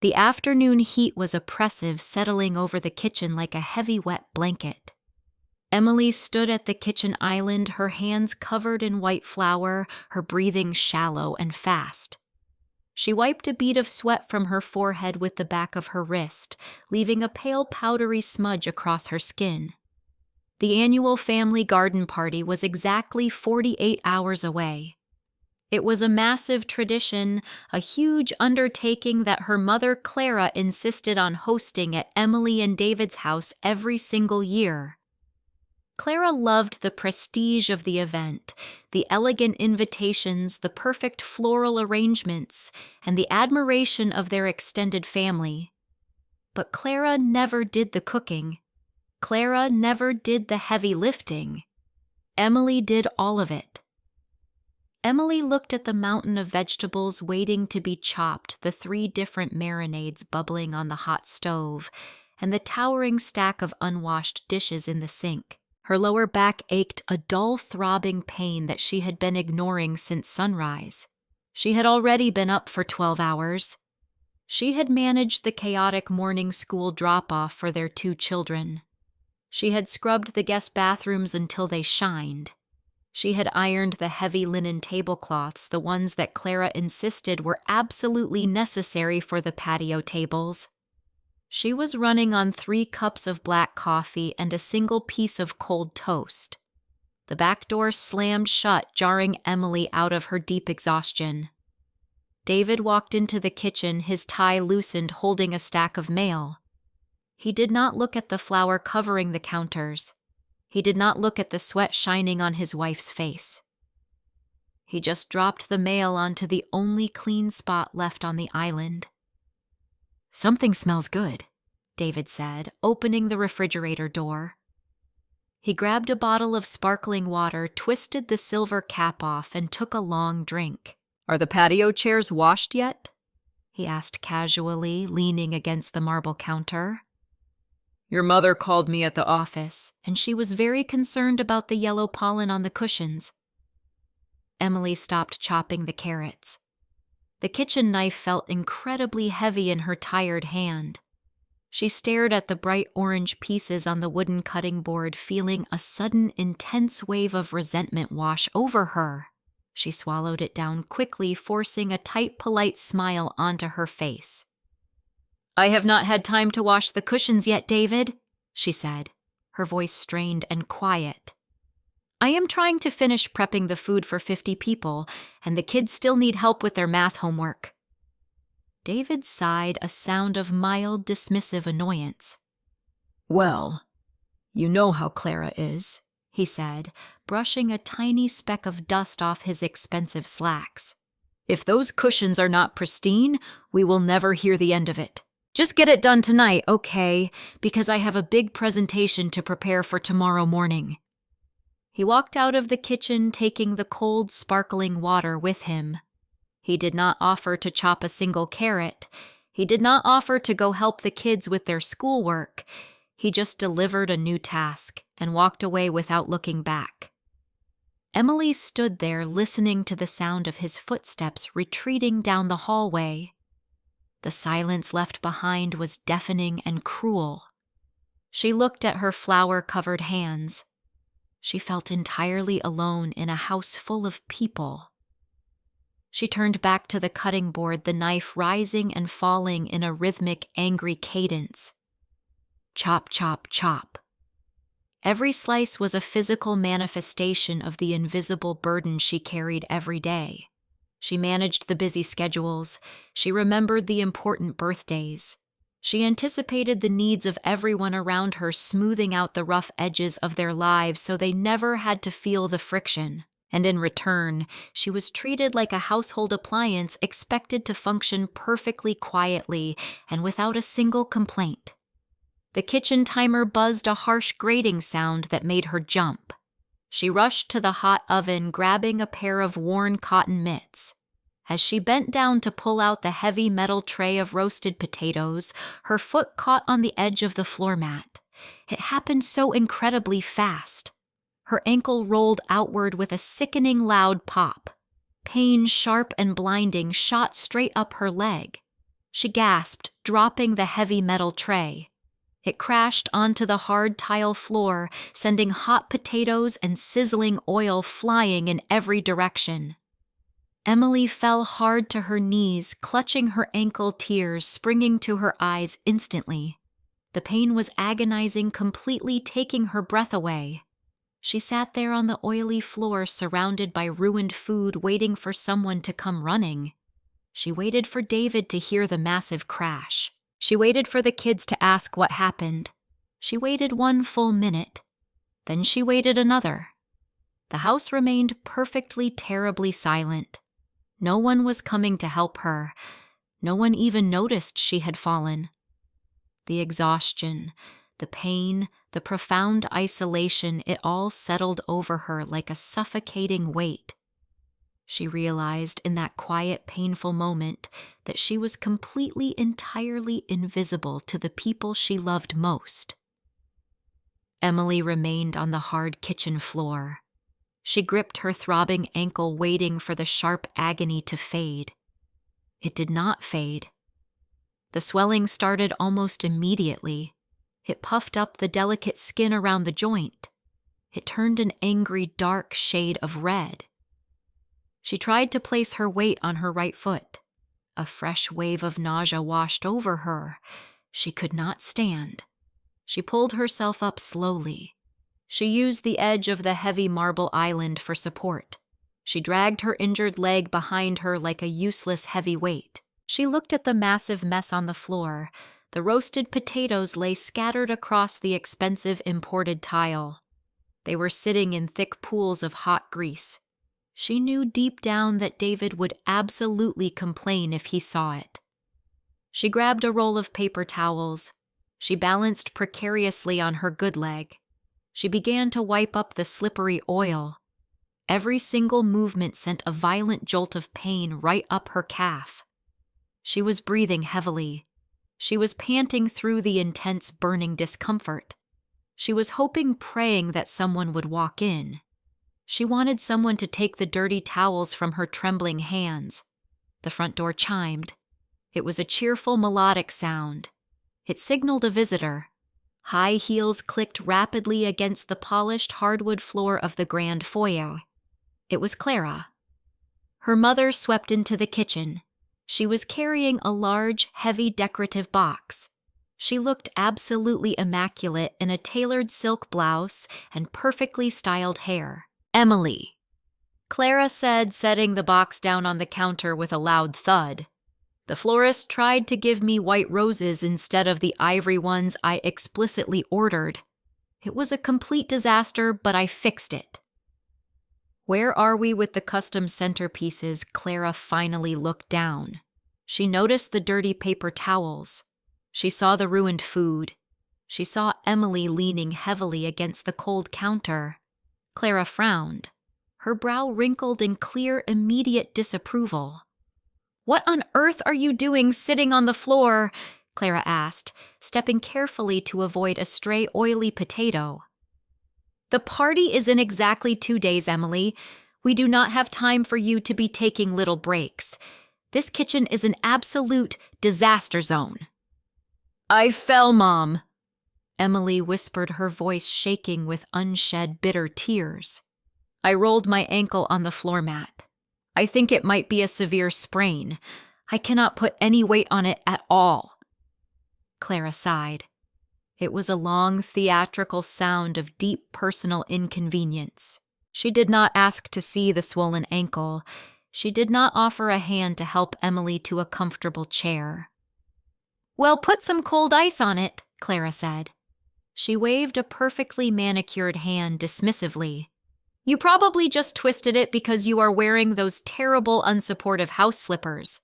The afternoon heat was oppressive, settling over the kitchen like a heavy, wet blanket. Emily stood at the kitchen island, her hands covered in white flour, her breathing shallow and fast. She wiped a bead of sweat from her forehead with the back of her wrist, leaving a pale powdery smudge across her skin. The annual family garden party was exactly 48 hours away. It was a massive tradition, a huge undertaking that her mother Clara insisted on hosting at Emily and David's house every single year. Clara loved the prestige of the event, the elegant invitations, the perfect floral arrangements, and the admiration of their extended family. But Clara never did the cooking. Clara never did the heavy lifting. Emily did all of it. Emily looked at the mountain of vegetables waiting to be chopped, the 3 different marinades bubbling on the hot stove, and the towering stack of unwashed dishes in the sink. Her lower back ached a dull throbbing pain that she had been ignoring since sunrise. She had already been up for 12 hours. She had managed the chaotic morning school drop-off for their 2 children. She had scrubbed the guest bathrooms until they shined. She had ironed the heavy linen tablecloths, the ones that Clara insisted were absolutely necessary for the patio tables. She was running on 3 cups of black coffee and a single piece of cold toast. The back door slammed shut, jarring Emily out of her deep exhaustion. David walked into the kitchen, his tie loosened, holding a stack of mail. He did not look at the flour covering the counters. He did not look at the sweat shining on his wife's face. He just dropped the mail onto the only clean spot left on the island. "Something smells good," David said, opening the refrigerator door. He grabbed a bottle of sparkling water, twisted the silver cap off, and took a long drink. "Are the patio chairs washed yet?" he asked casually, leaning against the marble counter. "Your mother called me at the office, and she was very concerned about the yellow pollen on the cushions." Emily stopped chopping the carrots. The kitchen knife felt incredibly heavy in her tired hand. She stared at the bright orange pieces on the wooden cutting board, feeling a sudden intense wave of resentment wash over her. She swallowed it down quickly, forcing a tight, polite smile onto her face. "I have not had time to wash the cushions yet, David," she said, her voice strained and quiet. "I am trying to finish prepping the food for 50 people, and the kids still need help with their math homework." David sighed, a sound of mild, dismissive annoyance. "Well, you know how Clara is," he said, brushing a tiny speck of dust off his expensive slacks. "If those cushions are not pristine, we will never hear the end of it. Just get it done tonight, okay? Because I have a big presentation to prepare for tomorrow morning." He walked out of the kitchen, taking the cold, sparkling water with him. He did not offer to chop a single carrot. He did not offer to go help the kids with their schoolwork. He just delivered a new task and walked away without looking back. Emily stood there, listening to the sound of his footsteps retreating down the hallway. The silence left behind was deafening and cruel. She looked at her flour-covered hands. She felt entirely alone in a house full of people. She turned back to the cutting board, the knife rising and falling in a rhythmic, angry cadence. Chop, chop, chop. Every slice was a physical manifestation of the invisible burden she carried every day. She managed the busy schedules. She remembered the important birthdays. She anticipated the needs of everyone around her, smoothing out the rough edges of their lives so they never had to feel the friction. And in return, she was treated like a household appliance, expected to function perfectly quietly and without a single complaint. The kitchen timer buzzed a harsh grating sound that made her jump. She rushed to the hot oven, grabbing a pair of worn cotton mitts. As she bent down to pull out the heavy metal tray of roasted potatoes, her foot caught on the edge of the floor mat. It happened so incredibly fast. Her ankle rolled outward with a sickening loud pop. Pain, sharp and blinding, shot straight up her leg. She gasped, dropping the heavy metal tray. It crashed onto the hard tile floor, sending hot potatoes and sizzling oil flying in every direction. Emily fell hard to her knees, clutching her ankle, tears springing to her eyes instantly. The pain was agonizing, completely taking her breath away. She sat there on the oily floor, surrounded by ruined food, waiting for someone to come running. She waited for David to hear the massive crash. She waited for the kids to ask what happened. She waited 1 full minute. Then she waited another. The house remained perfectly, terribly silent. No one was coming to help her. No one even noticed she had fallen. The exhaustion, the pain, the profound isolation, it all settled over her like a suffocating weight. She realized in that quiet, painful moment that she was completely, entirely invisible to the people she loved most. Emily remained on the hard kitchen floor. She gripped her throbbing ankle, waiting for the sharp agony to fade. It did not fade. The swelling started almost immediately. It puffed up the delicate skin around the joint. It turned an angry, dark shade of red. She tried to place her weight on her right foot. A fresh wave of nausea washed over her. She could not stand. She pulled herself up slowly. She used the edge of the heavy marble island for support. She dragged her injured leg behind her like a useless heavy weight. She looked at the massive mess on the floor. The roasted potatoes lay scattered across the expensive imported tile. They were sitting in thick pools of hot grease. She knew deep down that David would absolutely complain if he saw it. She grabbed a roll of paper towels. She balanced precariously on her good leg. She began to wipe up the slippery oil. Every single movement sent a violent jolt of pain right up her calf. She was breathing heavily. She was panting through the intense burning discomfort. She was hoping, praying that someone would walk in. She wanted someone to take the dirty towels from her trembling hands. The front door chimed. It was a cheerful, melodic sound. It signaled a visitor. High heels clicked rapidly against the polished hardwood floor of the grand foyer. It was Clara. Her mother swept into the kitchen. She was carrying a large, heavy decorative box. She looked absolutely immaculate in a tailored silk blouse and perfectly styled hair. "Emily," Clara said, setting the box down on the counter with a loud thud. "The florist tried to give me white roses instead of the ivory ones I explicitly ordered. It was a complete disaster, but I fixed it." "Where are we with the custom centerpieces?" Clara finally looked down. She noticed the dirty paper towels. She saw the ruined food. She saw Emily leaning heavily against the cold counter. Clara frowned. Her brow wrinkled in clear, immediate disapproval. "What on earth are you doing sitting on the floor?" Clara asked, stepping carefully to avoid a stray oily potato. "The party is in exactly 2 days, Emily. We do not have time for you to be taking little breaks. This kitchen is an absolute disaster zone." "I fell, Mom," Emily whispered, her voice shaking with unshed bitter tears. "I rolled my ankle on the floor mat. I think it might be a severe sprain. I cannot put any weight on it at all." Clara sighed. It was a long, theatrical sound of deep personal inconvenience. She did not ask to see the swollen ankle. She did not offer a hand to help Emily to a comfortable chair. "Well, put some cold ice on it," Clara said. She waved a perfectly manicured hand dismissively. "You probably just twisted it because you are wearing those terrible, unsupportive house slippers.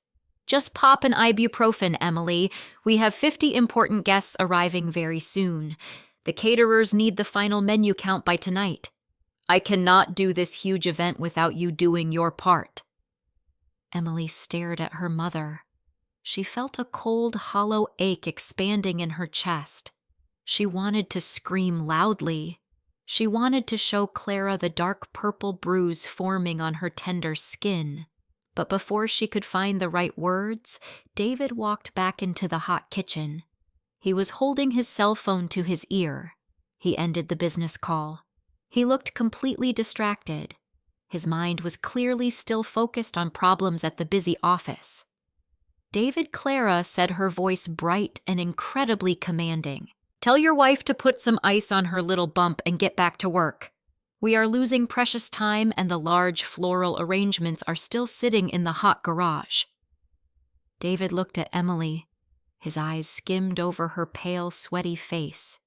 Just pop an ibuprofen, Emily. We have 50 important guests arriving very soon. The caterers need the final menu count by tonight. I cannot do this huge event without you doing your part." Emily stared at her mother. She felt a cold, hollow ache expanding in her chest. She wanted to scream loudly. She wanted to show Clara the dark purple bruise forming on her tender skin. But before she could find the right words, David walked back into the hot kitchen. He was holding his cell phone to his ear. He ended the business call. He looked completely distracted. His mind was clearly still focused on problems at the busy office. David Clara said, her voice bright and incredibly commanding. "Tell your wife to put some ice on her little bump and get back to work. We are losing precious time and the large floral arrangements are still sitting in the hot garage." David looked at Emily. His eyes skimmed over her pale, sweaty face.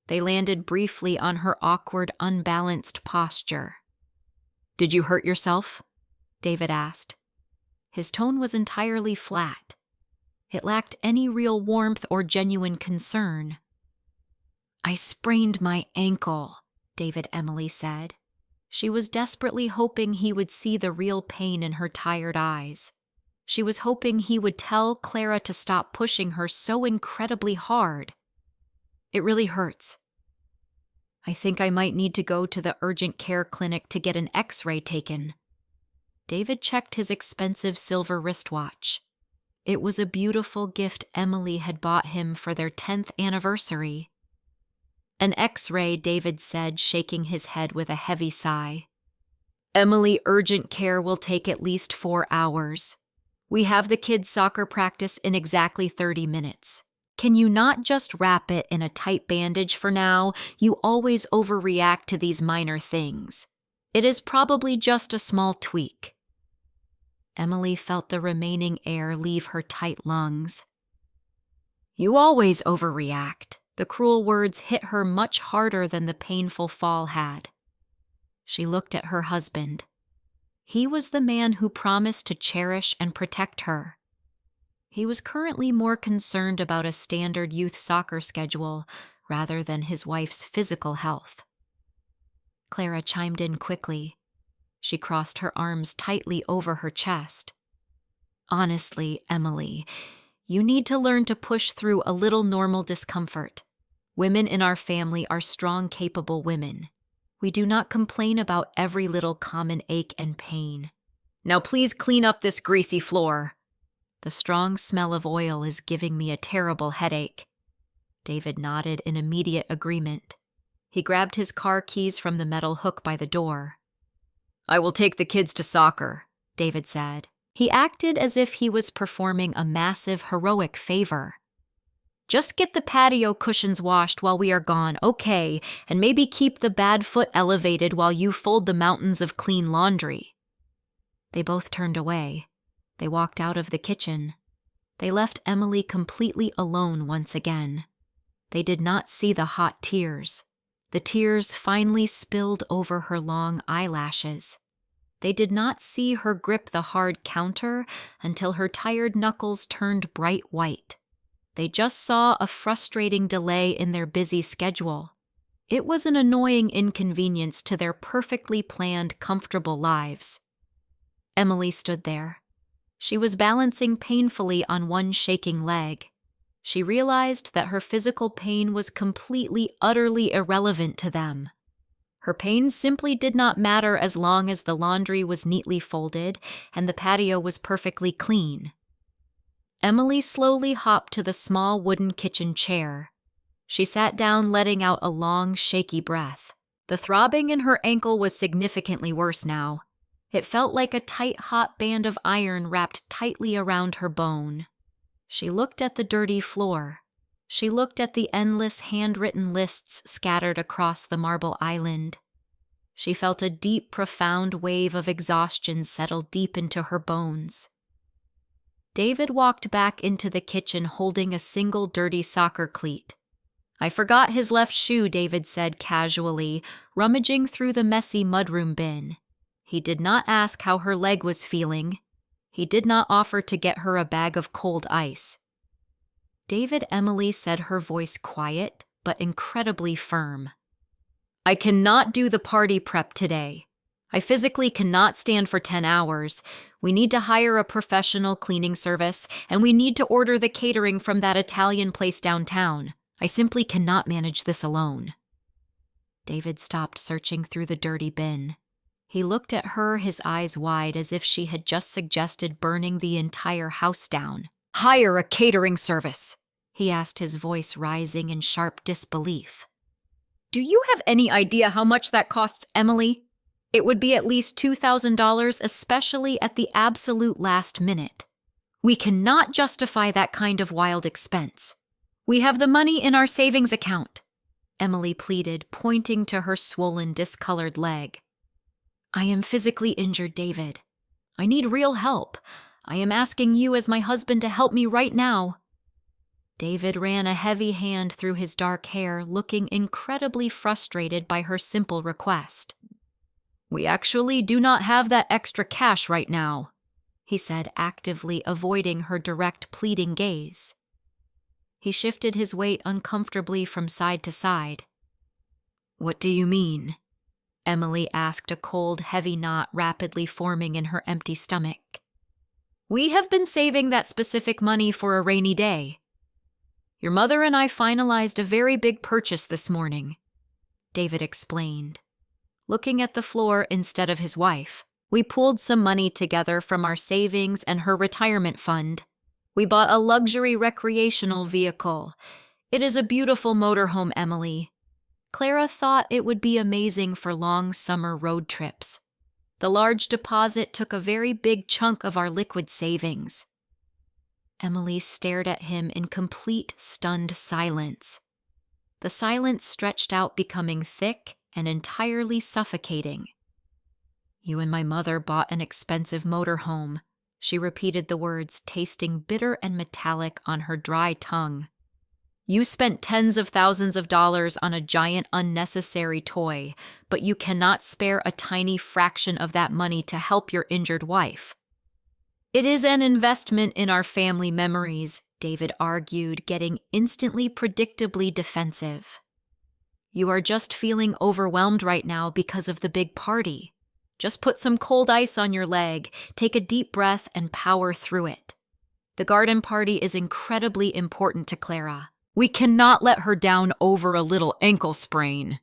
They landed briefly on her awkward, unbalanced posture. "Did you hurt yourself?" David asked. His tone was entirely flat. It lacked any real warmth or genuine concern. "I sprained my ankle," Emily said. She was desperately hoping he would see the real pain in her tired eyes. She was hoping he would tell Clara to stop pushing her so incredibly hard. "It really hurts. I think I might need to go to the urgent care clinic to get an X-ray taken." David checked his expensive silver wristwatch. It was a beautiful gift Emily had bought him for their 10th anniversary. "An X-ray," David said, shaking his head with a heavy sigh. "Emily, urgent care will take at least 4 hours. We have the kids' soccer practice in exactly 30 minutes. Can you not just wrap it in a tight bandage for now? You always overreact to these minor things. It is probably just a small tweak." Emily felt the remaining air leave her tight lungs. "You always overreact." The cruel words hit her much harder than the painful fall had. She looked at her husband. He was the man who promised to cherish and protect her. He was currently more concerned about a standard youth soccer schedule rather than his wife's physical health. Clara chimed in quickly. She crossed her arms tightly over her chest. "Honestly, Emily, you need to learn to push through a little normal discomfort. Women in our family are strong, capable women. We do not complain about every little common ache and pain. Now please clean up this greasy floor. The strong smell of oil is giving me a terrible headache." David nodded in immediate agreement. He grabbed his car keys from the metal hook by the door. "I will take the kids to soccer," David said. He acted as if he was performing a massive, heroic favor. "Just get the patio cushions washed while we are gone, okay, and maybe keep the bad foot elevated while you fold the mountains of clean laundry." They both turned away. They walked out of the kitchen. They left Emily completely alone once again. They did not see the hot tears. The tears finally spilled over her long eyelashes. They did not see her grip the hard counter until her tired knuckles turned bright white. They just saw a frustrating delay in their busy schedule. It was an annoying inconvenience to their perfectly planned, comfortable lives. Emily stood there. She was balancing painfully on one shaking leg. She realized that her physical pain was completely, utterly irrelevant to them. Her pain simply did not matter as long as the laundry was neatly folded and the patio was perfectly clean. Emily slowly hopped to the small wooden kitchen chair. She sat down, letting out a long, shaky breath. The throbbing in her ankle was significantly worse now. It felt like a tight, hot band of iron wrapped tightly around her bone. She looked at the dirty floor. She looked at the endless handwritten lists scattered across the marble island. She felt a deep, profound wave of exhaustion settle deep into her bones. David walked back into the kitchen holding a single dirty soccer cleat. "I forgot his left shoe," David said casually, rummaging through the messy mudroom bin. He did not ask how her leg was feeling. He did not offer to get her a bag of cold ice. Emily said, her voice quiet but incredibly firm. "I cannot do the party prep today. I physically cannot stand for 10 hours. We need to hire a professional cleaning service, and we need to order the catering from that Italian place downtown. I simply cannot manage this alone." David stopped searching through the dirty bin. He looked at her, his eyes wide, as if she had just suggested burning the entire house down. "Hire a catering service," he asked, his voice rising in sharp disbelief. "Do you have any idea how much that costs, Emily? It would be at least $2,000, especially at the absolute last minute. We cannot justify that kind of wild expense. We have the money in our savings account," Emily pleaded, pointing to her swollen, discolored leg. "I am physically injured, David. I need real help. I am asking you as my husband to help me right now." David ran a heavy hand through his dark hair, looking incredibly frustrated by her simple request. "We actually do not have that extra cash right now," he said, actively avoiding her direct, pleading gaze. He shifted his weight uncomfortably from side to side. "What do you mean?" Emily asked, a cold, heavy knot rapidly forming in her empty stomach. "We have been saving that specific money for a rainy day. Your mother and I finalized a very big purchase this morning," David explained, looking at the floor instead of his wife. "We pooled some money together from our savings and her retirement fund. We bought a luxury recreational vehicle. It is a beautiful motorhome, Emily. Clara thought it would be amazing for long summer road trips. The large deposit took a very big chunk of our liquid savings." Emily stared at him in complete, stunned silence. The silence stretched out, becoming thick and entirely suffocating. "You and my mother bought an expensive motorhome," she repeated the words, tasting bitter and metallic on her dry tongue. "You spent tens of thousands of dollars on a giant unnecessary toy, but you cannot spare a tiny fraction of that money to help your injured wife." "It is an investment in our family memories," David argued, getting instantly predictably defensive. "You are just feeling overwhelmed right now because of the big party. Just put some cold ice on your leg, take a deep breath, and power through it. The garden party is incredibly important to Clara. We cannot let her down over a little ankle sprain."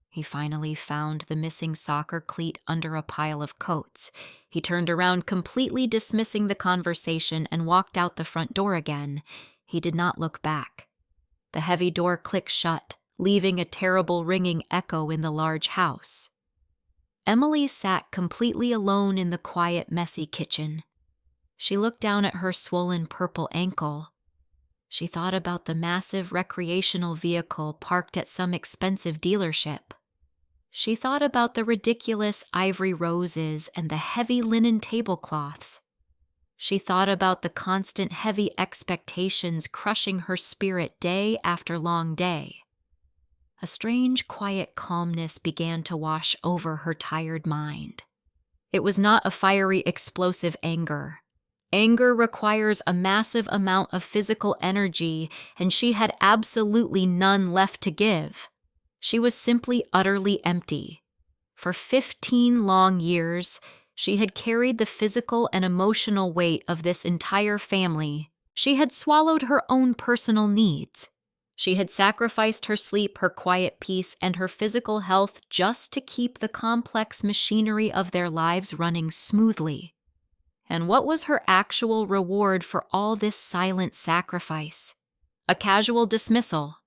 He finally found the missing soccer cleat under a pile of coats. He turned around, completely dismissing the conversation, and walked out the front door again. He did not look back. The heavy door clicked shut, leaving a terrible ringing echo in the large house. Emily sat completely alone in the quiet, messy kitchen. She looked down at her swollen purple ankle. She thought about the massive recreational vehicle parked at some expensive dealership. She thought about the ridiculous ivory roses and the heavy linen tablecloths. She thought about the constant heavy expectations crushing her spirit day after long day. A strange, quiet calmness began to wash over her tired mind. It was not a fiery, explosive anger. Anger requires a massive amount of physical energy, and she had absolutely none left to give. She was simply utterly empty. For 15 long years, she had carried the physical and emotional weight of this entire family. She had swallowed her own personal needs. She had sacrificed her sleep, her quiet peace, and her physical health just to keep the complex machinery of their lives running smoothly. And what was her actual reward for all this silent sacrifice? A casual dismissal,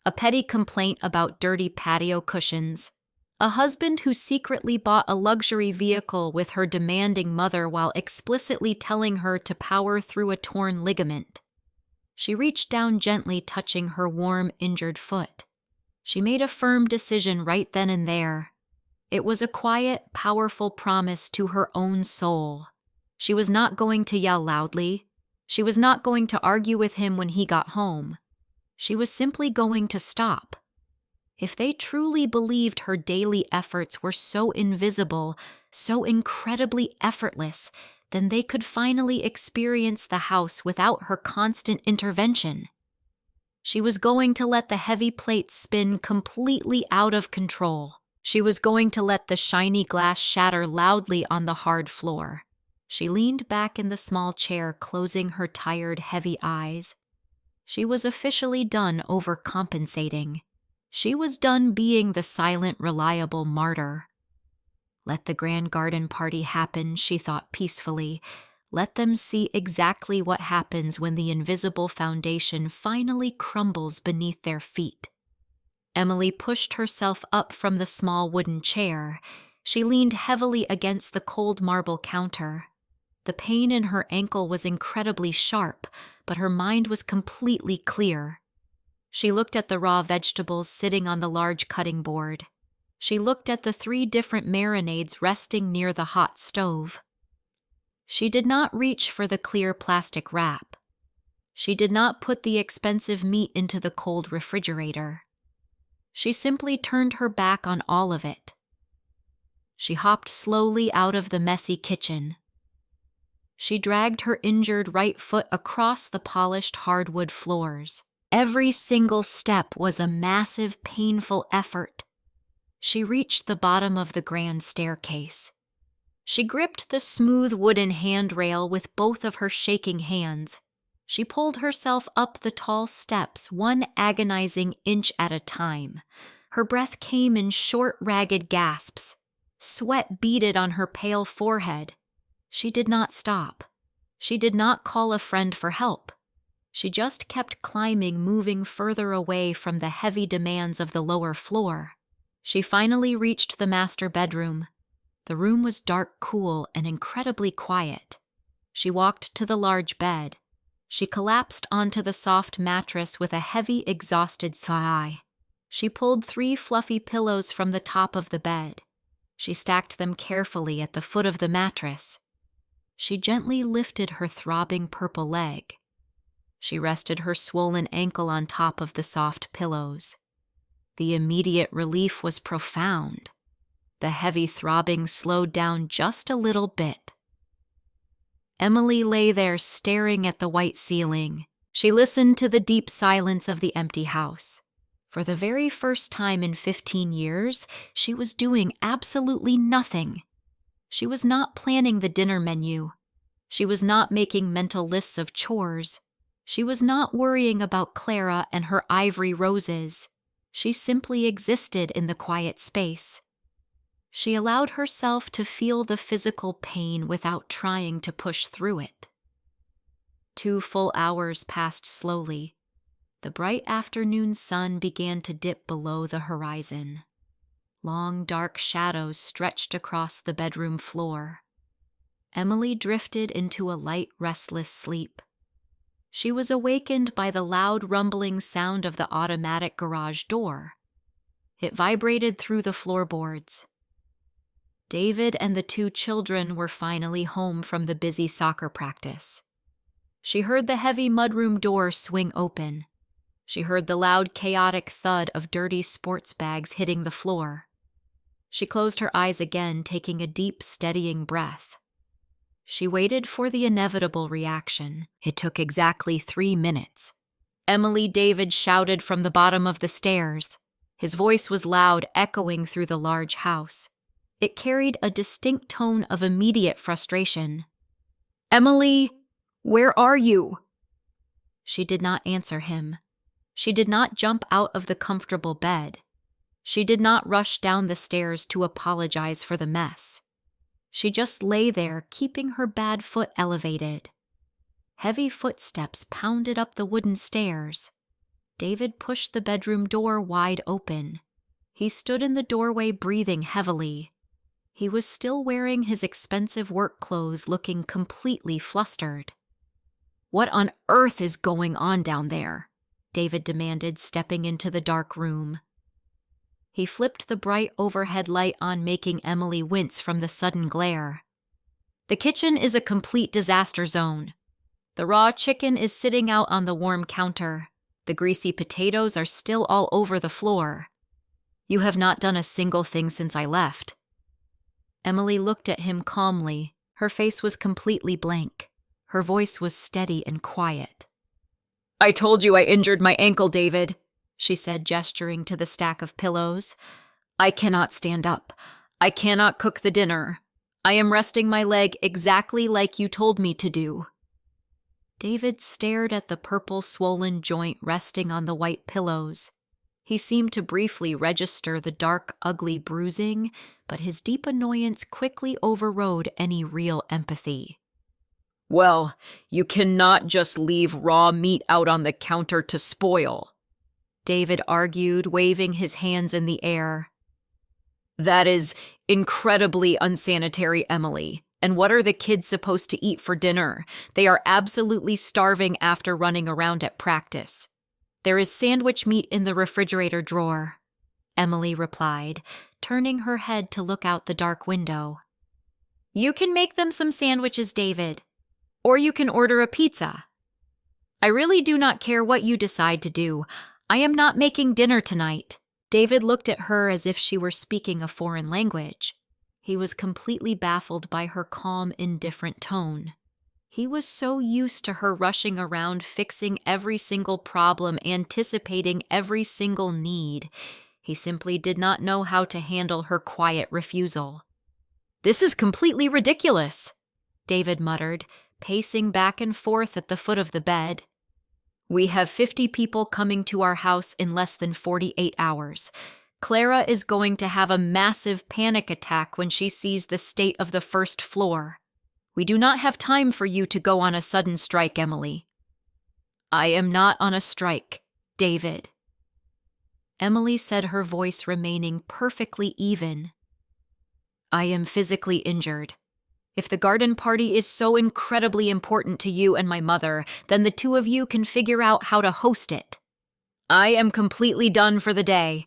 a petty complaint about dirty patio cushions, a husband who secretly bought a luxury vehicle with her demanding mother while explicitly telling her to power through a torn ligament. She reached down, gently touching her warm, injured foot. She made a firm decision right then and there. It was a quiet, powerful promise to her own soul. She was not going to yell loudly. She was not going to argue with him when he got home. She was simply going to stop. If they truly believed her daily efforts were so invisible, so incredibly effortless, then they could finally experience the house without her constant intervention. She was going to let the heavy plates spin completely out of control. She was going to let the shiny glass shatter loudly on the hard floor. She leaned back in the small chair, closing her tired, heavy eyes. She was officially done overcompensating. She was done being the silent, reliable martyr. Let the grand garden party happen, she thought peacefully. Let them see exactly what happens when the invisible foundation finally crumbles beneath their feet. Emily pushed herself up from the small wooden chair. She leaned heavily against the cold marble counter. The pain in her ankle was incredibly sharp, but her mind was completely clear. She looked at the raw vegetables sitting on the large cutting board. She looked at the 3 different marinades resting near the hot stove. She did not reach for the clear plastic wrap. She did not put the expensive meat into the cold refrigerator. She simply turned her back on all of it. She hopped slowly out of the messy kitchen. She dragged her injured right foot across the polished hardwood floors. Every single step was a massive, painful effort. She reached the bottom of the grand staircase. She gripped the smooth wooden handrail with both of her shaking hands. She pulled herself up the tall steps, one agonizing inch at a time. Her breath came in short, ragged gasps. Sweat beaded on her pale forehead. She did not stop. She did not call a friend for help. She just kept climbing, moving further away from the heavy demands of the lower floor. She finally reached the master bedroom. The room was dark, cool, and incredibly quiet. She walked to the large bed. She collapsed onto the soft mattress with a heavy, exhausted sigh. She pulled 3 fluffy pillows from the top of the bed. She stacked them carefully at the foot of the mattress. She gently lifted her throbbing purple leg. She rested her swollen ankle on top of the soft pillows. The immediate relief was profound. The heavy throbbing slowed down just a little bit. Emily lay there staring at the white ceiling. She listened to the deep silence of the empty house. For the very first time in 15 years, she was doing absolutely nothing. She was not planning the dinner menu. She was not making mental lists of chores. She was not worrying about Clara and her ivory roses. She simply existed in the quiet space. She allowed herself to feel the physical pain without trying to push through it. 2 full hours passed slowly. The bright afternoon sun began to dip below the horizon. Long, dark shadows stretched across the bedroom floor. Emily drifted into a light, restless sleep. She was awakened by the loud rumbling sound of the automatic garage door. It vibrated through the floorboards. David and the 2 children were finally home from the busy soccer practice. She heard the heavy mudroom door swing open. She heard the loud, chaotic thud of dirty sports bags hitting the floor. She closed her eyes again, taking a deep, steadying breath. She waited for the inevitable reaction. It took exactly 3 minutes. Emily David shouted from the bottom of the stairs. His voice was loud, echoing through the large house. It carried a distinct tone of immediate frustration. "Emily, where are you?" She did not answer him. She did not jump out of the comfortable bed. She did not rush down the stairs to apologize for the mess. She just lay there, keeping her bad foot elevated. Heavy footsteps pounded up the wooden stairs. David pushed the bedroom door wide open. He stood in the doorway, breathing heavily. He was still wearing his expensive work clothes, looking completely flustered. "What on earth is going on down there?" David demanded, stepping into the dark room. He flipped the bright overhead light on, making Emily wince from the sudden glare. "The kitchen is a complete disaster zone. The raw chicken is sitting out on the warm counter. The greasy potatoes are still all over the floor. You have not done a single thing since I left." Emily looked at him calmly. Her face was completely blank. Her voice was steady and quiet. "I told you I injured my ankle, David," she said, gesturing to the stack of pillows. "I cannot stand up. I cannot cook the dinner. I am resting my leg exactly like you told me to do." David stared at the purple swollen joint resting on the white pillows. He seemed to briefly register the dark, ugly bruising, but his deep annoyance quickly overrode any real empathy. "Well, you cannot just leave raw meat out on the counter to spoil," David argued, waving his hands in the air. "That is incredibly unsanitary, Emily. And what are the kids supposed to eat for dinner? They are absolutely starving after running around at practice." "There is sandwich meat in the refrigerator drawer," Emily replied, turning her head to look out the dark window. "You can make them some sandwiches, David. Or you can order a pizza. I really do not care what you decide to do. I am not making dinner tonight." David looked at her as if she were speaking a foreign language. He was completely baffled by her calm, indifferent tone. He was so used to her rushing around, fixing every single problem, anticipating every single need. He simply did not know how to handle her quiet refusal. "This is completely ridiculous," David muttered, pacing back and forth at the foot of the bed. "We have 50 people coming to our house in less than 48 hours. Clara is going to have a massive panic attack when she sees the state of the first floor. We do not have time for you to go on a sudden strike, Emily." "I am not on a strike, David," Emily said, her voice remaining perfectly even. "I am physically injured. If the garden party is so incredibly important to you and my mother, then the two of you can figure out how to host it. I am completely done for the day."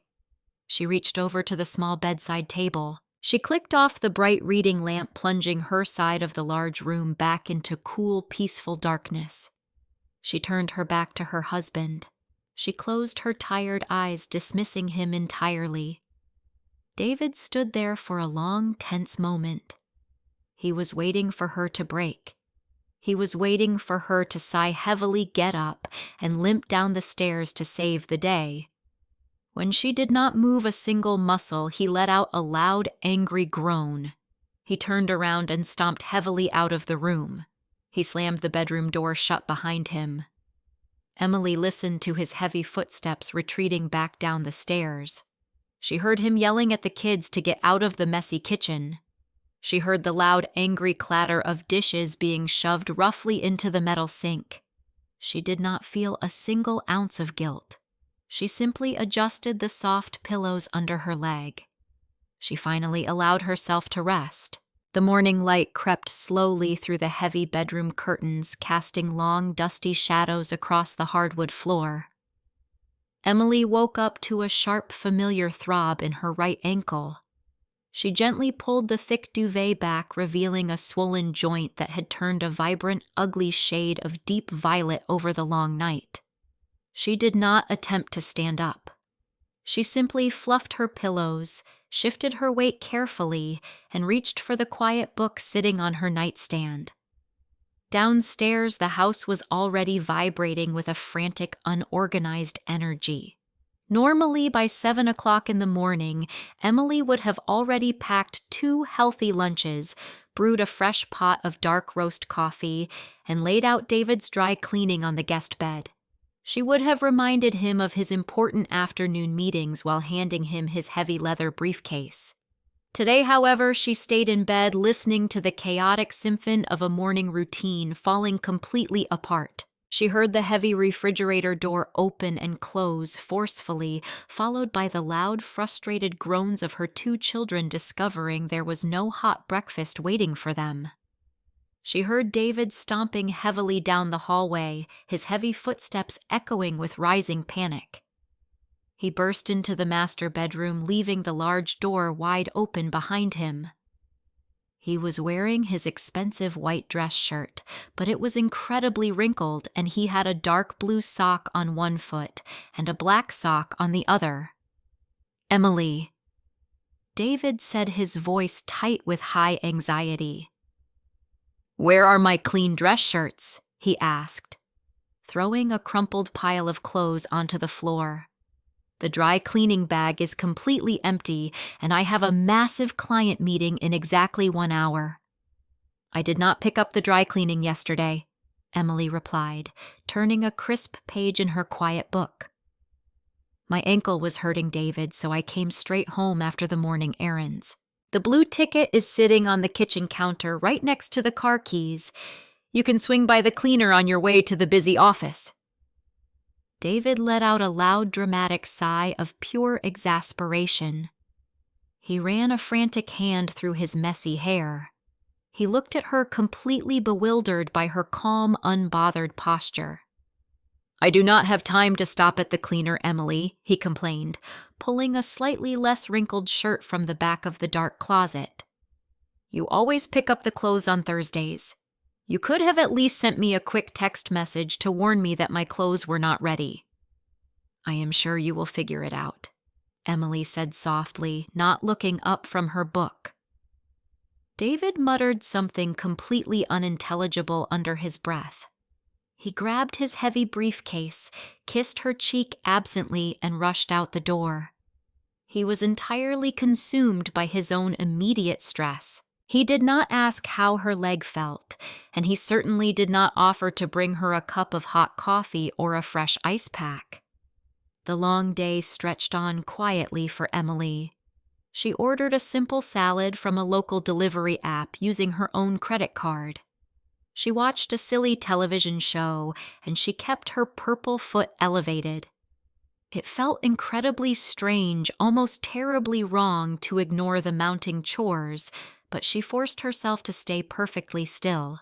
She reached over to the small bedside table. She clicked off the bright reading lamp, plunging her side of the large room back into cool, peaceful darkness. She turned her back to her husband. She closed her tired eyes, dismissing him entirely. David stood there for a long, tense moment. He was waiting for her to break. He was waiting for her to sigh heavily, get up, and limp down the stairs to save the day. When she did not move a single muscle, he let out a loud, angry groan. He turned around and stomped heavily out of the room. He slammed the bedroom door shut behind him. Emily listened to his heavy footsteps retreating back down the stairs. She heard him yelling at the kids to get out of the messy kitchen. She heard the loud, angry clatter of dishes being shoved roughly into the metal sink. She did not feel a single ounce of guilt. She simply adjusted the soft pillows under her leg. She finally allowed herself to rest. The morning light crept slowly through the heavy bedroom curtains, casting long, dusty shadows across the hardwood floor. Emily woke up to a sharp, familiar throb in her right ankle. She gently pulled the thick duvet back, revealing a swollen joint that had turned a vibrant, ugly shade of deep violet over the long night. She did not attempt to stand up. She simply fluffed her pillows, shifted her weight carefully, and reached for the quiet book sitting on her nightstand. Downstairs, the house was already vibrating with a frantic, unorganized energy. Normally, by 7 o'clock in the morning, Emily would have already packed 2 healthy lunches, brewed a fresh pot of dark roast coffee, and laid out David's dry cleaning on the guest bed. She would have reminded him of his important afternoon meetings while handing him his heavy leather briefcase. Today, however, she stayed in bed listening to the chaotic symphony of a morning routine falling completely apart. She heard the heavy refrigerator door open and close forcefully, followed by the loud, frustrated groans of her 2 children discovering there was no hot breakfast waiting for them. She heard David stomping heavily down the hallway, his heavy footsteps echoing with rising panic. He burst into the master bedroom, leaving the large door wide open behind him. He was wearing his expensive white dress shirt, but it was incredibly wrinkled, and he had a dark blue sock on one foot and a black sock on the other. "Emily," David said, his voice tight with high anxiety. "Where are my clean dress shirts?" he asked, throwing a crumpled pile of clothes onto the floor. "The dry cleaning bag is completely empty, and I have a massive client meeting in exactly 1 hour." "I did not pick up the dry cleaning yesterday," Emily replied, turning a crisp page in her quiet book. My ankle was hurting, David, so I came straight home after the morning errands. The blue ticket is sitting on the kitchen counter right next to the car keys. You can swing by the cleaner on your way to the busy office. David let out a loud, dramatic sigh of pure exasperation. He ran a frantic hand through his messy hair. He looked at her completely bewildered by her calm, unbothered posture. "I do not have time to stop at the cleaner, Emily," he complained, pulling a slightly less wrinkled shirt from the back of the dark closet. "You always pick up the clothes on Thursdays. You could have at least sent me a quick text message to warn me that my clothes were not ready." "I am sure you will figure it out," Emily said softly, not looking up from her book. David muttered something completely unintelligible under his breath. He grabbed his heavy briefcase, kissed her cheek absently, and rushed out the door. He was entirely consumed by his own immediate stress. He did not ask how her leg felt, and he certainly did not offer to bring her a cup of hot coffee or a fresh ice pack. The long day stretched on quietly for Emily. She ordered a simple salad from a local delivery app using her own credit card. She watched a silly television show, and she kept her purple foot elevated. It felt incredibly strange, almost terribly wrong to ignore the mounting chores, but she forced herself to stay perfectly still.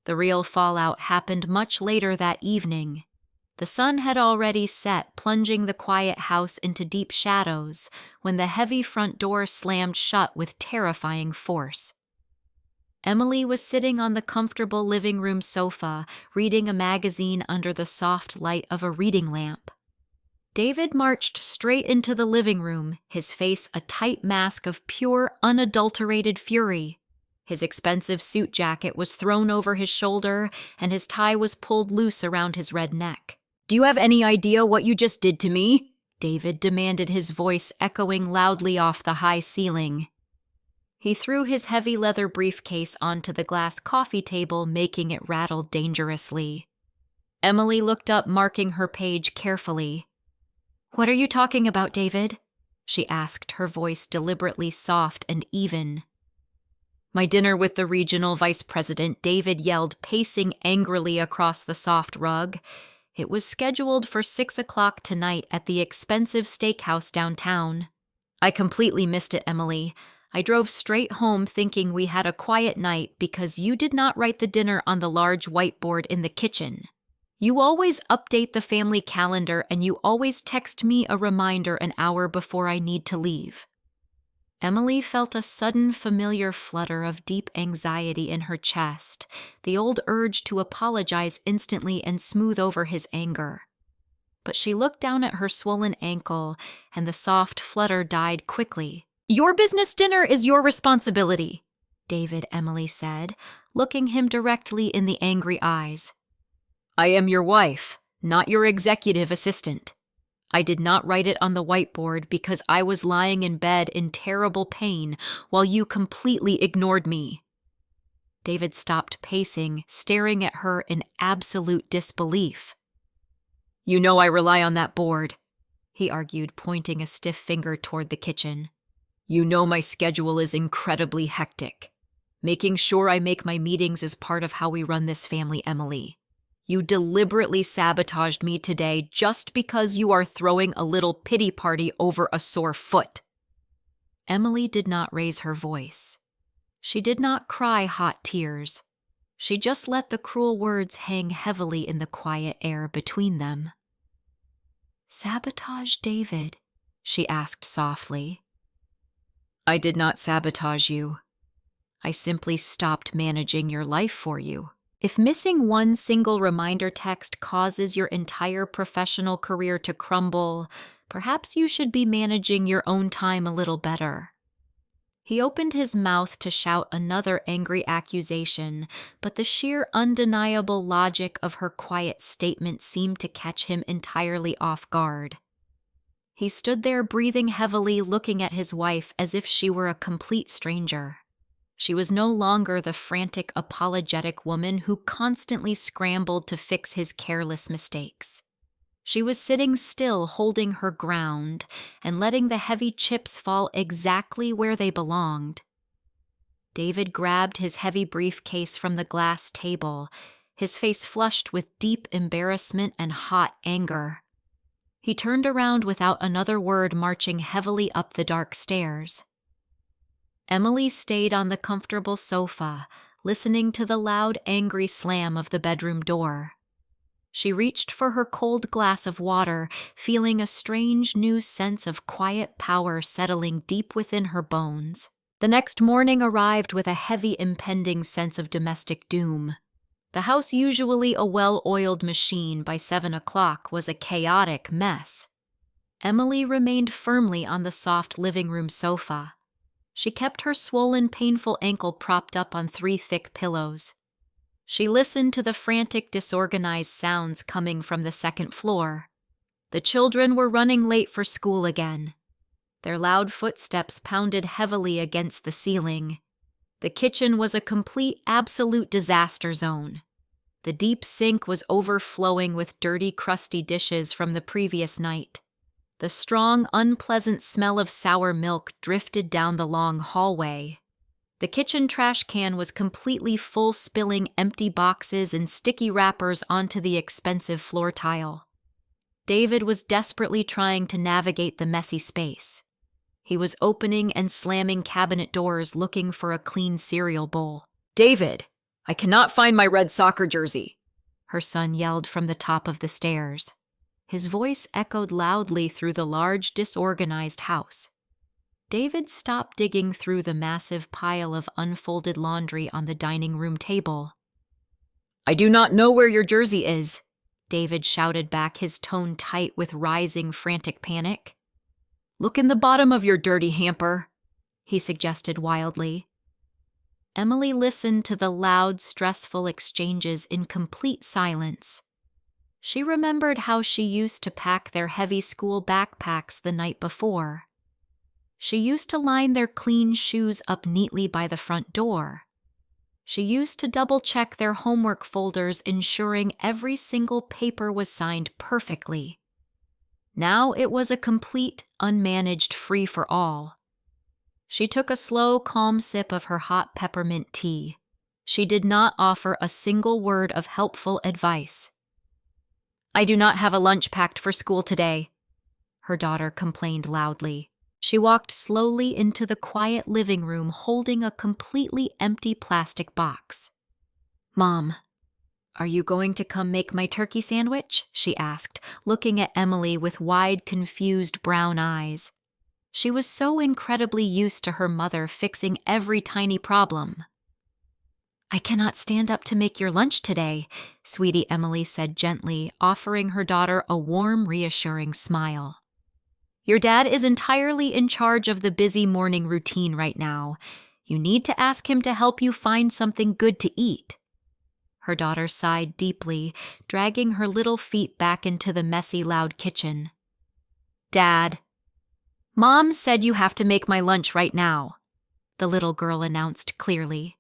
The real fallout happened much later that evening. The sun had already set, plunging the quiet house into deep shadows, when the heavy front door slammed shut with terrifying force. Emily was sitting on the comfortable living room sofa, reading a magazine under the soft light of a reading lamp. David marched straight into the living room, his face a tight mask of pure, unadulterated fury. His expensive suit jacket was thrown over his shoulder, and his tie was pulled loose around his red neck. "Do you have any idea what you just did to me?" David demanded, his voice echoing loudly off the high ceiling. He threw his heavy leather briefcase onto the glass coffee table, making it rattle dangerously. Emily looked up, marking her page carefully. "What are you talking about, David?" she asked, her voice deliberately soft and even. "My dinner with the regional vice president," David yelled, pacing angrily across the soft rug. It was scheduled for 6 o'clock tonight at the expensive steakhouse downtown. "I completely missed it, Emily. I drove straight home thinking we had a quiet night because you did not write the dinner on the large whiteboard in the kitchen. You always update the family calendar, and you always text me a reminder an hour before I need to leave." Emily felt a sudden familiar flutter of deep anxiety in her chest, the old urge to apologize instantly and smooth over his anger. But she looked down at her swollen ankle, and the soft flutter died quickly. "Your business dinner is your responsibility," David, Emily said, looking him directly in the angry eyes. "I am your wife, not your executive assistant. I did not write it on the whiteboard because I was lying in bed in terrible pain while you completely ignored me." David stopped pacing, staring at her in absolute disbelief. "You know I rely on that board," he argued, pointing a stiff finger toward the kitchen. "You know my schedule is incredibly hectic. Making sure I make my meetings is part of how we run this family, Emily. You deliberately sabotaged me today just because you are throwing a little pity party over a sore foot." Emily did not raise her voice. She did not cry hot tears. She just let the cruel words hang heavily in the quiet air between them. "Sabotage David?" she asked softly. "I did not sabotage you. I simply stopped managing your life for you. If missing one single reminder text causes your entire professional career to crumble, perhaps you should be managing your own time a little better." He opened his mouth to shout another angry accusation, but the sheer undeniable logic of her quiet statement seemed to catch him entirely off guard. He stood there breathing heavily, looking at his wife as if she were a complete stranger. She was no longer the frantic, apologetic woman who constantly scrambled to fix his careless mistakes. She was sitting still, holding her ground, and letting the heavy chips fall exactly where they belonged. David grabbed his heavy briefcase from the glass table, his face flushed with deep embarrassment and hot anger. He turned around without another word, marching heavily up the dark stairs. Emily stayed on the comfortable sofa, listening to the loud, angry slam of the bedroom door. She reached for her cold glass of water, feeling a strange new sense of quiet power settling deep within her bones. The next morning arrived with a heavy, impending sense of domestic doom. The house, usually a well-oiled machine by 7 o'clock, was a chaotic mess. Emily remained firmly on the soft living room sofa. She kept her swollen, painful ankle propped up on 3 thick pillows. She listened to the frantic, disorganized sounds coming from the second floor. The children were running late for school again. Their loud footsteps pounded heavily against the ceiling. The kitchen was a complete, absolute disaster zone. The deep sink was overflowing with dirty, crusty dishes from the previous night. The strong, unpleasant smell of sour milk drifted down the long hallway. The kitchen trash can was completely full, spilling empty boxes and sticky wrappers onto the expensive floor tile. David was desperately trying to navigate the messy space. He was opening and slamming cabinet doors, looking for a clean cereal bowl. "David, I cannot find my red soccer jersey," her son yelled from the top of the stairs. His voice echoed loudly through the large, disorganized house. David stopped digging through the massive pile of unfolded laundry on the dining room table. "I do not know where your jersey is," David shouted back, his tone tight with rising, frantic panic. "Look in the bottom of your dirty hamper," he suggested wildly. Emily listened to the loud, stressful exchanges in complete silence. She remembered how she used to pack their heavy school backpacks the night before. She used to line their clean shoes up neatly by the front door. She used to double-check their homework folders, ensuring every single paper was signed perfectly. Now it was a complete, unmanaged free-for-all. She took a slow, calm sip of her hot peppermint tea. She did not offer a single word of helpful advice. "I do not have a lunch packed for school today," her daughter complained loudly. She walked slowly into the quiet living room, holding a completely empty plastic box. "Mom, are you going to come make my turkey sandwich?" she asked, looking at Emily with wide, confused brown eyes. She was so incredibly used to her mother fixing every tiny problem. "I cannot stand up to make your lunch today," sweetie Emily said gently, offering her daughter a warm, reassuring smile. "Your dad is entirely in charge of the busy morning routine right now. You need to ask him to help you find something good to eat." Her daughter sighed deeply, dragging her little feet back into the messy, loud kitchen. "Dad, Mom said you have to make my lunch right now," the little girl announced clearly.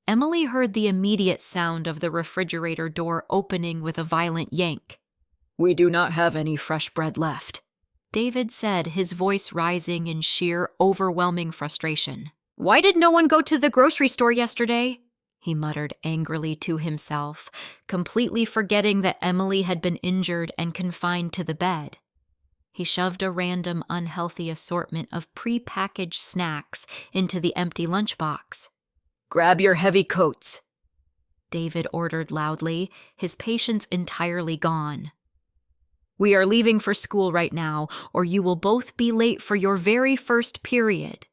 Emily heard the immediate sound of the refrigerator door opening with a violent yank. "We do not have any fresh bread left," David said, his voice rising in sheer, overwhelming frustration. "Why did no one go to the grocery store yesterday?" he muttered angrily to himself, completely forgetting that Emily had been injured and confined to the bed. He shoved a random, unhealthy assortment of pre-packaged snacks into the empty lunchbox. "Grab your heavy coats," David ordered loudly, his patience entirely gone. "We are leaving for school right now, or you will both be late for your very first period."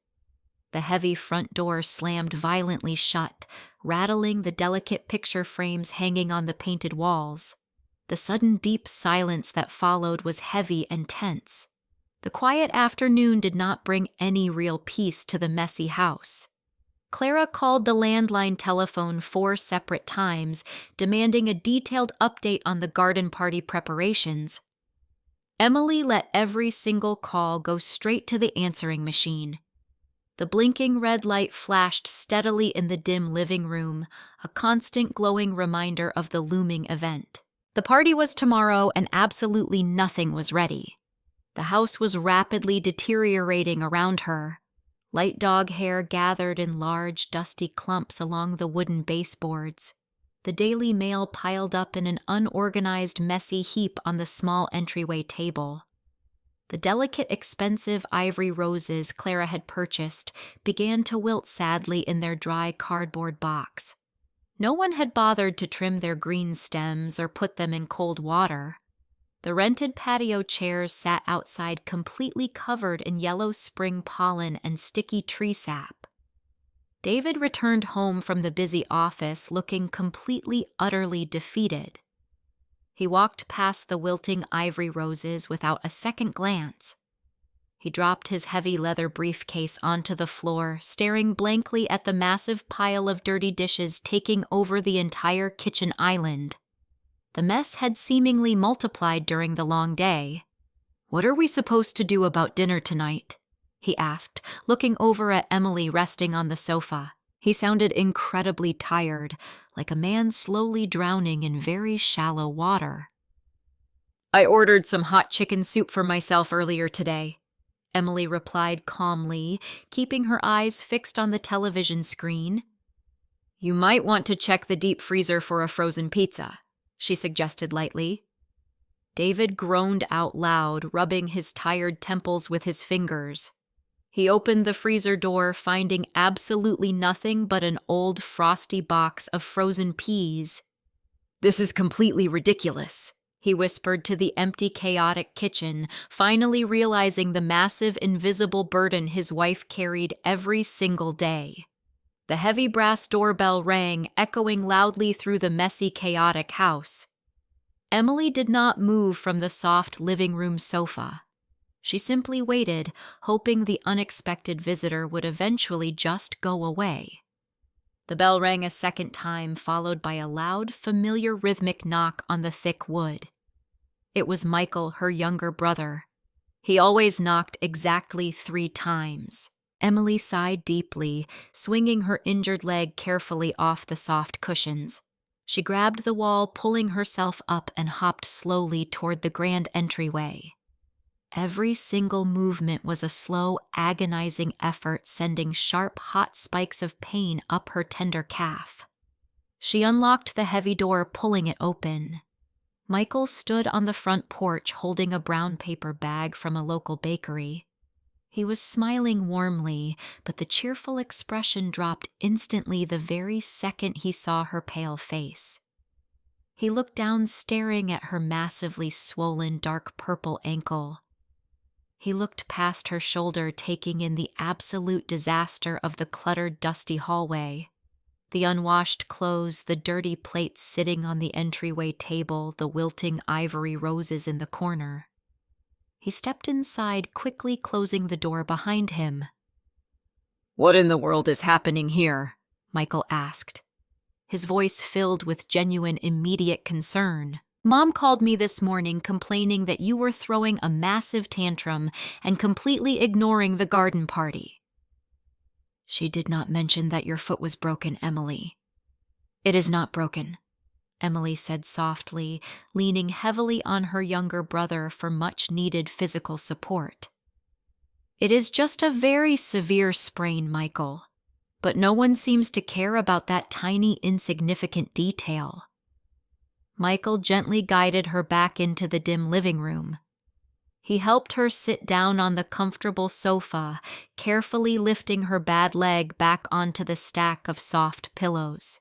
The heavy front door slammed violently shut, rattling the delicate picture frames hanging on the painted walls. The sudden deep silence that followed was heavy and tense. The quiet afternoon did not bring any real peace to the messy house. Clara called the landline telephone 4 separate times, demanding a detailed update on the garden party preparations. Emily let every single call go straight to the answering machine. The blinking red light flashed steadily in the dim living room, a constant glowing reminder of the looming event. The party was tomorrow, and absolutely nothing was ready. The house was rapidly deteriorating around her. Light dog hair gathered in large, dusty clumps along the wooden baseboards. The Daily Mail piled up in an unorganized, messy heap on the small entryway table. The delicate, expensive ivory roses Clara had purchased began to wilt sadly in their dry cardboard box. No one had bothered to trim their green stems or put them in cold water. The rented patio chairs sat outside completely covered in yellow spring pollen and sticky tree sap. David returned home from the busy office looking completely, utterly defeated. He walked past the wilting ivory roses without a second glance. He dropped his heavy leather briefcase onto the floor, staring blankly at the massive pile of dirty dishes taking over the entire kitchen island. The mess had seemingly multiplied during the long day. "What are we supposed to do about dinner tonight?" he asked, looking over at Emily resting on the sofa. He sounded incredibly tired, like a man slowly drowning in very shallow water. "I ordered some hot chicken soup for myself earlier today," Emily replied calmly, keeping her eyes fixed on the television screen. "You might want to check the deep freezer for a frozen pizza," she suggested lightly. David groaned out loud, rubbing his tired temples with his fingers. He opened the freezer door, finding absolutely nothing but an old frosty box of frozen peas. "This is completely ridiculous," he whispered to the empty, chaotic kitchen, finally realizing the massive, invisible burden his wife carried every single day. The heavy brass doorbell rang, echoing loudly through the messy, chaotic house. Emily did not move from the soft living room sofa. She simply waited, hoping the unexpected visitor would eventually just go away. The bell rang a second time, followed by a loud, familiar rhythmic knock on the thick wood. It was Michael, her younger brother. He always knocked exactly 3 times. Emily sighed deeply, swinging her injured leg carefully off the soft cushions. She grabbed the wall, pulling herself up, and hopped slowly toward the grand entryway. Every single movement was a slow, agonizing effort, sending sharp, hot spikes of pain up her tender calf. She unlocked the heavy door, pulling it open. Michael stood on the front porch holding a brown paper bag from a local bakery. He was smiling warmly, but the cheerful expression dropped instantly the very second he saw her pale face. He looked down, staring at her massively swollen, dark purple ankle. He looked past her shoulder, taking in the absolute disaster of the cluttered, dusty hallway. The unwashed clothes, the dirty plates sitting on the entryway table, the wilting ivory roses in the corner. He stepped inside, quickly closing the door behind him. "What in the world is happening here?" Michael asked. His voice filled with genuine, immediate concern. "Mom called me this morning complaining that you were throwing a massive tantrum and completely ignoring the garden party." "She did not mention that your foot was broken, Emily." "It is not broken," Emily said softly, leaning heavily on her younger brother for much-needed physical support. "It is just a very severe sprain, Michael, but no one seems to care about that tiny, insignificant detail." Michael gently guided her back into the dim living room. He helped her sit down on the comfortable sofa, carefully lifting her bad leg back onto the stack of soft pillows.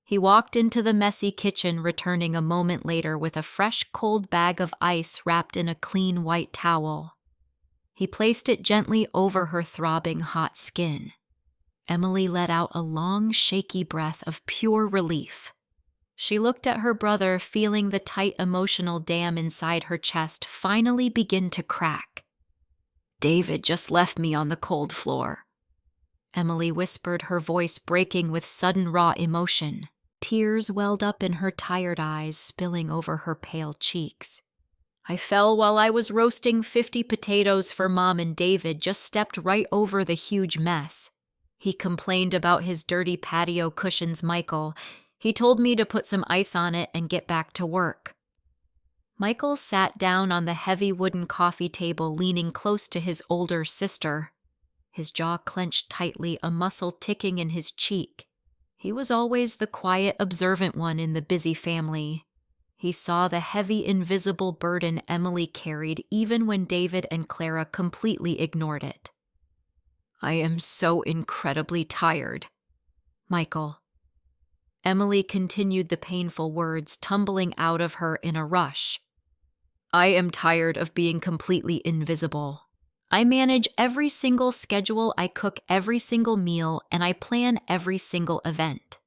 He walked into the messy kitchen, returning a moment later with a fresh, cold bag of ice wrapped in a clean white towel. He placed it gently over her throbbing hot skin. Emily let out a long, shaky breath of pure relief. She looked at her brother, feeling the tight emotional dam inside her chest finally begin to crack. "David just left me on the cold floor," Emily whispered, her voice breaking with sudden raw emotion. Tears welled up in her tired eyes, spilling over her pale cheeks. "I fell while I was roasting 50 potatoes for Mom, and David just stepped right over the huge mess." He complained about his dirty patio cushions, Michael. He told me to put some ice on it and get back to work. Michael sat down on the heavy wooden coffee table, leaning close to his older sister. His jaw clenched tightly, a muscle ticking in his cheek. He was always the quiet, observant one in the busy family. He saw the heavy, invisible burden Emily carried even when David and Clara completely ignored it. "I am so incredibly tired." "Michael." Emily continued the painful words, tumbling out of her in a rush. "I am tired of being completely invisible. I manage every single schedule, I cook every single meal, and I plan every single event.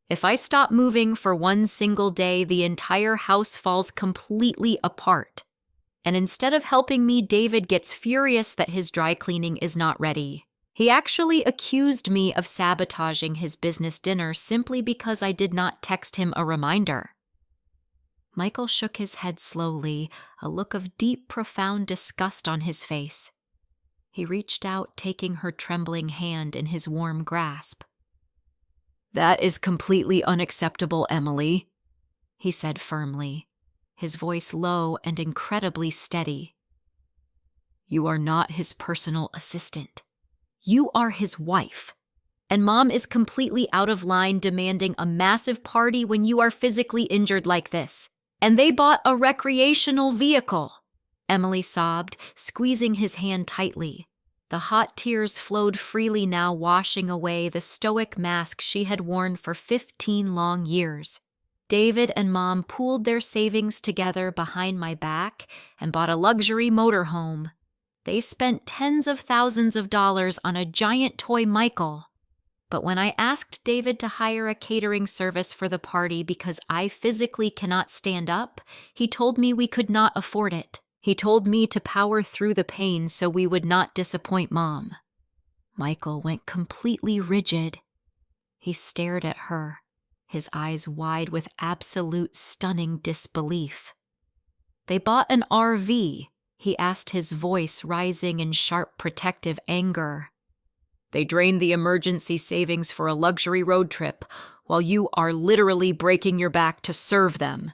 If I stop moving for one single day, the entire house falls completely apart. And instead of helping me, David gets furious that his dry cleaning is not ready. He actually accused me of sabotaging his business dinner simply because I did not text him a reminder." Michael shook his head slowly, a look of deep, profound disgust on his face. He reached out, taking her trembling hand in his warm grasp. "That is completely unacceptable, Emily," he said firmly, his voice low and incredibly steady. "You are not his personal assistant. You are his wife. And Mom is completely out of line demanding a massive party when you are physically injured like this. And they bought a recreational vehicle," Emily sobbed, squeezing his hand tightly. The hot tears flowed freely now, washing away the stoic mask she had worn for 15 long years. "David and Mom pooled their savings together behind my back and bought a luxury motorhome. They spent tens of thousands of dollars on a giant toy Michael. But when I asked David to hire a catering service for the party because I physically cannot stand up, he told me we could not afford it. He told me to power through the pain so we would not disappoint Mom." Michael went completely rigid. He stared at her, his eyes wide with absolute stunning disbelief. "They bought an RV," he asked, his voice rising in sharp protective anger. "They drained the emergency savings for a luxury road trip, while you are literally breaking your back to serve them.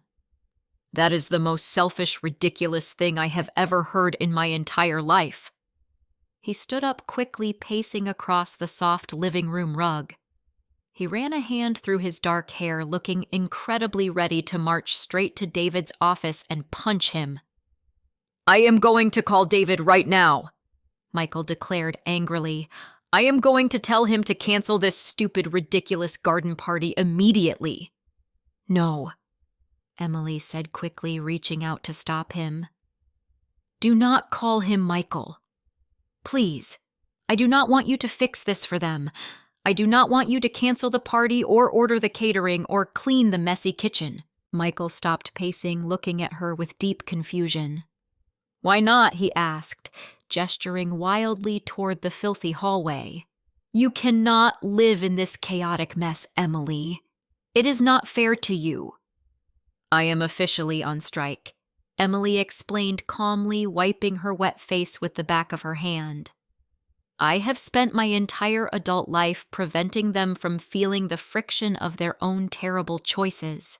That is the most selfish, ridiculous thing I have ever heard in my entire life." He stood up quickly, pacing across the soft living room rug. He ran a hand through his dark hair, looking incredibly ready to march straight to David's office and punch him. "I am going to call David right now," Michael declared angrily. "I am going to tell him to cancel this stupid, ridiculous garden party immediately." "No," Emily said quickly, reaching out to stop him. "Do not call him Michael. Please, I do not want you to fix this for them. I do not want you to cancel the party or order the catering or clean the messy kitchen." Michael stopped pacing, looking at her with deep confusion. "Why not?" he asked, gesturing wildly toward the filthy hallway. "You cannot live in this chaotic mess, Emily. It is not fair to you." "I am officially on strike," Emily explained calmly, wiping her wet face with the back of her hand. "I have spent my entire adult life preventing them from feeling the friction of their own terrible choices.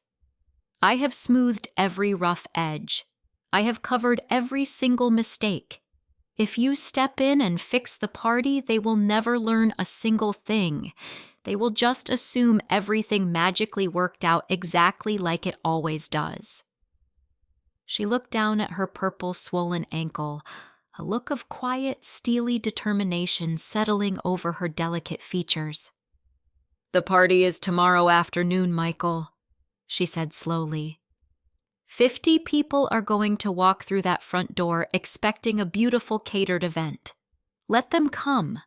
I have smoothed every rough edge. I have covered every single mistake. If you step in and fix the party, they will never learn a single thing. They will just assume everything magically worked out exactly like it always does." She looked down at her purple, swollen ankle, a look of quiet, steely determination settling over her delicate features. "The party is tomorrow afternoon, Michael," she said slowly. 50 people are going to walk through that front door expecting a beautiful catered event. Let them come.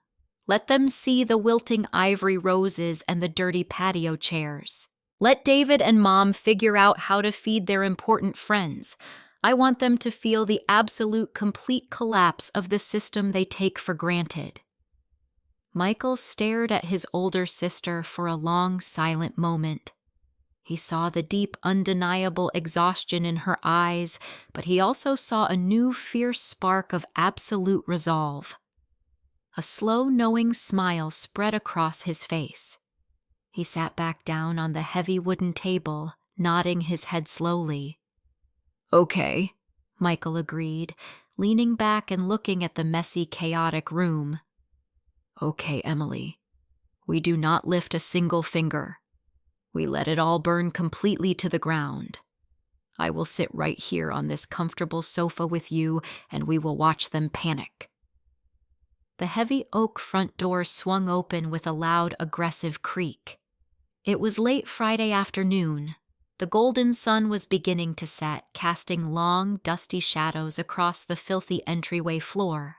Let them see the wilting ivory roses and the dirty patio chairs. Let David and Mom figure out how to feed their important friends. I want them to feel the absolute, complete collapse of the system they take for granted. Michael stared at his older sister for a long, silent moment. He saw the deep, undeniable exhaustion in her eyes, but he also saw a new, fierce spark of absolute resolve. A slow, knowing smile spread across his face. He sat back down on the heavy wooden table, nodding his head slowly. "Okay," Michael agreed, leaning back and looking at the messy, chaotic room. "Okay, Emily. We do not lift a single finger. We let it all burn completely to the ground. I will sit right here on this comfortable sofa with you, and we will watch them panic." The heavy oak front door swung open with a loud, aggressive creak. It was late Friday afternoon. The golden sun was beginning to set, casting long, dusty shadows across the filthy entryway floor.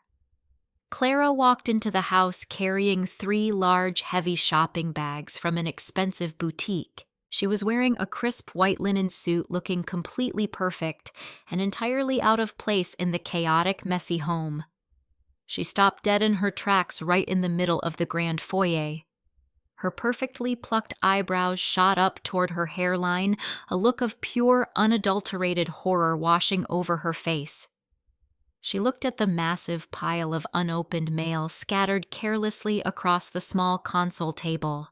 Clara walked into the house carrying 3 large, heavy shopping bags from an expensive boutique. She was wearing a crisp white linen suit looking completely perfect and entirely out of place in the chaotic, messy home. She stopped dead in her tracks right in the middle of the grand foyer. Her perfectly plucked eyebrows shot up toward her hairline, a look of pure, unadulterated horror washing over her face. She looked at the massive pile of unopened mail scattered carelessly across the small console table.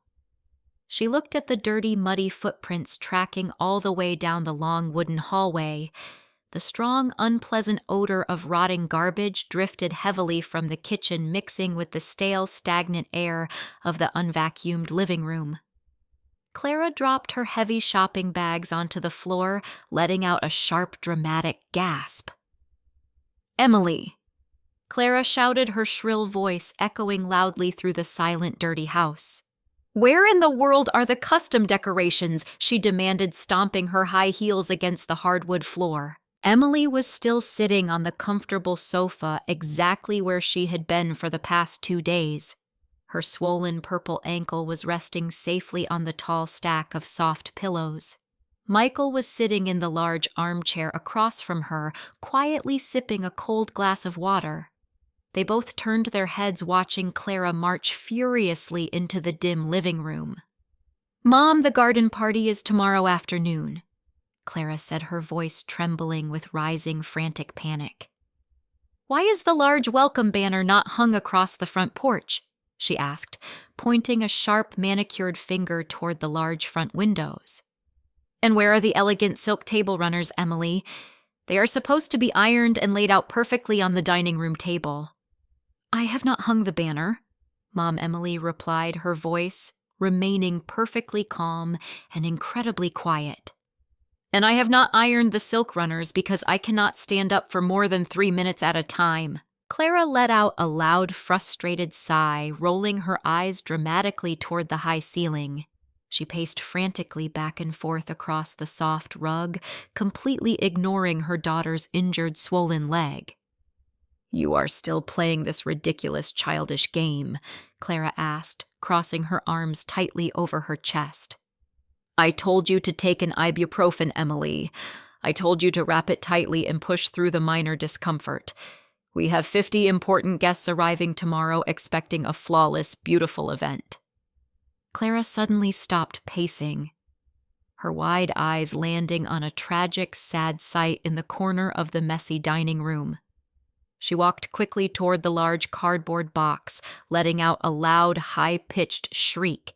She looked at the dirty, muddy footprints tracking all the way down the long wooden hallway. The strong, unpleasant odor of rotting garbage drifted heavily from the kitchen, mixing with the stale, stagnant air of the unvacuumed living room. Clara dropped her heavy shopping bags onto the floor, letting out a sharp, dramatic gasp. "Emily!" Clara shouted, her shrill voice echoing loudly through the silent, dirty house. "Where in the world are the custom decorations?" she demanded, stomping her high heels against the hardwood floor. Emily was still sitting on the comfortable sofa exactly where she had been for the past 2 days. Her swollen purple ankle was resting safely on the tall stack of soft pillows. Michael was sitting in the large armchair across from her, quietly sipping a cold glass of water. They both turned their heads, watching Clara march furiously into the dim living room. "Mom, the garden party is tomorrow afternoon," Clara said, her voice trembling with rising, frantic panic. "Why is the large welcome banner not hung across the front porch?" she asked, pointing a sharp, manicured finger toward the large front windows. "And where are the elegant silk table runners, Emily? They are supposed to be ironed and laid out perfectly on the dining room table." "I have not hung the banner," Mom Emily replied, her voice remaining perfectly calm and incredibly quiet. "And I have not ironed the silk runners because I cannot stand up for more than 3 minutes at a time." Clara let out a loud, frustrated sigh, rolling her eyes dramatically toward the high ceiling. She paced frantically back and forth across the soft rug, completely ignoring her daughter's injured, swollen leg. "You are still playing this ridiculous, childish game?" Clara asked, crossing her arms tightly over her chest. "I told you to take an ibuprofen, Emily. I told you to wrap it tightly and push through the minor discomfort. We have 50 important guests arriving tomorrow, expecting a flawless, beautiful event." Clara suddenly stopped pacing, her wide eyes landing on a tragic, sad sight in the corner of the messy dining room. She walked quickly toward the large cardboard box, letting out a loud, high-pitched shriek.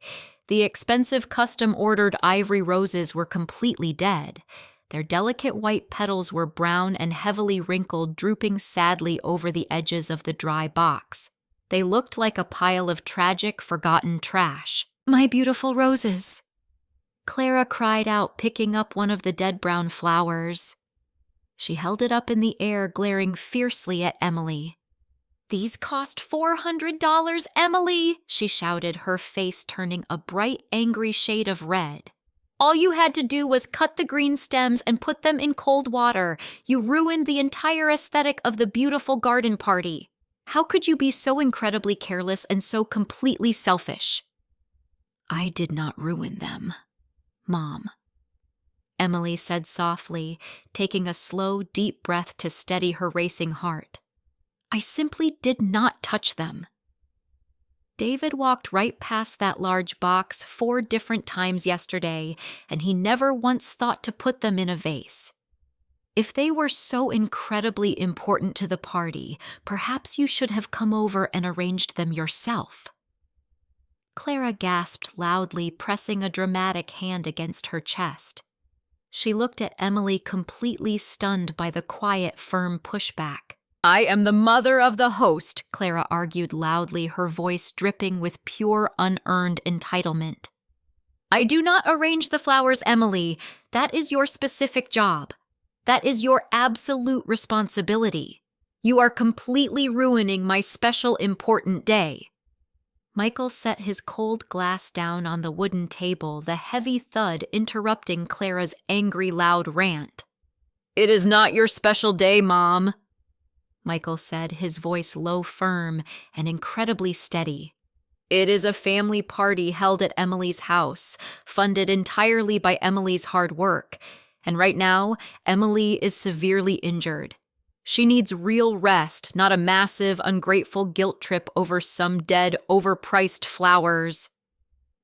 The expensive custom-ordered ivory roses were completely dead. Their delicate white petals were brown and heavily wrinkled, drooping sadly over the edges of the dry box. They looked like a pile of tragic, forgotten trash. "My beautiful roses!" Clara cried out, picking up one of the dead brown flowers. She held it up in the air, glaring fiercely at Emily. "These cost $400, Emily!" she shouted, her face turning a bright, angry shade of red. "All you had to do was cut the green stems and put them in cold water. You ruined the entire aesthetic of the beautiful garden party. How could you be so incredibly careless and so completely selfish?" "I did not ruin them, Mom," Emily said softly, taking a slow, deep breath to steady her racing heart. "I simply did not touch them." David walked right past that large box 4 different times yesterday, and he never once thought to put them in a vase. If they were so incredibly important to the party, perhaps you should have come over and arranged them yourself. Clara gasped loudly, pressing a dramatic hand against her chest. She looked at Emily, completely stunned by the quiet, firm pushback. "I am the mother of the host," Clara argued loudly, her voice dripping with pure, unearned entitlement. "I do not arrange the flowers, Emily. That is your specific job. That is your absolute responsibility. You are completely ruining my special, important day." Michael set his cold glass down on the wooden table, the heavy thud interrupting Clara's angry, loud rant. "It is not your special day, Mom," Michael said, his voice low, firm, and incredibly steady. "It is a family party held at Emily's house, funded entirely by Emily's hard work, and right now, Emily is severely injured. She needs real rest, not a massive, ungrateful guilt trip over some dead, overpriced flowers."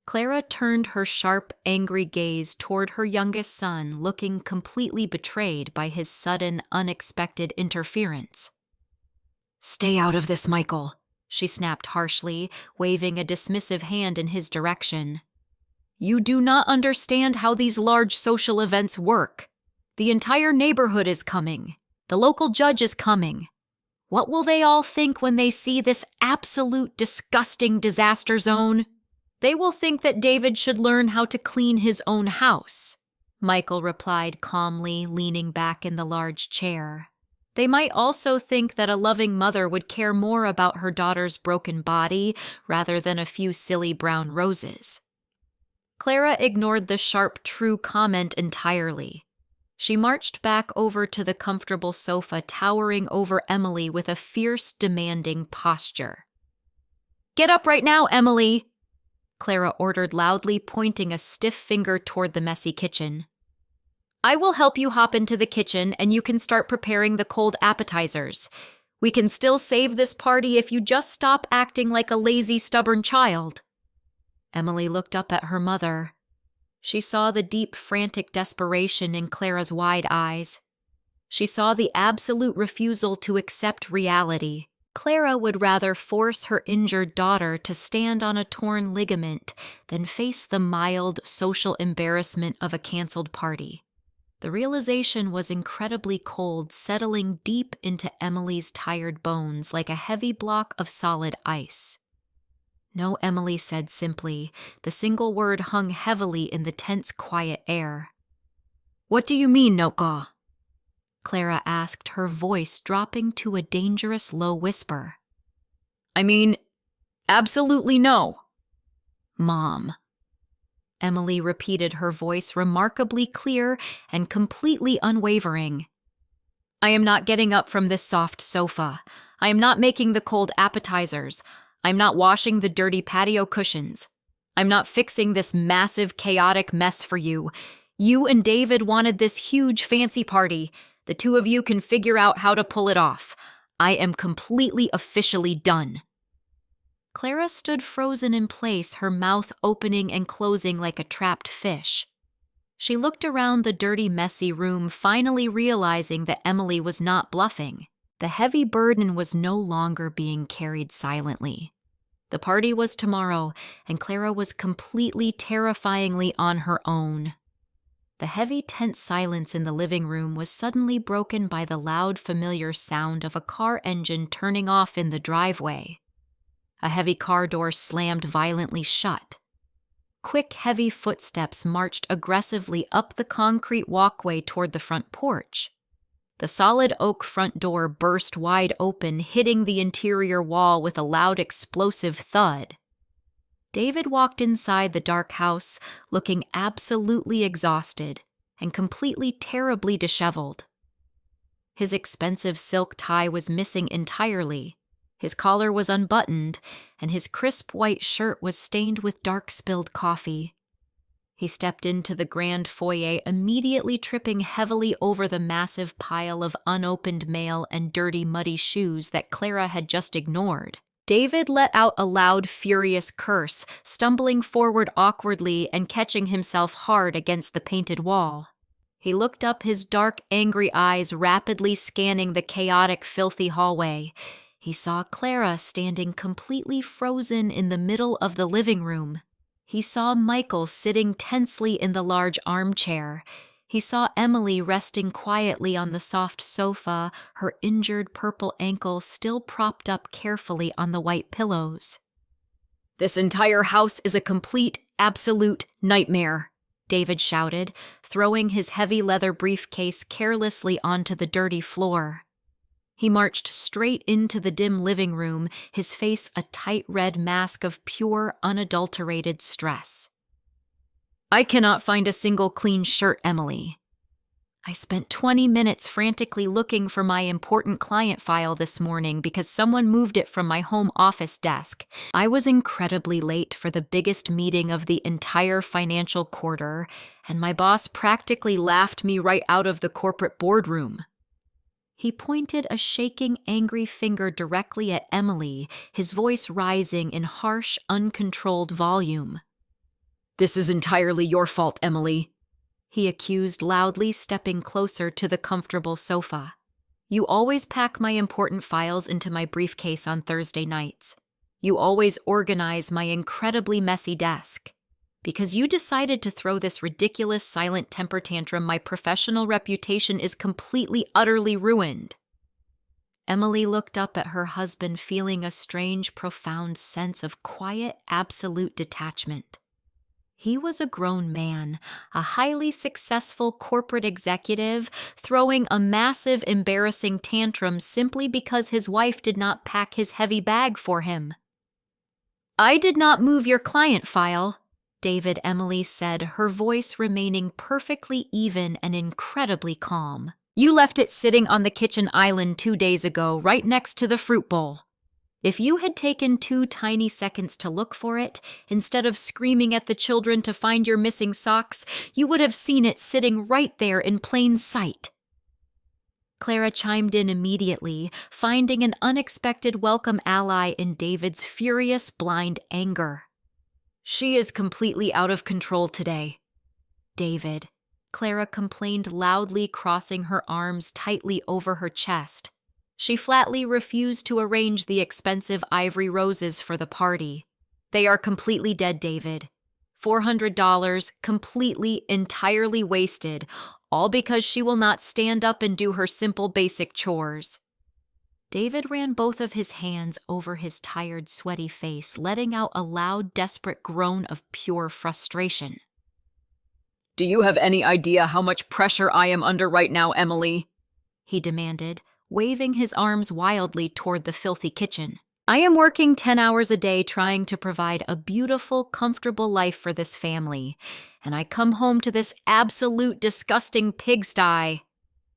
Clara turned her sharp, angry gaze toward her youngest son, looking completely betrayed by his sudden, unexpected interference. "Stay out of this, Michael," she snapped harshly, waving a dismissive hand in his direction. "You do not understand how these large social events work. The entire neighborhood is coming. The local judge is coming. What will they all think when they see this absolute disgusting disaster zone? They will think that David should learn how to clean his own house," Michael replied calmly, leaning back in the large chair. "They might also think that a loving mother would care more about her daughter's broken body rather than a few silly brown roses." Clara ignored the sharp, true comment entirely. She marched back over to the comfortable sofa, towering over Emily with a fierce, demanding posture. "Get up right now, Emily," Clara ordered loudly, pointing a stiff finger toward the messy kitchen. "I will help you hop into the kitchen, and you can start preparing the cold appetizers. We can still save this party if you just stop acting like a lazy, stubborn child." Emily looked up at her mother. She saw the deep, frantic desperation in Clara's wide eyes. She saw the absolute refusal to accept reality. Clara would rather force her injured daughter to stand on a torn ligament than face the mild, social embarrassment of a canceled party. The realization was incredibly cold, settling deep into Emily's tired bones like a heavy block of solid ice. "No," Emily said simply. The single word hung heavily in the tense, quiet air. "What do you mean, Noko?" Clara asked, her voice dropping to a dangerous low whisper. "I mean, absolutely no." "Mom." Emily repeated, her voice remarkably clear and completely unwavering. "I am not getting up from this soft sofa. I am not making the cold appetizers. I'm not washing the dirty patio cushions. I'm not fixing this massive, chaotic mess for you. You and David wanted this huge, fancy party. The two of you can figure out how to pull it off. I am completely, officially done." Clara stood frozen in place, her mouth opening and closing like a trapped fish. She looked around the dirty, messy room, finally realizing that Emily was not bluffing. The heavy burden was no longer being carried silently. The party was tomorrow, and Clara was completely, terrifyingly on her own. The heavy, tense silence in the living room was suddenly broken by the loud, familiar sound of a car engine turning off in the driveway. A heavy car door slammed violently shut. Quick, heavy footsteps marched aggressively up the concrete walkway toward the front porch. The solid oak front door burst wide open, hitting the interior wall with a loud, explosive thud. David walked inside the dark house, looking absolutely exhausted and completely, terribly disheveled. His expensive silk tie was missing entirely. His collar was unbuttoned, and his crisp white shirt was stained with dark spilled coffee. He stepped into the grand foyer, immediately tripping heavily over the massive pile of unopened mail and dirty, muddy shoes that Clara had just ignored. David let out a loud, furious curse, stumbling forward awkwardly and catching himself hard against the painted wall. He looked up, his dark, angry eyes rapidly scanning the chaotic, filthy hallway. He saw Clara standing completely frozen in the middle of the living room. He saw Michael sitting tensely in the large armchair. He saw Emily resting quietly on the soft sofa, her injured purple ankle still propped up carefully on the white pillows. "This entire house is a complete, absolute nightmare," David shouted, throwing his heavy leather briefcase carelessly onto the dirty floor. He marched straight into the dim living room, his face a tight red mask of pure, unadulterated stress. "I cannot find a single clean shirt, Emily. I spent 20 minutes frantically looking for my important client file this morning because someone moved it from my home office desk. I was incredibly late for the biggest meeting of the entire financial quarter, and my boss practically laughed me right out of the corporate boardroom." He pointed a shaking, angry finger directly at Emily, his voice rising in harsh, uncontrolled volume. "This is entirely your fault, Emily," he accused loudly, stepping closer to the comfortable sofa. "You always pack my important files into my briefcase on Thursday nights. You always organize my incredibly messy desk. Because you decided to throw this ridiculous silent temper tantrum, my professional reputation is completely, utterly ruined." Emily looked up at her husband, feeling a strange, profound sense of quiet, absolute detachment. He was a grown man, a highly successful corporate executive, throwing a massive, embarrassing tantrum simply because his wife did not pack his heavy bag for him. "I did not move your client file," David Emily said, her voice remaining perfectly even and incredibly calm. "You left it sitting on the kitchen island 2 days ago, right next to the fruit bowl. If you had taken 2 tiny seconds to look for it, instead of screaming at the children to find your missing socks, you would have seen it sitting right there in plain sight." Clara chimed in immediately, finding an unexpected welcome ally in David's furious, blind anger. "She is completely out of control today." "David," Clara complained loudly, crossing her arms tightly over her chest. She flatly refused to arrange the expensive ivory roses for the party. "They are completely dead, David. $400, completely, entirely wasted, all because she will not stand up and do her simple, basic chores." David ran both of his hands over his tired, sweaty face, letting out a loud, desperate groan of pure frustration. "Do you have any idea how much pressure I am under right now, Emily?" he demanded, waving his arms wildly toward the filthy kitchen. "I am working 10 hours a day trying to provide a beautiful, comfortable life for this family, and I come home to this absolute, disgusting pigsty.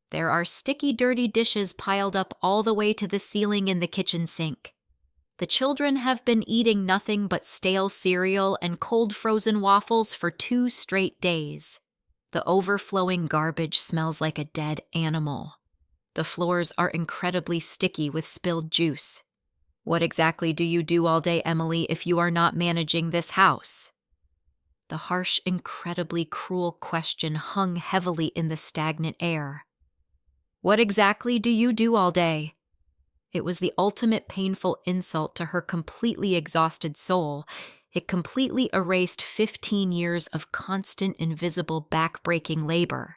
There are sticky, dirty dishes piled up all the way to the ceiling in the kitchen sink. The children have been eating nothing but stale cereal and cold frozen waffles for 2 straight days. The overflowing garbage smells like a dead animal. The floors are incredibly sticky with spilled juice. What exactly do you do all day, Emily, if you are not managing this house?" The harsh, incredibly cruel question hung heavily in the stagnant air. "What exactly do you do all day?" It was the ultimate painful insult to her completely exhausted soul. It completely erased 15 years of constant, invisible, back-breaking labor.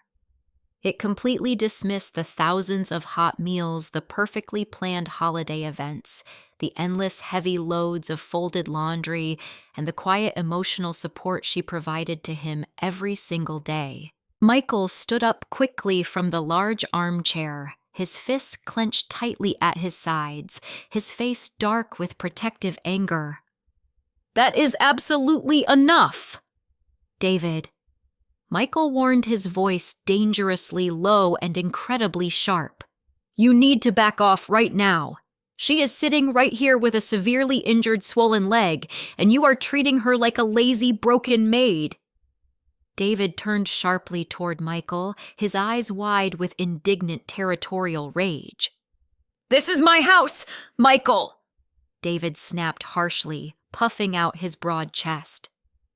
It completely dismissed the thousands of hot meals, the perfectly planned holiday events, the endless heavy loads of folded laundry, and the quiet emotional support she provided to him every single day. Michael stood up quickly from the large armchair, his fists clenched tightly at his sides, his face dark with protective anger. "That is absolutely enough!" "David." Michael warned, his voice dangerously low and incredibly sharp. "You need to back off right now. She is sitting right here with a severely injured, swollen leg, and you are treating her like a lazy, broken maid." David turned sharply toward Michael, his eyes wide with indignant territorial rage. "This is my house, Michael!" David snapped harshly, puffing out his broad chest.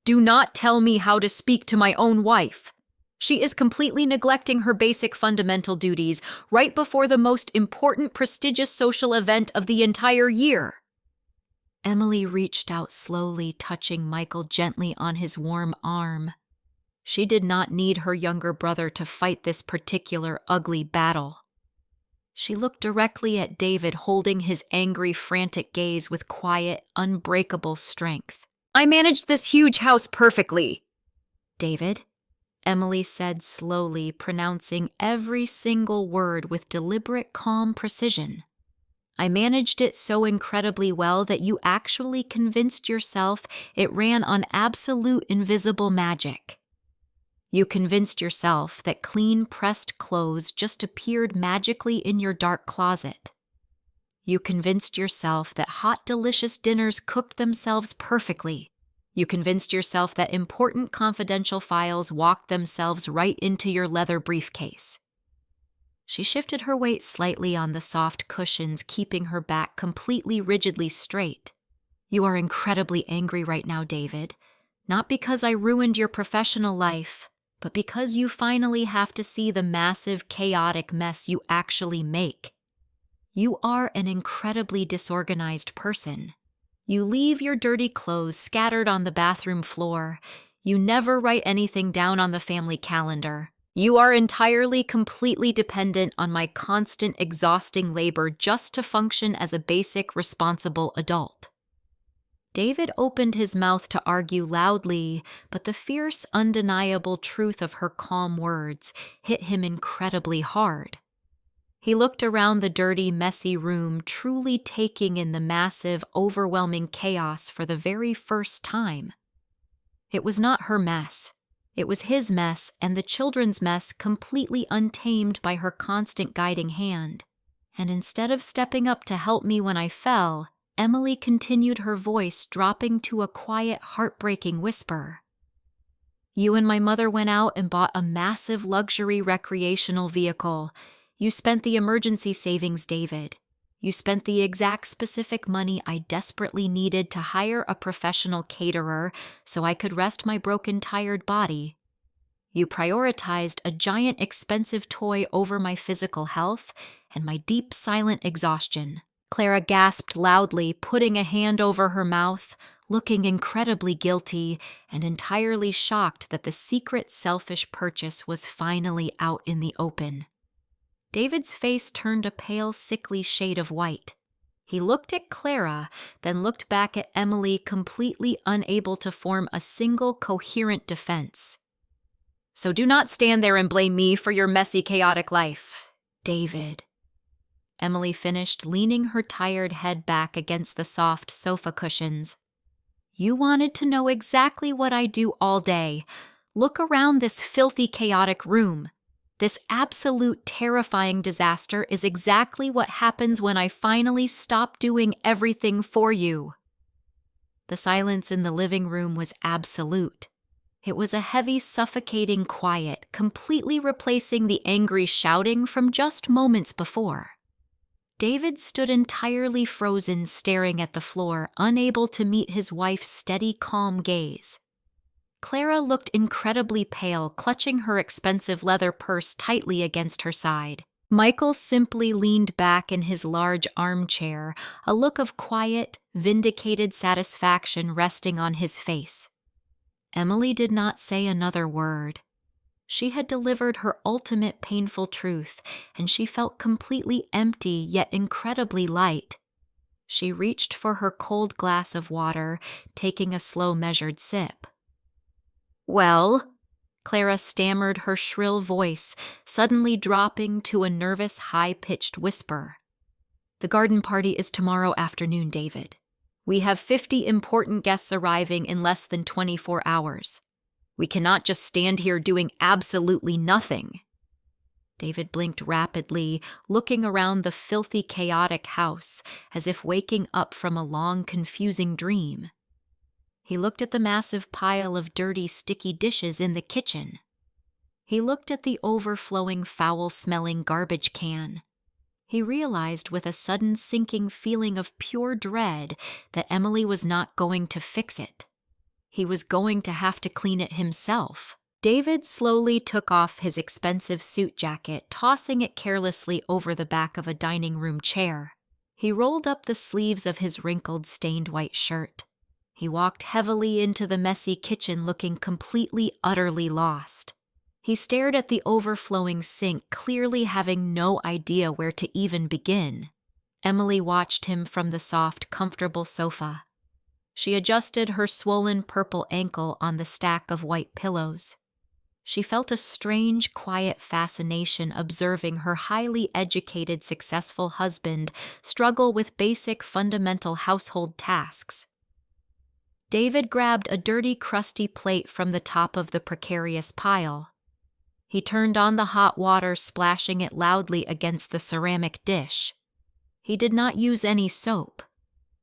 "Do not tell me how to speak to my own wife. She is completely neglecting her basic fundamental duties right before the most important, prestigious social event of the entire year. Emily reached out slowly, touching Michael gently on his warm arm. She did not need her younger brother to fight this particular ugly battle. She looked directly at David, holding his angry, frantic gaze with quiet, unbreakable strength. "I managed this huge house perfectly." "David," Emily said slowly, pronouncing every single word with deliberate, calm precision. "I managed it so incredibly well that you actually convinced yourself it ran on absolute invisible magic. You convinced yourself that clean, pressed clothes just appeared magically in your dark closet. You convinced yourself that hot, delicious dinners cooked themselves perfectly. You convinced yourself that important confidential files walked themselves right into your leather briefcase." She shifted her weight slightly on the soft cushions, keeping her back completely rigidly straight. "You are incredibly angry right now, David. Not because I ruined your professional life, but because you finally have to see the massive, chaotic mess you actually make. You are an incredibly disorganized person. You leave your dirty clothes scattered on the bathroom floor. You never write anything down on the family calendar. You are entirely, completely dependent on my constant, exhausting labor just to function as a basic, responsible adult." David opened his mouth to argue loudly, but the fierce, undeniable truth of her calm words hit him incredibly hard. He looked around the dirty, messy room, truly taking in the massive, overwhelming chaos for the very first time. It was not her mess. It was his mess and the children's mess, completely untamed by her constant guiding hand. And instead of stepping up to help me when I fell, Emily continued, her voice dropping to a quiet, heartbreaking whisper. "You and my mother went out and bought a massive luxury recreational vehicle. You spent the emergency savings, David. You spent the exact specific money I desperately needed to hire a professional caterer so I could rest my broken, tired body. You prioritized a giant, expensive toy over my physical health and my deep, silent exhaustion." Clara gasped loudly, putting a hand over her mouth, looking incredibly guilty and entirely shocked that the secret, selfish purchase was finally out in the open. David's face turned a pale, sickly shade of white. He looked at Clara, then looked back at Emily, completely unable to form a single coherent defense. "So do not stand there and blame me for your messy, chaotic life, David," Emily finished, leaning her tired head back against the soft sofa cushions. "You wanted to know exactly what I do all day. Look around this filthy, chaotic room. This absolute, terrifying disaster is exactly what happens when I finally stop doing everything for you." The silence in the living room was absolute. It was a heavy, suffocating quiet, completely replacing the angry shouting from just moments before. David stood entirely frozen, staring at the floor, unable to meet his wife's steady, calm gaze. Clara looked incredibly pale, clutching her expensive leather purse tightly against her side. Michael simply leaned back in his large armchair, a look of quiet, vindicated satisfaction resting on his face. Emily did not say another word. She had delivered her ultimate painful truth, and she felt completely empty yet incredibly light. She reached for her cold glass of water, taking a slow, measured sip. "Well," Clara stammered, her shrill voice suddenly dropping to a nervous, high-pitched whisper. "The garden party is tomorrow afternoon, David. We have 50 important guests arriving in less than 24 hours. We cannot just stand here doing absolutely nothing." David blinked rapidly, looking around the filthy, chaotic house, as if waking up from a long, confusing dream. He looked at the massive pile of dirty, sticky dishes in the kitchen. He looked at the overflowing, foul-smelling garbage can. He realized with a sudden sinking feeling of pure dread that Emily was not going to fix it. He was going to have to clean it himself, David slowly took off his expensive suit jacket, tossing it carelessly over the back of a dining room chair. He rolled up the sleeves of his wrinkled, stained white shirt. He walked heavily into the messy kitchen, looking completely, utterly lost. He stared at the overflowing sink, clearly having no idea where to even begin. Emily watched him from the soft, comfortable sofa. She adjusted her swollen purple ankle on the stack of white pillows. She felt a strange, quiet fascination observing her highly educated, successful husband struggle with basic, fundamental household tasks. David grabbed a dirty, crusty plate from the top of the precarious pile. He turned on the hot water, splashing it loudly against the ceramic dish. He did not use any soap.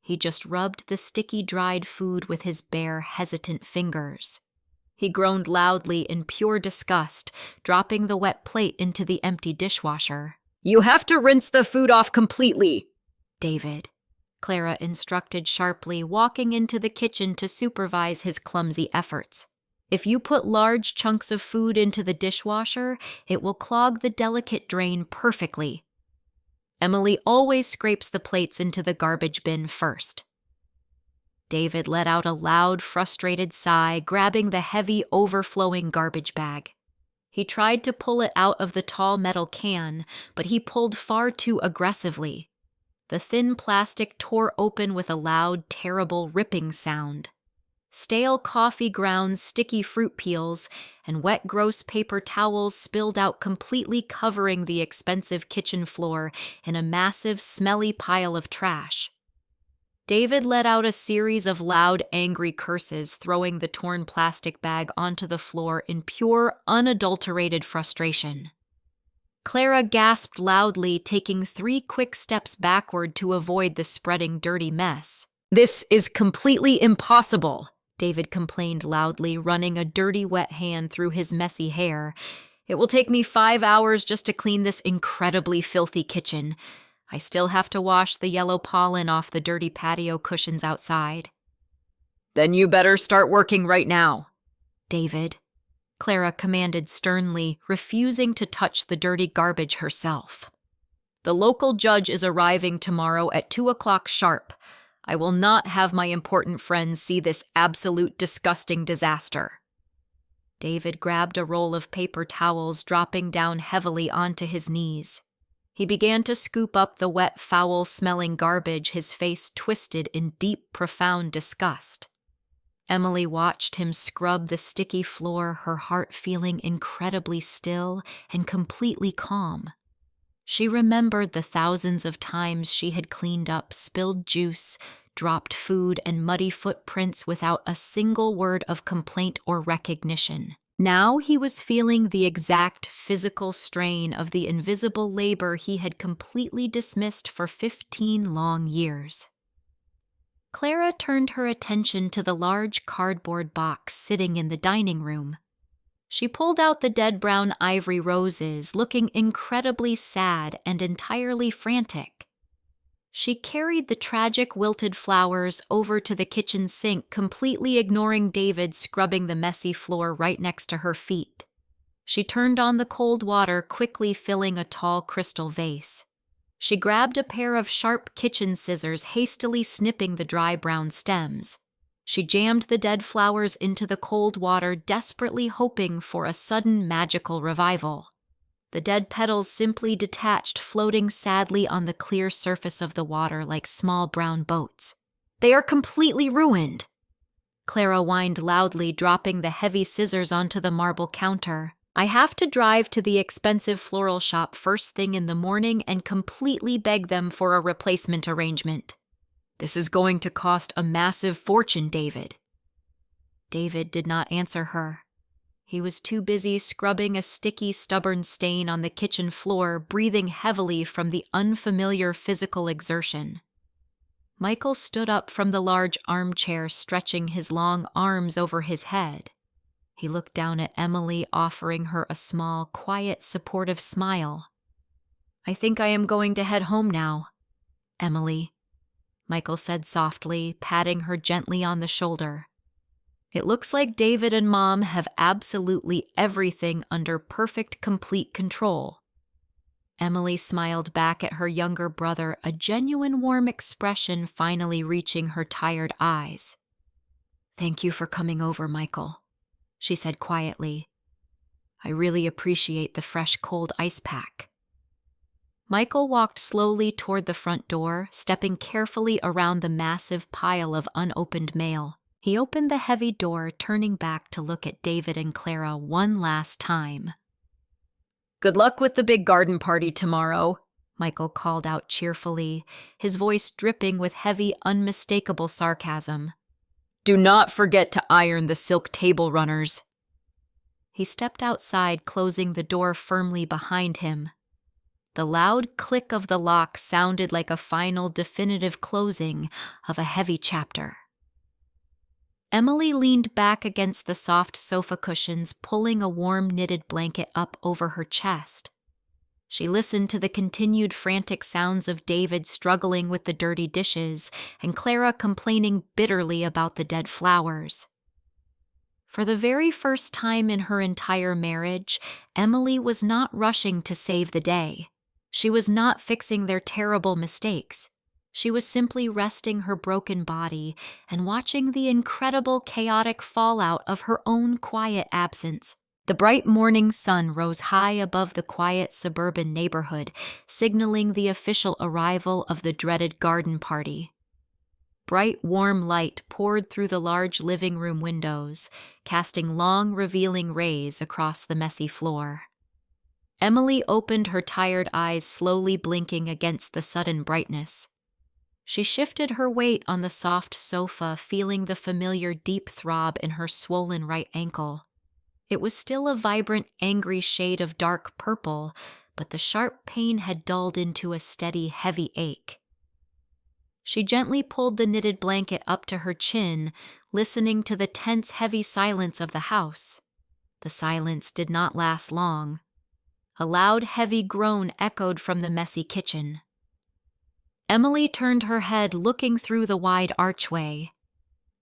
He just rubbed the sticky, dried food with his bare, hesitant fingers. He groaned loudly in pure disgust, dropping the wet plate into the empty dishwasher. "You have to rinse the food off completely, David," Clara instructed sharply, walking into the kitchen to supervise his clumsy efforts. "If you put large chunks of food into the dishwasher, it will clog the delicate drain perfectly. Emily always scrapes the plates into the garbage bin first." David let out a loud, frustrated sigh, grabbing the heavy, overflowing garbage bag. He tried to pull it out of the tall metal can, but he pulled far too aggressively. The thin plastic tore open with a loud, terrible ripping sound. Stale coffee grounds, sticky fruit peels, and wet, gross paper towels spilled out, completely covering the expensive kitchen floor in a massive, smelly pile of trash. David let out a series of loud, angry curses, throwing the torn plastic bag onto the floor in pure, unadulterated frustration. Clara gasped loudly, taking 3 quick steps backward to avoid the spreading, dirty mess. "This is completely impossible," David complained loudly, running a dirty, wet hand through his messy hair. "It will take me 5 hours just to clean this incredibly filthy kitchen. I still have to wash the yellow pollen off the dirty patio cushions outside." "Then you better start working right now, David," Clara commanded sternly, refusing to touch the dirty garbage herself. "The local judge is arriving tomorrow at 2 o'clock sharp. I will not have my important friends see this absolute disgusting disaster." David grabbed a roll of paper towels, dropping down heavily onto his knees. He began to scoop up the wet, foul-smelling garbage, his face twisted in deep, profound disgust. Emily watched him scrub the sticky floor, her heart feeling incredibly still and completely calm. She remembered the thousands of times she had cleaned up spilled juice, dropped food, and muddy footprints without a single word of complaint or recognition. Now he was feeling the exact physical strain of the invisible labor he had completely dismissed for 15 long years. Clara turned her attention to the large cardboard box sitting in the dining room. She pulled out the dead brown ivory roses, looking incredibly sad and entirely frantic. She carried the tragic wilted flowers over to the kitchen sink, completely ignoring David scrubbing the messy floor right next to her feet. She turned on the cold water, quickly filling a tall crystal vase. She grabbed a pair of sharp kitchen scissors, hastily snipping the dry brown stems. She jammed the dead flowers into the cold water, desperately hoping for a sudden magical revival. The dead petals simply detached, floating sadly on the clear surface of the water like small brown boats. "They are completely ruined," Clara whined loudly, dropping the heavy scissors onto the marble counter. "I have to drive to the expensive floral shop first thing in the morning and completely beg them for a replacement arrangement. This is going to cost a massive fortune, David." David did not answer her. He was too busy scrubbing a sticky, stubborn stain on the kitchen floor, breathing heavily from the unfamiliar physical exertion. Michael stood up from the large armchair, stretching his long arms over his head. He looked down at Emily, offering her a small, quiet, supportive smile. "I think I am going to head home now, Emily," Michael said softly, patting her gently on the shoulder. It looks like David and Mom have absolutely everything under perfect, complete control. Emily smiled back at her younger brother, a genuine warm expression finally reaching her tired eyes. "Thank you for coming over, Michael," she said quietly. "I really appreciate the fresh cold ice pack." Michael walked slowly toward the front door, stepping carefully around the massive pile of unopened mail. He opened the heavy door, turning back to look at David and Clara one last time. "Good luck with the big garden party tomorrow," Michael called out cheerfully, his voice dripping with heavy, unmistakable sarcasm. "Do not forget to iron the silk table runners." He stepped outside, closing the door firmly behind him. The loud click of the lock sounded like a final, definitive closing of a heavy chapter. Emily leaned back against the soft sofa cushions, pulling a warm knitted blanket up over her chest. She listened to the continued frantic sounds of David struggling with the dirty dishes and Clara complaining bitterly about the dead flowers. For the very first time in her entire marriage, Emily was not rushing to save the day. She was not fixing their terrible mistakes. She was simply resting her broken body and watching the incredible chaotic fallout of her own quiet absence. The bright morning sun rose high above the quiet suburban neighborhood, signaling the official arrival of the dreaded garden party. Bright, warm light poured through the large living room windows, casting long, revealing rays across the messy floor. Emily opened her tired eyes, slowly blinking against the sudden brightness. She shifted her weight on the soft sofa, feeling the familiar deep throb in her swollen right ankle. It was still a vibrant, angry shade of dark purple, but the sharp pain had dulled into a steady, heavy ache. She gently pulled the knitted blanket up to her chin, listening to the tense, heavy silence of the house. The silence did not last long. A loud, heavy groan echoed from the messy kitchen. Emily turned her head, looking through the wide archway.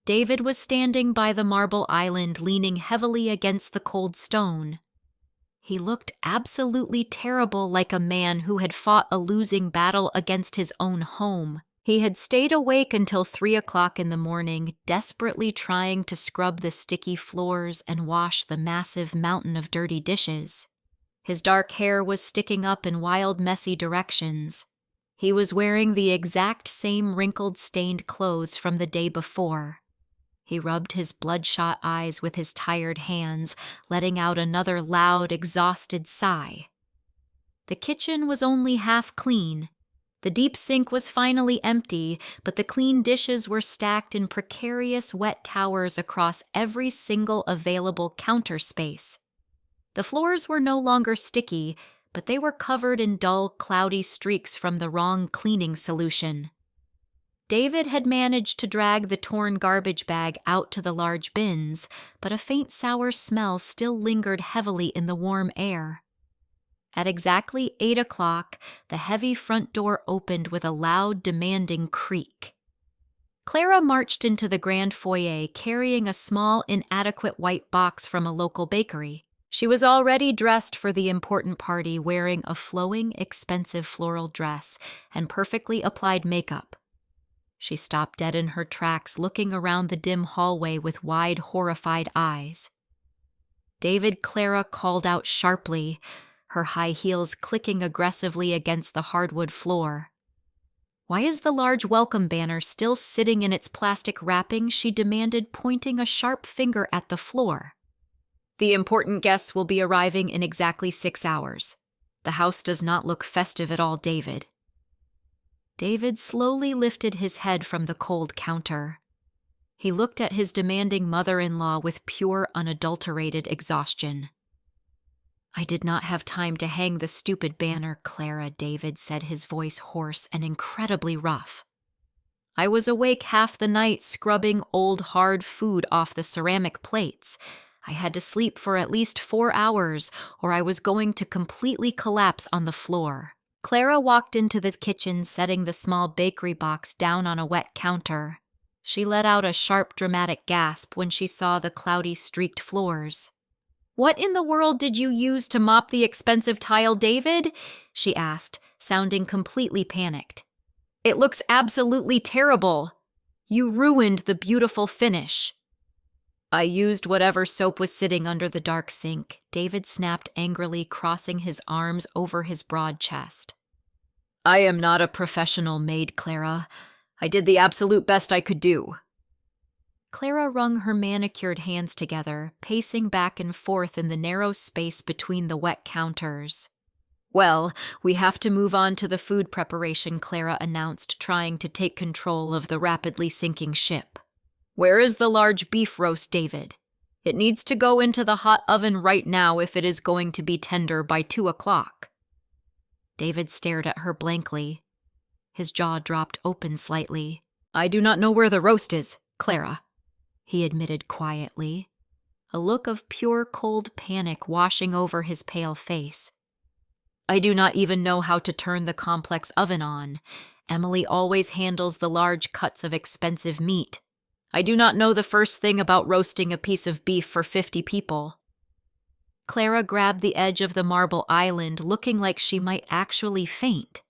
David was standing by the marble island, leaning heavily against the cold stone. He looked absolutely terrible, like a man who had fought a losing battle against his own home. He had stayed awake until 3 o'clock in the morning, desperately trying to scrub the sticky floors and wash the massive mountain of dirty dishes. His dark hair was sticking up in wild, messy directions. He was wearing the exact same wrinkled, stained clothes from the day before. He rubbed his bloodshot eyes with his tired hands, letting out another loud, exhausted sigh. The kitchen was only half clean. The deep sink was finally empty, but the clean dishes were stacked in precarious wet towers across every single available counter space. The floors were no longer sticky, but they were covered in dull, cloudy streaks from the wrong cleaning solution. David had managed to drag the torn garbage bag out to the large bins, but a faint sour smell still lingered heavily in the warm air. At exactly 8 o'clock, the heavy front door opened with a loud, demanding creak. Clara marched into the grand foyer carrying a small, inadequate white box from a local bakery. She was already dressed for the important party, wearing a flowing, expensive floral dress and perfectly applied makeup. She stopped dead in her tracks, looking around the dim hallway with wide, horrified eyes. David, Clara called out sharply, her high heels clicking aggressively against the hardwood floor. "Why is the large welcome banner still sitting in its plastic wrapping?" she demanded, pointing a sharp finger at the floor. "The important guests will be arriving in exactly 6 hours. The house does not look festive at all, David." David slowly lifted his head from the cold counter. He looked at his demanding mother-in-law with pure, unadulterated exhaustion. "I did not have time to hang the stupid banner, Clara," David said, his voice hoarse and incredibly rough. "I was awake half the night scrubbing old, hard food off the ceramic plates. I had to sleep for at least 4 hours, or I was going to completely collapse on the floor." Clara walked into the kitchen, setting the small bakery box down on a wet counter. She let out a sharp, dramatic gasp when she saw the cloudy, streaked floors. "What in the world did you use to mop the expensive tile, David?" she asked, sounding completely panicked. "It looks absolutely terrible. You ruined the beautiful finish." "I used whatever soap was sitting under the dark sink," David snapped angrily, crossing his arms over his broad chest. "I am not a professional maid, Clara. I did the absolute best I could do." Clara wrung her manicured hands together, pacing back and forth in the narrow space between the wet counters. "Well, we have to move on to the food preparation," Clara announced, trying to take control of the rapidly sinking ship. "Where is the large beef roast, David? It needs to go into the hot oven right now if it is going to be tender by 2 o'clock. David stared at her blankly. His jaw dropped open slightly. "I do not know where the roast is, Clara," he admitted quietly, a look of pure cold panic washing over his pale face. "I do not even know how to turn the complex oven on. Emily always handles the large cuts of expensive meat. I do not know the first thing about roasting a piece of beef for 50 people. Clara grabbed the edge of the marble island, looking like she might actually faint.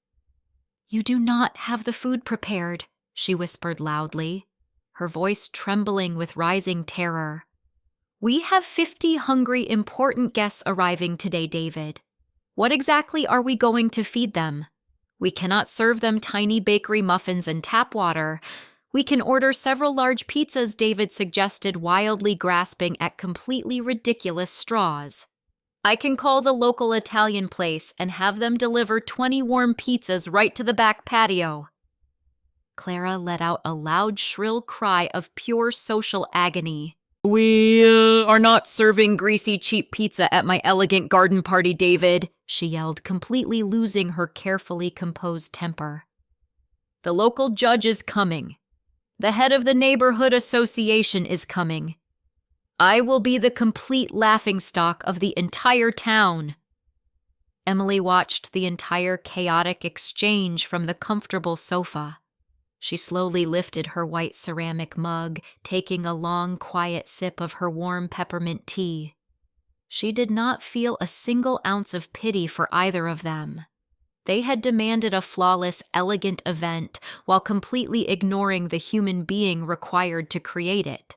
"You do not have the food prepared," she whispered loudly, her voice trembling with rising terror. "We have 50 hungry, important guests arriving today, David. What exactly are we going to feed them? We cannot serve them tiny bakery muffins and tap water. We can order several large pizzas," David suggested, wildly grasping at completely ridiculous straws. "I can call the local Italian place and have them deliver 20 warm pizzas right to the back patio." Clara let out a loud, shrill cry of pure social agony. "We are not serving greasy, cheap pizza at my elegant garden party, David," she yelled, completely losing her carefully composed temper. "The local judge is coming. The head of the neighborhood association is coming. I will be the complete laughingstock of the entire town." Emily watched the entire chaotic exchange from the comfortable sofa. She slowly lifted her white ceramic mug, taking a long, quiet sip of her warm peppermint tea. She did not feel a single ounce of pity for either of them. They had demanded a flawless, elegant event while completely ignoring the human being required to create it.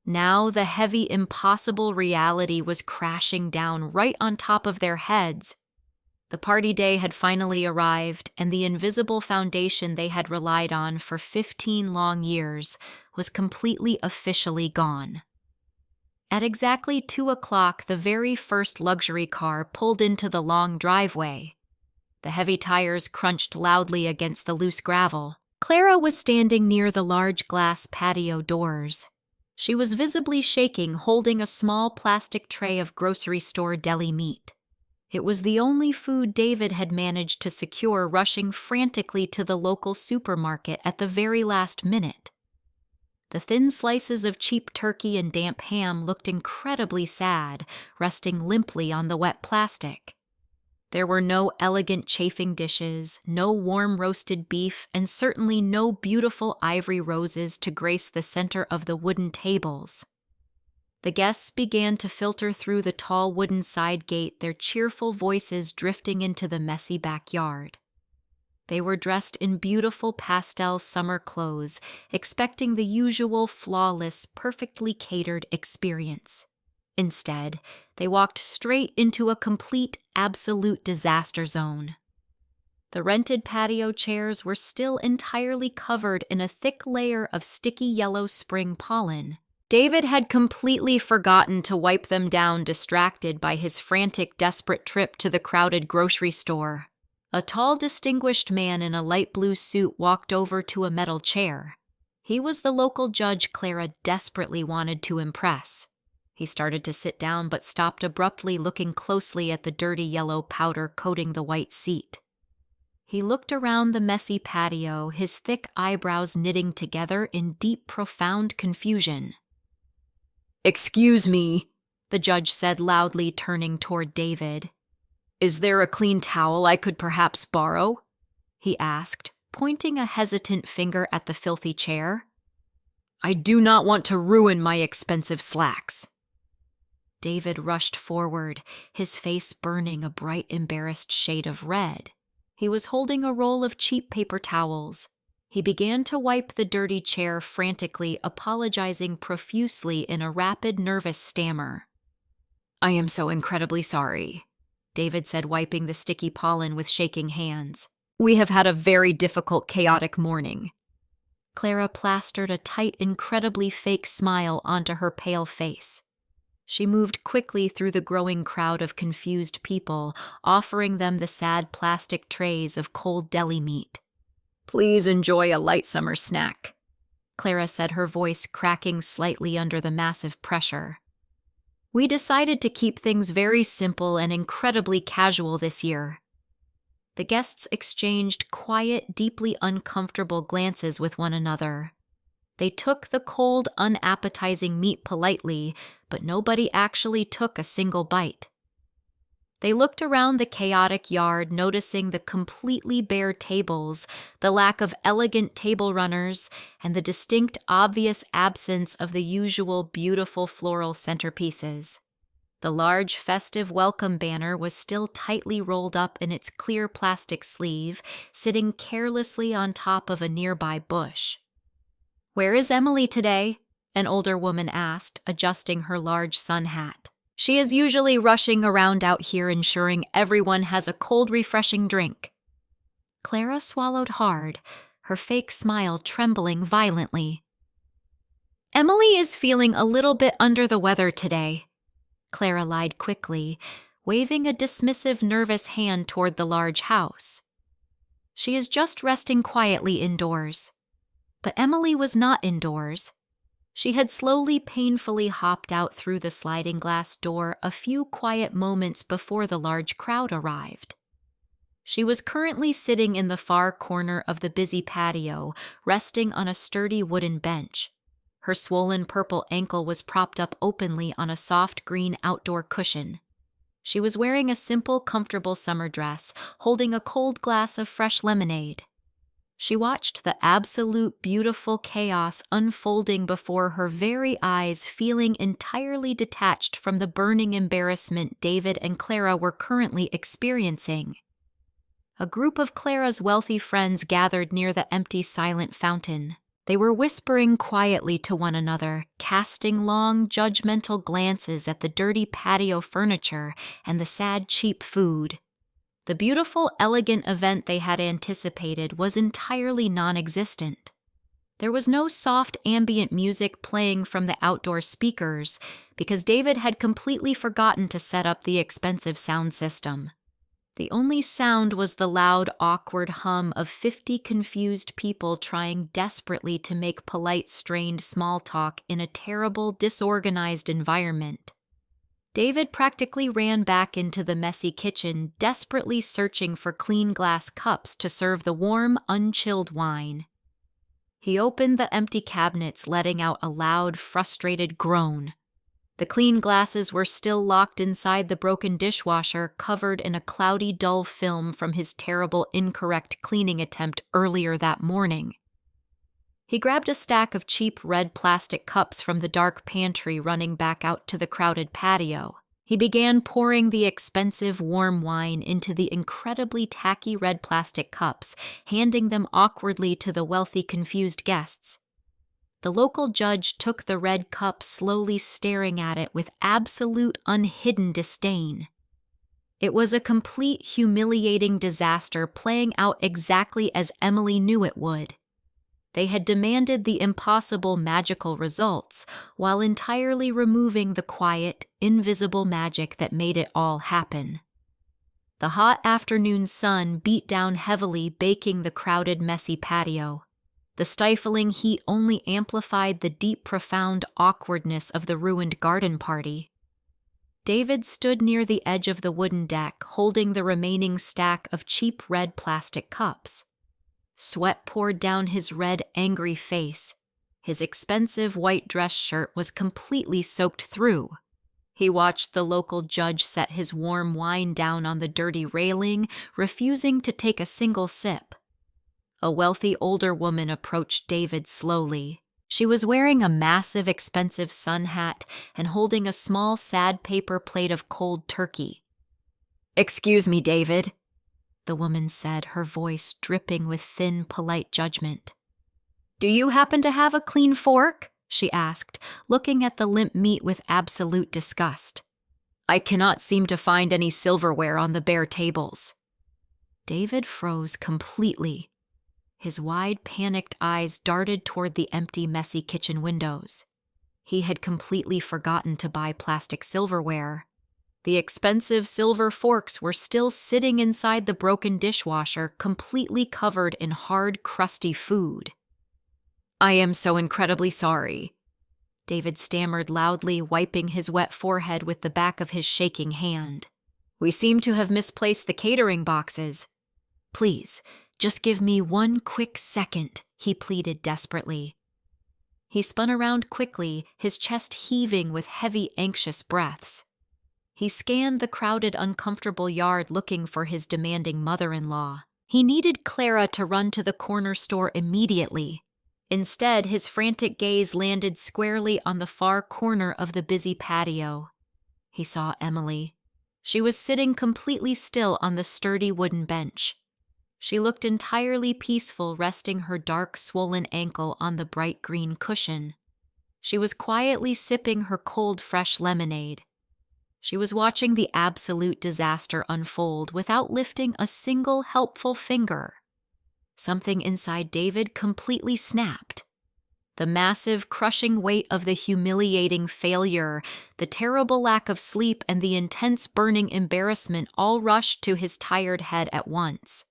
Now the heavy, impossible reality was crashing down right on top of their heads. The party day had finally arrived, and the invisible foundation they had relied on for 15 long years was completely officially gone. At exactly 2 o'clock, the very first luxury car pulled into the long driveway. The heavy tires crunched loudly against the loose gravel. Clara was standing near the large glass patio doors. She was visibly shaking, holding a small plastic tray of grocery store deli meat. It was the only food David had managed to secure, rushing frantically to the local supermarket at the very last minute. The thin slices of cheap turkey and damp ham looked incredibly sad, resting limply on the wet plastic. There were no elegant chafing dishes, no warm roasted beef, and certainly no beautiful ivory roses to grace the center of the wooden tables. The guests began to filter through the tall wooden side gate, their cheerful voices drifting into the messy backyard. They were dressed in beautiful pastel summer clothes, expecting the usual flawless, perfectly catered experience. Instead, they walked straight into a complete, absolute disaster zone. The rented patio chairs were still entirely covered in a thick layer of sticky yellow spring pollen. David had completely forgotten to wipe them down, distracted by his frantic, desperate trip to the crowded grocery store. A tall, distinguished man in a light blue suit walked over to a metal chair. He was the local judge Clara desperately wanted to impress. He started to sit down but stopped abruptly, looking closely at the dirty yellow powder coating the white seat. He looked around the messy patio, his thick eyebrows knitting together in deep, profound confusion. "Excuse me," the judge said loudly, turning toward David. "Is there a clean towel I could perhaps borrow?" he asked, pointing a hesitant finger at the filthy chair. I do not want to ruin my expensive slacks. David rushed forward, his face burning a bright, embarrassed shade of red. He was holding a roll of cheap paper towels. He began to wipe the dirty chair frantically, apologizing profusely in a rapid, nervous stammer. I am so incredibly sorry, David said, wiping the sticky pollen with shaking hands. We have had a very difficult, chaotic morning. Clara plastered a tight, incredibly fake smile onto her pale face. She moved quickly through the growing crowd of confused people, offering them the sad plastic trays of cold deli meat. Please enjoy a light summer snack, Clara said, her voice cracking slightly under the massive pressure. We decided to keep things very simple and incredibly casual this year. The guests exchanged quiet, deeply uncomfortable glances with one another. They took the cold, unappetizing meat politely, but nobody actually took a single bite. They looked around the chaotic yard, noticing the completely bare tables, the lack of elegant table runners, and the distinct, obvious absence of the usual beautiful floral centerpieces. The large festive welcome banner was still tightly rolled up in its clear plastic sleeve, sitting carelessly on top of a nearby bush. Where is Emily today? An older woman asked, adjusting her large sun hat. She is usually rushing around out here, ensuring everyone has a cold, refreshing drink. Clara swallowed hard, her fake smile trembling violently. Emily is feeling a little bit under the weather today, Clara lied quickly, waving a dismissive, nervous hand toward the large house. She is just resting quietly indoors. But Emily was not indoors. She had slowly, painfully hopped out through the sliding glass door a few quiet moments before the large crowd arrived. She was currently sitting in the far corner of the busy patio, resting on a sturdy wooden bench. Her swollen purple ankle was propped up openly on a soft green outdoor cushion. She was wearing a simple, comfortable summer dress, holding a cold glass of fresh lemonade. She watched the absolute beautiful chaos unfolding before her very eyes, feeling entirely detached from the burning embarrassment David and Clara were currently experiencing. A group of Clara's wealthy friends gathered near the empty, silent fountain. They were whispering quietly to one another, casting long, judgmental glances at the dirty patio furniture and the sad, cheap food. The beautiful, elegant event they had anticipated was entirely non-existent. There was no soft ambient music playing from the outdoor speakers because David had completely forgotten to set up the expensive sound system. The only sound was the loud, awkward hum of 50 confused people trying desperately to make polite, strained small talk in a terrible, disorganized environment. David practically ran back into the messy kitchen, desperately searching for clean glass cups to serve the warm, unchilled wine. He opened the empty cabinets, letting out a loud, frustrated groan. The clean glasses were still locked inside the broken dishwasher, covered in a cloudy, dull film from his terrible, incorrect cleaning attempt earlier that morning. He grabbed a stack of cheap red plastic cups from the dark pantry running back out to the crowded patio. He began pouring the expensive warm wine into the incredibly tacky red plastic cups, handing them awkwardly to the wealthy, confused guests. The local judge took the red cup, slowly staring at it with absolute, unhidden disdain. It was a complete, humiliating disaster playing out exactly as Emily knew it would. They had demanded the impossible magical results while entirely removing the quiet, invisible magic that made it all happen. The hot afternoon sun beat down heavily, baking the crowded, messy patio. The stifling heat only amplified the deep, profound awkwardness of the ruined garden party. David stood near the edge of the wooden deck, holding the remaining stack of cheap red plastic cups. Sweat poured down his red, angry face. His expensive white dress shirt was completely soaked through. He watched the local judge set his warm wine down on the dirty railing, refusing to take a single sip. A wealthy older woman approached David slowly. She was wearing a massive, expensive sun hat and holding a small, sad paper plate of cold turkey. "Excuse me, David," the woman said, her voice dripping with thin, polite judgment. "Do you happen to have a clean fork?" she asked, looking at the limp meat with absolute disgust. "I cannot seem to find any silverware on the bare tables." David froze completely. His wide, panicked eyes darted toward the empty, messy kitchen windows. He had completely forgotten to buy plastic silverware. The expensive silver forks were still sitting inside the broken dishwasher, completely covered in hard, crusty food. "I am so incredibly sorry," David stammered loudly, wiping his wet forehead with the back of his shaking hand. "We seem to have misplaced the catering boxes. Please, just give me one quick second," he pleaded desperately. He spun around quickly, his chest heaving with heavy, anxious breaths. He scanned the crowded, uncomfortable yard looking for his demanding mother-in-law. He needed Clara to run to the corner store immediately. Instead, his frantic gaze landed squarely on the far corner of the busy patio. He saw Emily. She was sitting completely still on the sturdy wooden bench. She looked entirely peaceful, resting her dark, swollen ankle on the bright green cushion. She was quietly sipping her cold, fresh lemonade. She was watching the absolute disaster unfold without lifting a single helpful finger. Something inside David completely snapped. The massive, crushing weight of the humiliating failure, the terrible lack of sleep, and the intense, burning embarrassment all rushed to his tired head at once.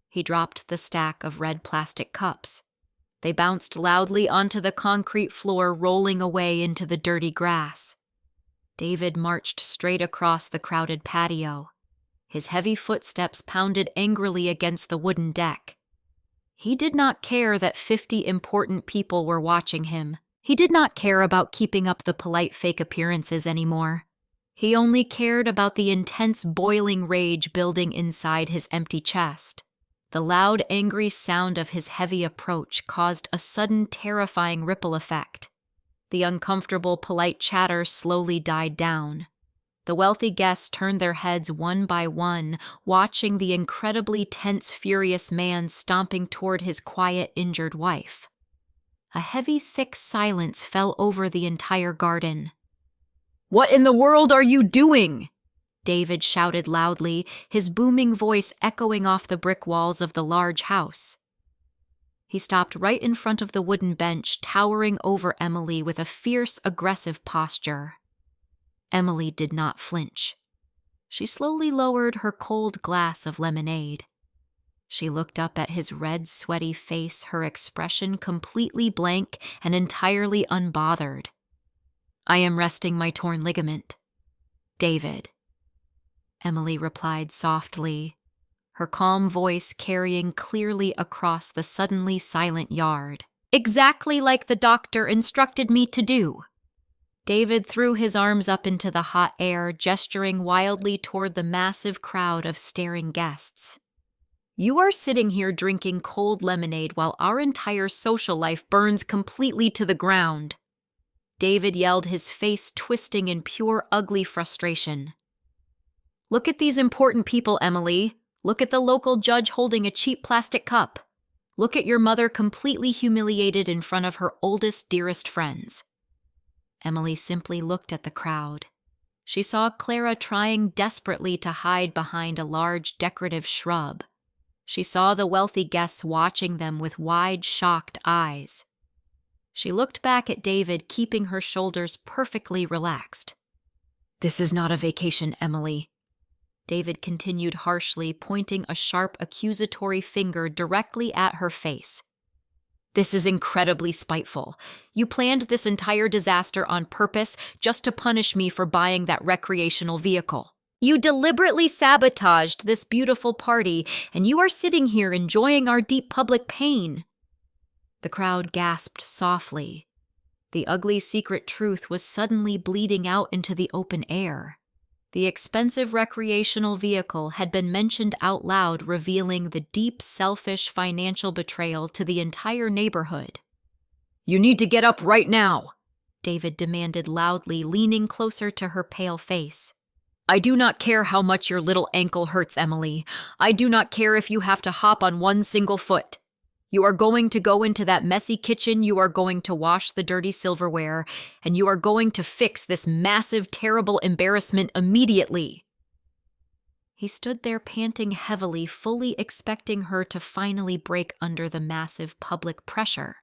He dropped the stack of red plastic cups. They bounced loudly onto the concrete floor, rolling away into the dirty grass. David marched straight across the crowded patio. His heavy footsteps pounded angrily against the wooden deck. He did not care that 50 important people were watching him. He did not care about keeping up the polite fake appearances anymore. He only cared about the intense, boiling rage building inside his empty chest. The loud, angry sound of his heavy approach caused a sudden, terrifying ripple effect. The uncomfortable, polite chatter slowly died down. The wealthy guests turned their heads one by one, watching the incredibly tense, furious man stomping toward his quiet, injured wife. A heavy, thick silence fell over the entire garden. "What in the world are you doing?" David shouted loudly, his booming voice echoing off the brick walls of the large house. He stopped right in front of the wooden bench, towering over Emily with a fierce, aggressive posture. Emily did not flinch. She slowly lowered her cold glass of lemonade. She looked up at his red, sweaty face, her expression completely blank and entirely unbothered. "I am resting my torn ligament. David," Emily replied softly, her calm voice carrying clearly across the suddenly silent yard. "Exactly like the doctor instructed me to do." David threw his arms up into the hot air, gesturing wildly toward the massive crowd of staring guests. "You are sitting here drinking cold lemonade while our entire social life burns completely to the ground." David yelled, his face twisting in pure, ugly frustration. "Look at these important people, Emily. Look at the local judge holding a cheap plastic cup. Look at your mother completely humiliated in front of her oldest, dearest friends." Emily simply looked at the crowd. She saw Clara trying desperately to hide behind a large decorative shrub. She saw the wealthy guests watching them with wide, shocked eyes. She looked back at David, keeping her shoulders perfectly relaxed. "This is not a vacation, Emily," David continued harshly, pointing a sharp, accusatory finger directly at her face. "This is incredibly spiteful. You planned this entire disaster on purpose just to punish me for buying that recreational vehicle. You deliberately sabotaged this beautiful party, and you are sitting here enjoying our deep public pain." The crowd gasped softly. The ugly secret truth was suddenly bleeding out into the open air. The expensive recreational vehicle had been mentioned out loud, revealing the deep, selfish financial betrayal to the entire neighborhood. You need to get up right now, David demanded loudly, leaning closer to her pale face. I do not care how much your little ankle hurts, Emily. I do not care if you have to hop on one single foot. You are going to go into that messy kitchen, you are going to wash the dirty silverware, and you are going to fix this massive, terrible embarrassment immediately. He stood there panting heavily, fully expecting her to finally break under the massive public pressure.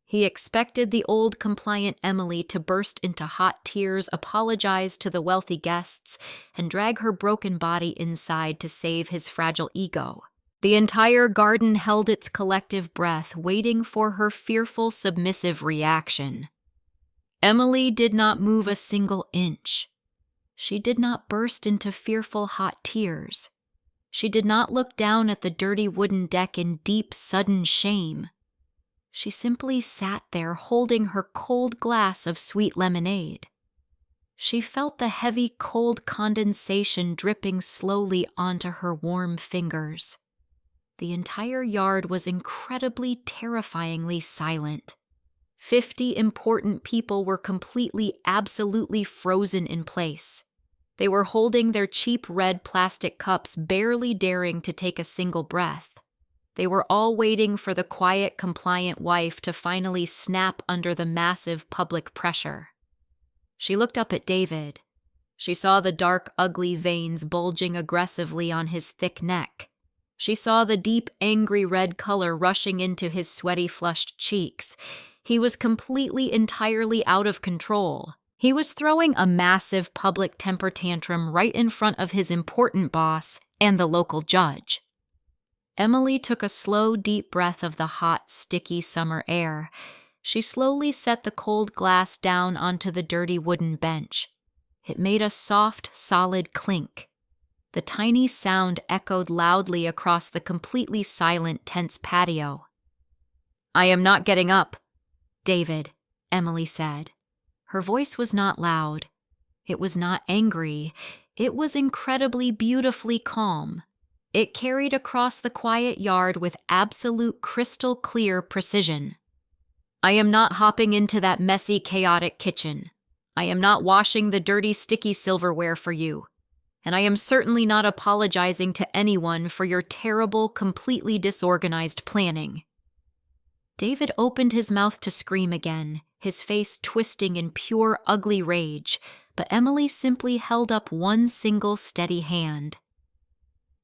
He expected the old compliant Emily to burst into hot tears, apologize to the wealthy guests, and drag her broken body inside to save his fragile ego. The entire garden held its collective breath, waiting for her fearful, submissive reaction. Emily did not move a single inch. She did not burst into fearful hot tears. She did not look down at the dirty wooden deck in deep, sudden shame. She simply sat there holding her cold glass of sweet lemonade. She felt the heavy, cold condensation dripping slowly onto her warm fingers. The entire yard was incredibly, terrifyingly silent. 50 important people were completely, absolutely frozen in place. They were holding their cheap red plastic cups, barely daring to take a single breath. They were all waiting for the quiet, compliant wife to finally snap under the massive public pressure. She looked up at David. She saw the dark, ugly veins bulging aggressively on his thick neck. She saw the deep, angry red color rushing into his sweaty, flushed cheeks. He was completely, entirely out of control. He was throwing a massive public temper tantrum right in front of his important boss and the local judge. Emily took a slow, deep breath of the hot, sticky summer air. She slowly set the cold glass down onto the dirty wooden bench. It made a soft, solid clink. The tiny sound echoed loudly across the completely silent, tense patio. I am not getting up, David, Emily said. Her voice was not loud. It was not angry. It was incredibly, beautifully calm. It carried across the quiet yard with absolute crystal clear precision. I am not hopping into that messy, chaotic kitchen. I am not washing the dirty, sticky silverware for you. And I am certainly not apologizing to anyone for your terrible, completely disorganized planning. David opened his mouth to scream again, his face twisting in pure, ugly rage, but Emily simply held up one single steady hand.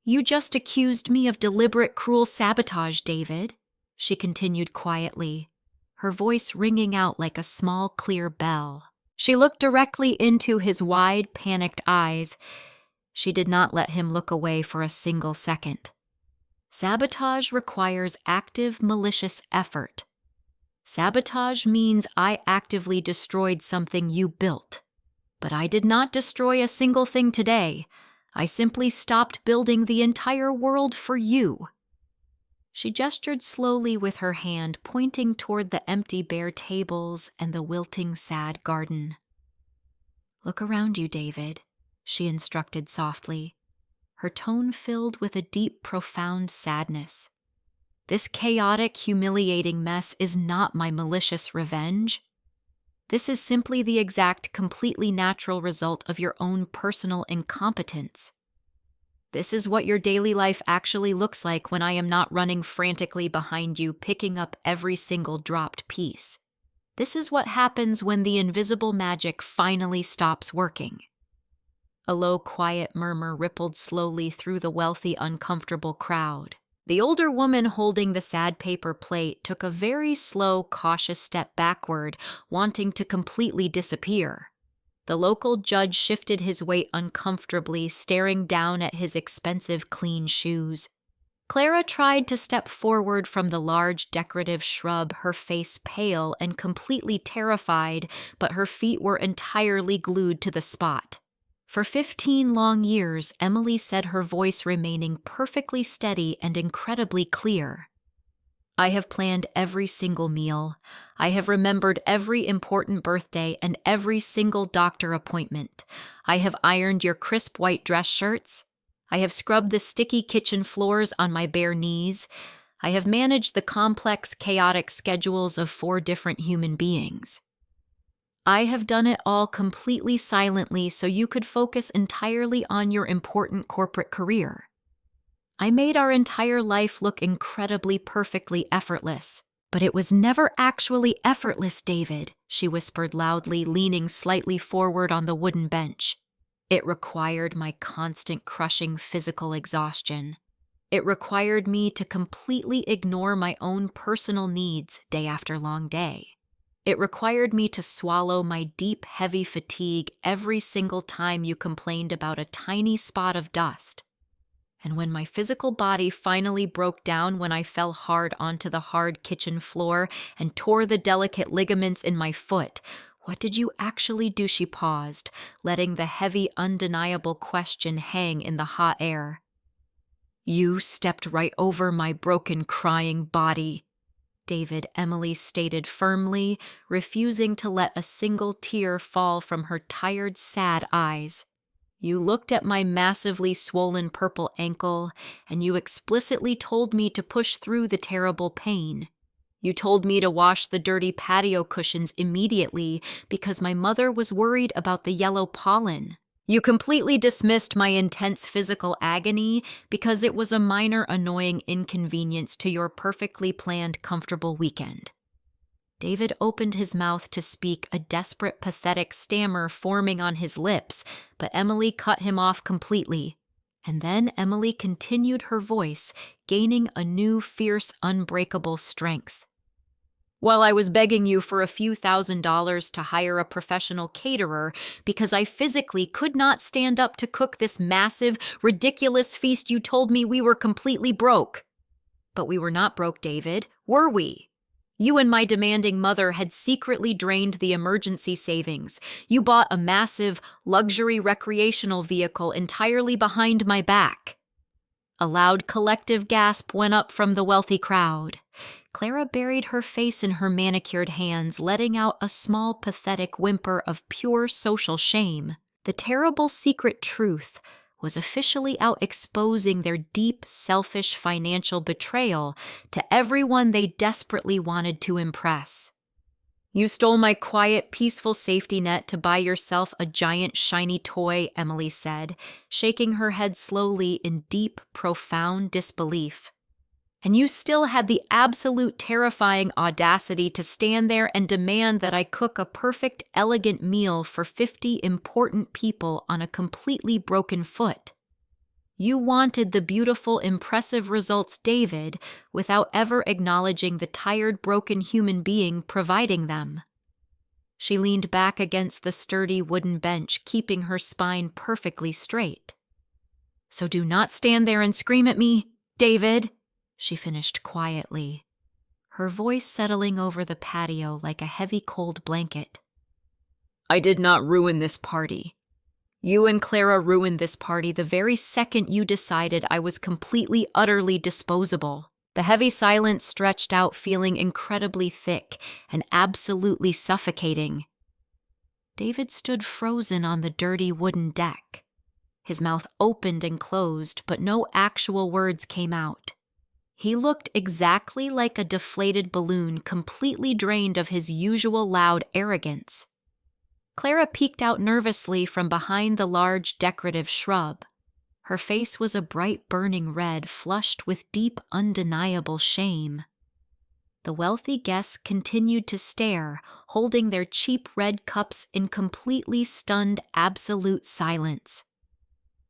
You just accused me of deliberate, cruel sabotage, David, she continued quietly, her voice ringing out like a small, clear bell. She looked directly into his wide, panicked eyes. She did not let him look away for a single second. Sabotage requires active, malicious effort. Sabotage means I actively destroyed something you built. But I did not destroy a single thing today. I simply stopped building the entire world for you. She gestured slowly with her hand, pointing toward the empty, bare tables and the wilting, sad garden. Look around you, David, she instructed softly, her tone filled with a deep, profound sadness. This chaotic, humiliating mess is not my malicious revenge. This is simply the exact, completely natural result of your own personal incompetence. This is what your daily life actually looks like when I am not running frantically behind you, picking up every single dropped piece. This is what happens when the invisible magic finally stops working. A low, quiet murmur rippled slowly through the wealthy, uncomfortable crowd. The older woman holding the sad paper plate took a very slow, cautious step backward, wanting to completely disappear. The local judge shifted his weight uncomfortably, staring down at his expensive, clean shoes. Clara tried to step forward from the large, decorative shrub, her face pale and completely terrified, but her feet were entirely glued to the spot. For 15 long years, Emily said, her voice remaining perfectly steady and incredibly clear. I have planned every single meal. I have remembered every important birthday and every single doctor appointment. I have ironed your crisp white dress shirts. I have scrubbed the sticky kitchen floors on my bare knees. I have managed the complex, chaotic schedules of 4 different human beings. I have done it all completely silently so you could focus entirely on your important corporate career. I made our entire life look incredibly perfectly effortless. But it was never actually effortless, David, she whispered loudly, leaning slightly forward on the wooden bench. It required my constant crushing physical exhaustion. It required me to completely ignore my own personal needs day after long day. It required me to swallow my deep, heavy fatigue every single time you complained about a tiny spot of dust. And when my physical body finally broke down when I fell hard onto the hard kitchen floor and tore the delicate ligaments in my foot, what did you actually do? She paused, letting the heavy, undeniable question hang in the hot air. You stepped right over my broken, crying body, David, Emily stated firmly, refusing to let a single tear fall from her tired, sad eyes. You looked at my massively swollen purple ankle, and you explicitly told me to push through the terrible pain. You told me to wash the dirty patio cushions immediately because my mother was worried about the yellow pollen. You completely dismissed my intense physical agony because it was a minor annoying inconvenience to your perfectly planned, comfortable weekend. David opened his mouth to speak, a desperate, pathetic stammer forming on his lips, but Emily cut him off completely. And then Emily continued her voice, gaining a new, fierce, unbreakable strength. While I was begging you for a few $1,000s to hire a professional caterer because I physically could not stand up to cook this massive, ridiculous feast, you told me we were completely broke. But we were not broke, David, were we? You and my demanding mother had secretly drained the emergency savings. You bought a massive, luxury recreational vehicle entirely behind my back. A loud collective gasp went up from the wealthy crowd. Clara buried her face in her manicured hands, letting out a small, pathetic whimper of pure social shame. The terrible secret truth was officially out exposing their deep, selfish financial betrayal to everyone they desperately wanted to impress. You stole my quiet, peaceful safety net to buy yourself a giant, shiny toy, Emily said, shaking her head slowly in deep, profound disbelief. And you still had the absolute terrifying audacity to stand there and demand that I cook a perfect, elegant meal for 50 important people on a completely broken foot. You wanted the beautiful, impressive results, David, without ever acknowledging the tired, broken human being providing them. She leaned back against the sturdy wooden bench, keeping her spine perfectly straight. So do not stand there and scream at me, David, she finished quietly, her voice settling over the patio like a heavy, cold blanket. I did not ruin this party. You and Clara ruined this party the very second you decided I was completely, utterly disposable. The heavy silence stretched out, feeling incredibly thick and absolutely suffocating. David stood frozen on the dirty wooden deck. His mouth opened and closed, but no actual words came out. He looked exactly like a deflated balloon, completely drained of his usual loud arrogance. Clara peeked out nervously from behind the large decorative shrub. Her face was a bright burning red, flushed with deep, undeniable shame. The wealthy guests continued to stare, holding their cheap red cups in completely stunned, absolute silence.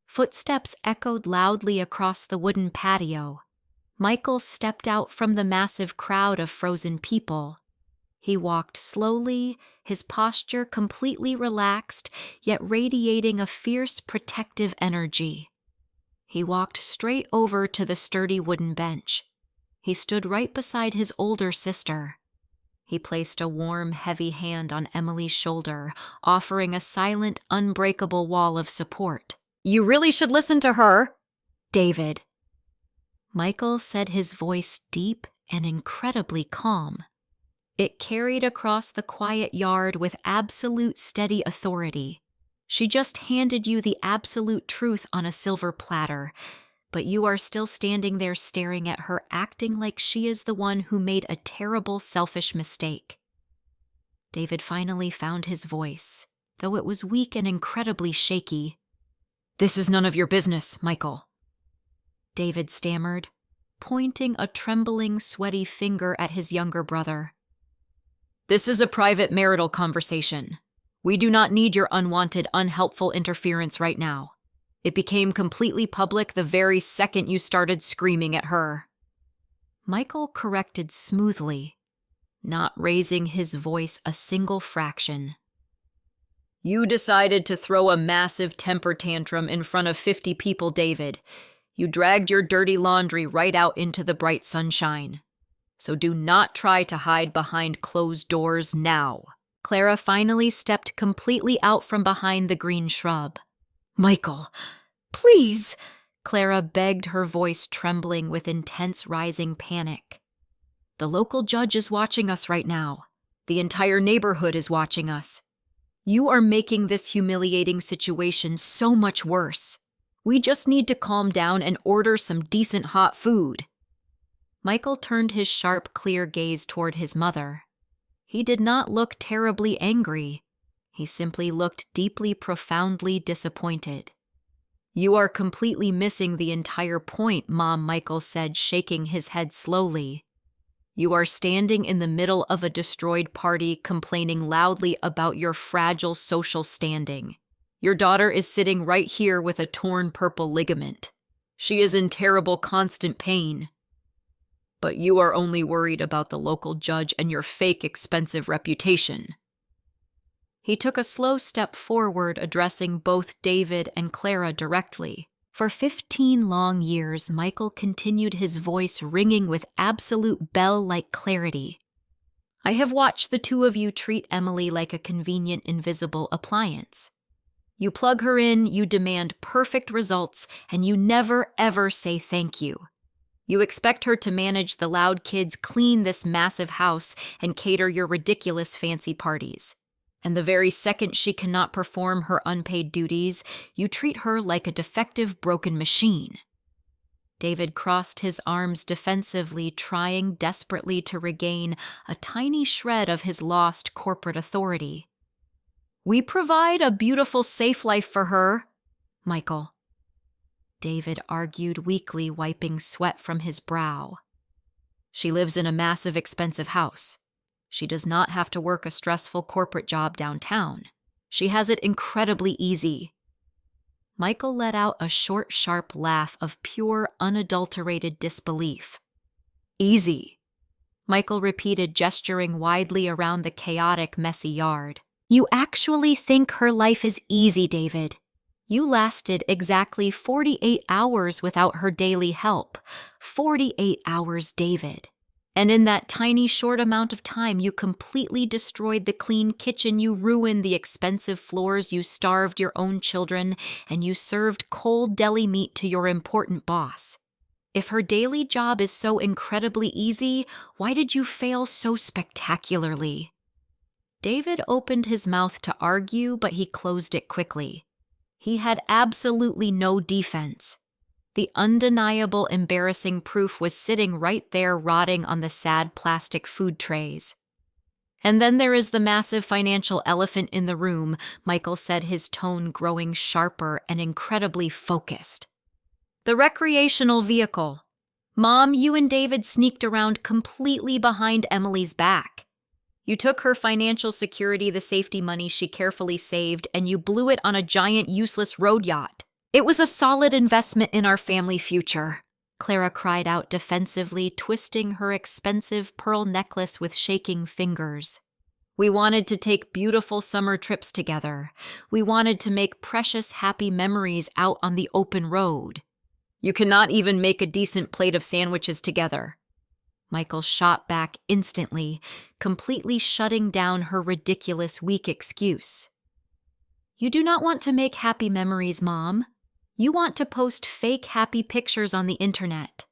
Footsteps echoed loudly across the wooden patio. Michael stepped out from the massive crowd of frozen people. He walked slowly, his posture completely relaxed, yet radiating a fierce, protective energy. He walked straight over to the sturdy wooden bench. He stood right beside his older sister. He placed a warm, heavy hand on Emily's shoulder, offering a silent, unbreakable wall of support. You really should listen to her, David. Michael said, his voice deep and incredibly calm. It carried across the quiet yard with absolute steady authority. She just handed you the absolute truth on a silver platter, but you are still standing there staring at her, acting like she is the one who made a terrible, selfish mistake. David finally found his voice, though it was weak and incredibly shaky. "This is none of your business, Michael," David stammered, pointing a trembling, sweaty finger at his younger brother. "This is a private marital conversation. We do not need your unwanted, unhelpful interference right now. It became completely public the very second you started screaming at her." Michael corrected smoothly, not raising his voice a single fraction. "You decided to throw a massive temper tantrum in front of 50 people, David. You dragged your dirty laundry right out into the bright sunshine. So do not try to hide behind closed doors now." Clara finally stepped completely out from behind the green shrub. "Michael, please," Clara begged, her voice trembling with intense rising panic. "The local judge is watching us right now. The entire neighborhood is watching us. You are making this humiliating situation so much worse. We just need to calm down and order some decent hot food." Michael turned his sharp, clear gaze toward his mother. He did not look terribly angry. He simply looked deeply, profoundly disappointed. "You are completely missing the entire point, Mom," Michael said, shaking his head slowly. "You are standing in the middle of a destroyed party, complaining loudly about your fragile social standing. Your daughter is sitting right here with a torn purple ligament. She is in terrible, constant pain. But you are only worried about the local judge and your fake, expensive reputation." He took a slow step forward, addressing both David and Clara directly. For 15 long years, Michael continued, his voice ringing with absolute bell-like clarity. "I have watched the two of you treat Emily like a convenient, invisible appliance. You plug her in, you demand perfect results, and you never, ever say thank you. You expect her to manage the loud kids, clean this massive house, and cater your ridiculous fancy parties. And the very second she cannot perform her unpaid duties, you treat her like a defective, broken machine." David crossed his arms defensively, trying desperately to regain a tiny shred of his lost corporate authority. "We provide a beautiful, safe life for her, Michael," David argued weakly, wiping sweat from his brow. "She lives in a massive, expensive house. She does not have to work a stressful corporate job downtown. She has it incredibly easy." Michael let out a short, sharp laugh of pure, unadulterated disbelief. "Easy," Michael repeated, gesturing widely around the chaotic, messy yard. "You actually think her life is easy, David? You lasted exactly 48 hours without her daily help. 48 hours, David. And in that tiny, short amount of time, you completely destroyed the clean kitchen, you ruined the expensive floors, you starved your own children, and you served cold deli meat to your important boss. If her daily job is so incredibly easy, why did you fail so spectacularly?" David opened his mouth to argue, but he closed it quickly. He had absolutely no defense. The undeniable, embarrassing proof was sitting right there, rotting on the sad plastic food trays. "And then there is the massive financial elephant in the room," Michael said, his tone growing sharper and incredibly focused. "The recreational vehicle. Mom, you and David sneaked around completely behind Emily's back. You took her financial security, the safety money she carefully saved, and you blew it on a giant, useless road yacht. It was a solid investment in our family future," Clara cried out defensively, twisting her expensive pearl necklace with shaking fingers. "We wanted to take beautiful summer trips together. We wanted to make precious, happy memories out on the open road. You cannot even make a decent plate of sandwiches together." Michael shot back instantly, completely shutting down her ridiculous, weak excuse. "You do not want to make happy memories, Mom. You want to post fake happy pictures on the internet.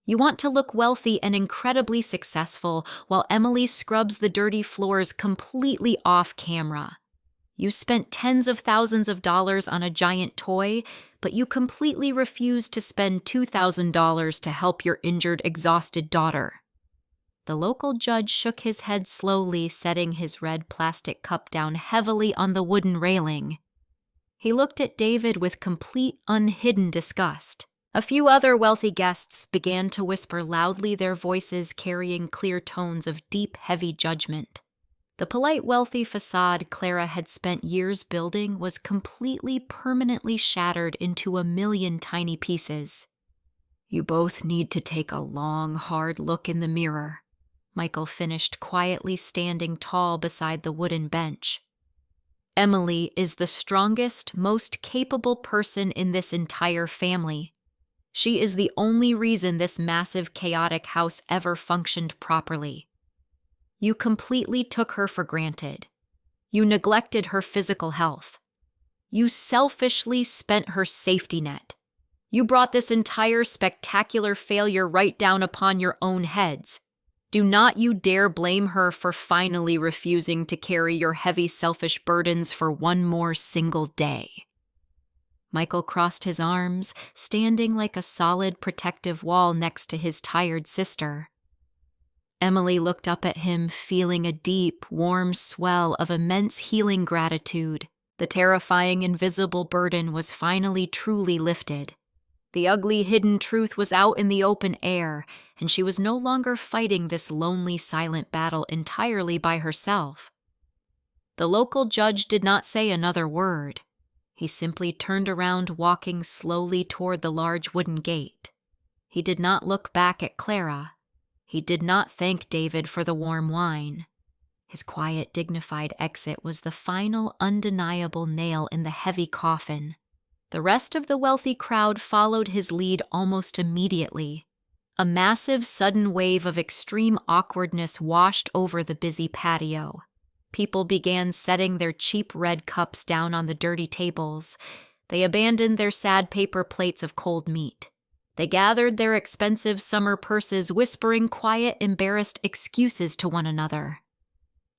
You want to look wealthy and incredibly successful while Emily scrubs the dirty floors completely off camera. You spent tens of thousands of dollars on a giant toy, but you completely refused to spend $2,000 to help your injured, exhausted daughter." The local judge shook his head slowly, setting his red plastic cup down heavily on the wooden railing. He looked at David with complete, unhidden disgust. A few other wealthy guests began to whisper loudly, their voices carrying clear tones of deep, heavy judgment. The polite, wealthy facade Clara had spent years building was completely, permanently shattered into a million tiny pieces. "You both need to take a long, hard look in the mirror," Michael finished, quietly standing tall beside the wooden bench. "Emily is the strongest, most capable person in this entire family. She is the only reason this massive, chaotic house ever functioned properly. You completely took her for granted. You neglected her physical health. You selfishly spent her safety net. You brought this entire spectacular failure right down upon your own heads. Do not you dare blame her for finally refusing to carry your heavy, selfish burdens for one more single day." Michael crossed his arms, standing like a solid, protective wall next to his tired sister. Emily looked up at him, feeling a deep, warm swell of immense healing gratitude. The terrifying, invisible burden was finally truly lifted. The ugly, hidden truth was out in the open air, and she was no longer fighting this lonely, silent battle entirely by herself. The local judge did not say another word. He simply turned around, walking slowly toward the large wooden gate. He did not look back at Clara. He did not thank David for the warm wine. His quiet, dignified exit was the final, undeniable nail in the heavy coffin. The rest of the wealthy crowd followed his lead almost immediately. A massive, sudden wave of extreme awkwardness washed over the busy patio. People began setting their cheap red cups down on the dirty tables. They abandoned their sad paper plates of cold meat. They gathered their expensive summer purses, whispering quiet, embarrassed excuses to one another.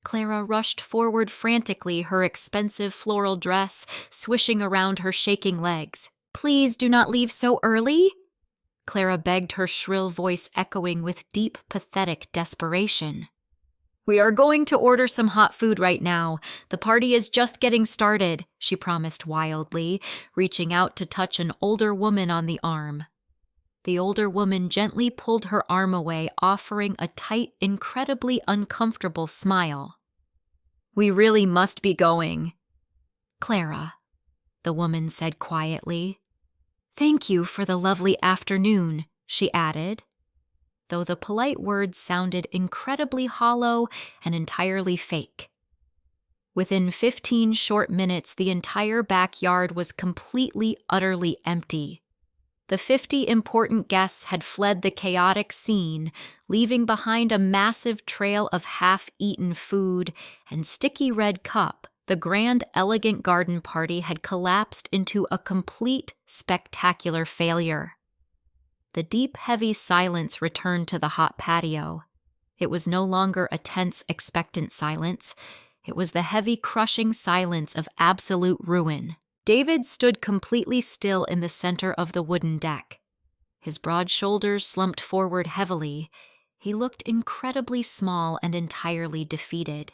Clara rushed forward frantically, her expensive floral dress swishing around her shaking legs. "Please do not leave so early," Clara begged, her shrill voice echoing with deep, pathetic desperation. "We are going to order some hot food right now. The party is just getting started," she promised wildly, reaching out to touch an older woman on the arm. The older woman gently pulled her arm away, offering a tight, incredibly uncomfortable smile. "We really must be going." "Clara," the woman said quietly. "Thank you for the lovely afternoon," she added, though the polite words sounded incredibly hollow and entirely fake. Within 15 short minutes, the entire backyard was completely, utterly empty. The 50 important guests had fled the chaotic scene, leaving behind a massive trail of half-eaten food and sticky red cup. The grand, elegant garden party had collapsed into a complete, spectacular failure. The deep, heavy silence returned to the hot patio. It was no longer a tense, expectant silence. It was the heavy, crushing silence of absolute ruin. David stood completely still in the center of the wooden deck. His broad shoulders slumped forward heavily. He looked incredibly small and entirely defeated.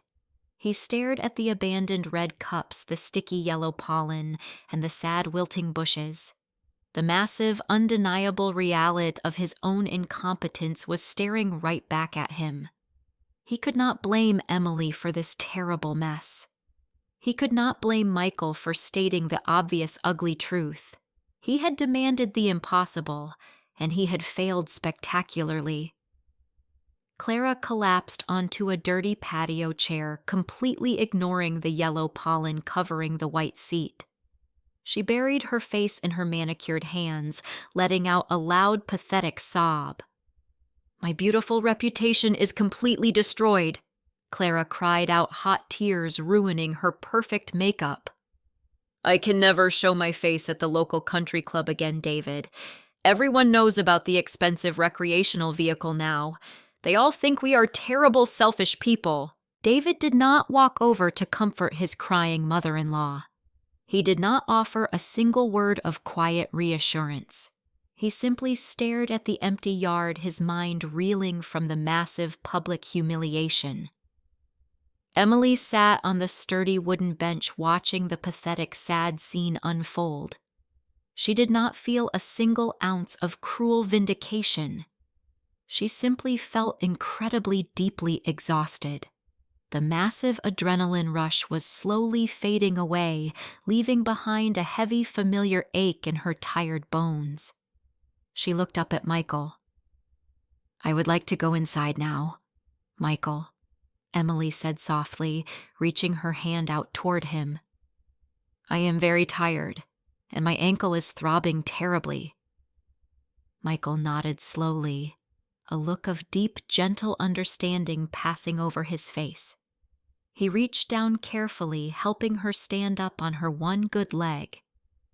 He stared at the abandoned red cups, the sticky yellow pollen, and the sad wilting bushes. The massive, undeniable reality of his own incompetence was staring right back at him. He could not blame Emily for this terrible mess. He could not blame Michael for stating the obvious ugly truth. He had demanded the impossible, and he had failed spectacularly. Clara collapsed onto a dirty patio chair, completely ignoring the yellow pollen covering the white seat. She buried her face in her manicured hands, letting out a loud, pathetic sob. "My beautiful reputation is completely destroyed," Clara cried out, hot tears ruining her perfect makeup. "I can never show my face at the local country club again, David. Everyone knows about the expensive recreational vehicle now. They all think we are terrible, selfish people," David did not walk over to comfort his crying mother-in-law. He did not offer a single word of quiet reassurance. He simply stared at the empty yard, his mind reeling from the massive public humiliation. Emily sat on the sturdy wooden bench watching the pathetic, sad scene unfold. She did not feel a single ounce of cruel vindication. She simply felt incredibly deeply exhausted. The massive adrenaline rush was slowly fading away, leaving behind a heavy, familiar ache in her tired bones. She looked up at Michael. "I would like to go inside now, Michael," Emily said softly, reaching her hand out toward him. "I am very tired, and my ankle is throbbing terribly." Michael nodded slowly, a look of deep, gentle understanding passing over his face. He reached down carefully, helping her stand up on her one good leg.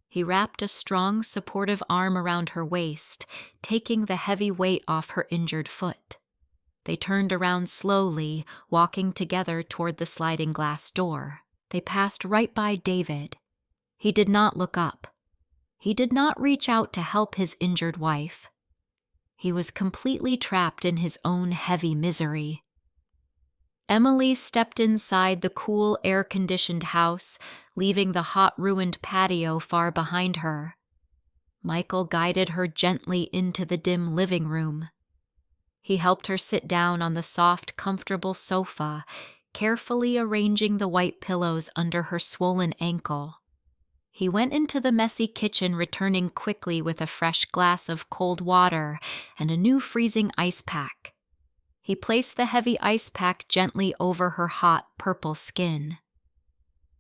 He wrapped a strong, supportive arm around her waist, taking the heavy weight off her injured foot. They turned around slowly, walking together toward the sliding glass door. They passed right by David. He did not look up. He did not reach out to help his injured wife. He was completely trapped in his own heavy misery. Emily stepped inside the cool, air-conditioned house, leaving the hot, ruined patio far behind her. Michael guided her gently into the dim living room. He helped her sit down on the soft, comfortable sofa, carefully arranging the white pillows under her swollen ankle. He went into the messy kitchen, returning quickly with a fresh glass of cold water and a new freezing ice pack. He placed the heavy ice pack gently over her hot, purple skin.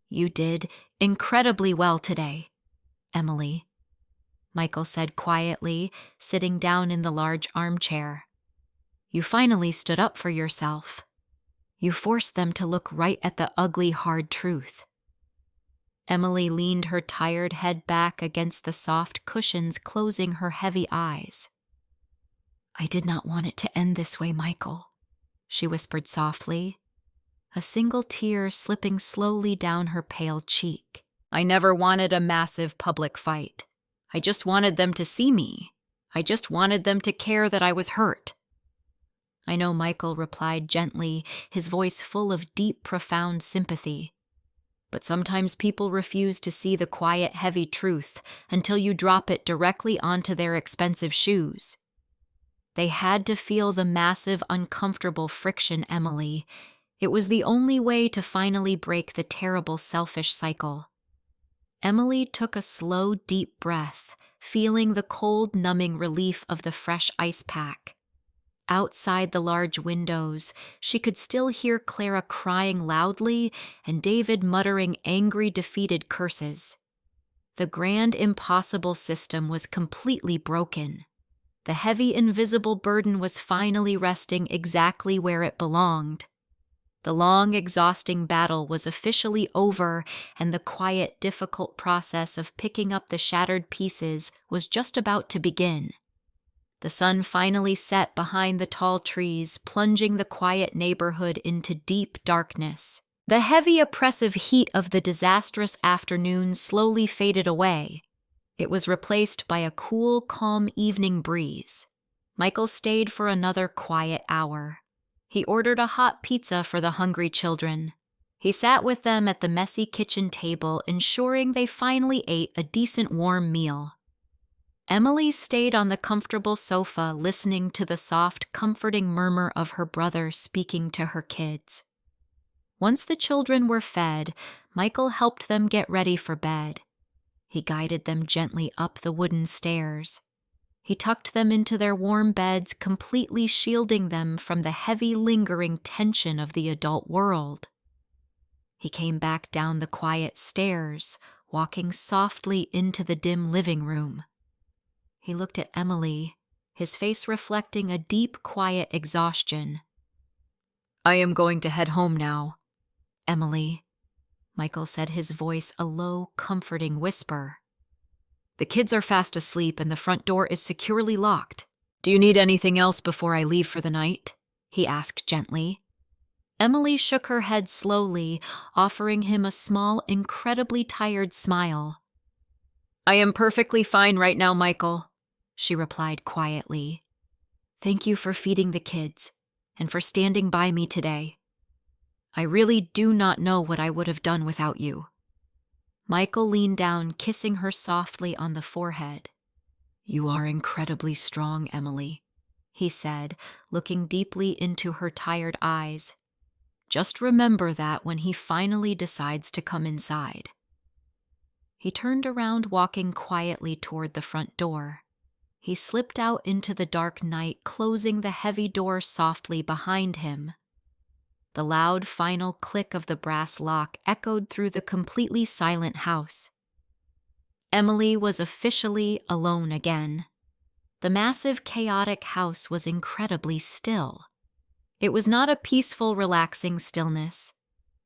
"You did incredibly well today, Emily," Michael said quietly, sitting down in the large armchair. "You finally stood up for yourself. You forced them to look right at the ugly, hard truth." Emily leaned her tired head back against the soft cushions, closing her heavy eyes. "I did not want it to end this way, Michael," she whispered softly, a single tear slipping slowly down her pale cheek. "I never wanted a massive public fight. I just wanted them to see me. I just wanted them to care that I was hurt." "I know," Michael replied gently, his voice full of deep, profound sympathy. "But sometimes people refuse to see the quiet, heavy truth until you drop it directly onto their expensive shoes." They had to feel the massive, uncomfortable friction, Emily. It was the only way to finally break the terrible, selfish cycle. Emily took a slow, deep breath, feeling the cold, numbing relief of the fresh ice pack. Outside the large windows, she could still hear Clara crying loudly and David muttering angry, defeated curses. The grand, impossible system was completely broken. The heavy, invisible burden was finally resting exactly where it belonged. The long, exhausting battle was officially over, and the quiet, difficult process of picking up the shattered pieces was just about to begin. The sun finally set behind the tall trees, plunging the quiet neighborhood into deep darkness. The heavy, oppressive heat of the disastrous afternoon slowly faded away. It was replaced by a cool, calm evening breeze. Michael stayed for another quiet hour. He ordered a hot pizza for the hungry children. He sat with them at the messy kitchen table, ensuring they finally ate a decent warm meal. Emily stayed on the comfortable sofa, listening to the soft, comforting murmur of her brother speaking to her kids. Once the children were fed, Michael helped them get ready for bed. He guided them gently up the wooden stairs. He tucked them into their warm beds, completely shielding them from the heavy, lingering tension of the adult world. He came back down the quiet stairs, walking softly into the dim living room. He looked at Emily, his face reflecting a deep, quiet exhaustion. "I am going to head home now, Emily," Michael said, his voice a low, comforting whisper. "The kids are fast asleep and the front door is securely locked. Do you need anything else before I leave for the night?" he asked gently. Emily shook her head slowly, offering him a small, incredibly tired smile. "I am perfectly fine right now, Michael," she replied quietly. "Thank you for feeding the kids and for standing by me today. I really do not know what I would have done without you." Michael leaned down, kissing her softly on the forehead. "You are incredibly strong, Emily," he said, looking deeply into her tired eyes. "Just remember that when he finally decides to come inside." He turned around, walking quietly toward the front door. He slipped out into the dark night, closing the heavy door softly behind him. The loud final click of the brass lock echoed through the completely silent house. Emily was officially alone again. The massive, chaotic house was incredibly still. It was not a peaceful, relaxing stillness.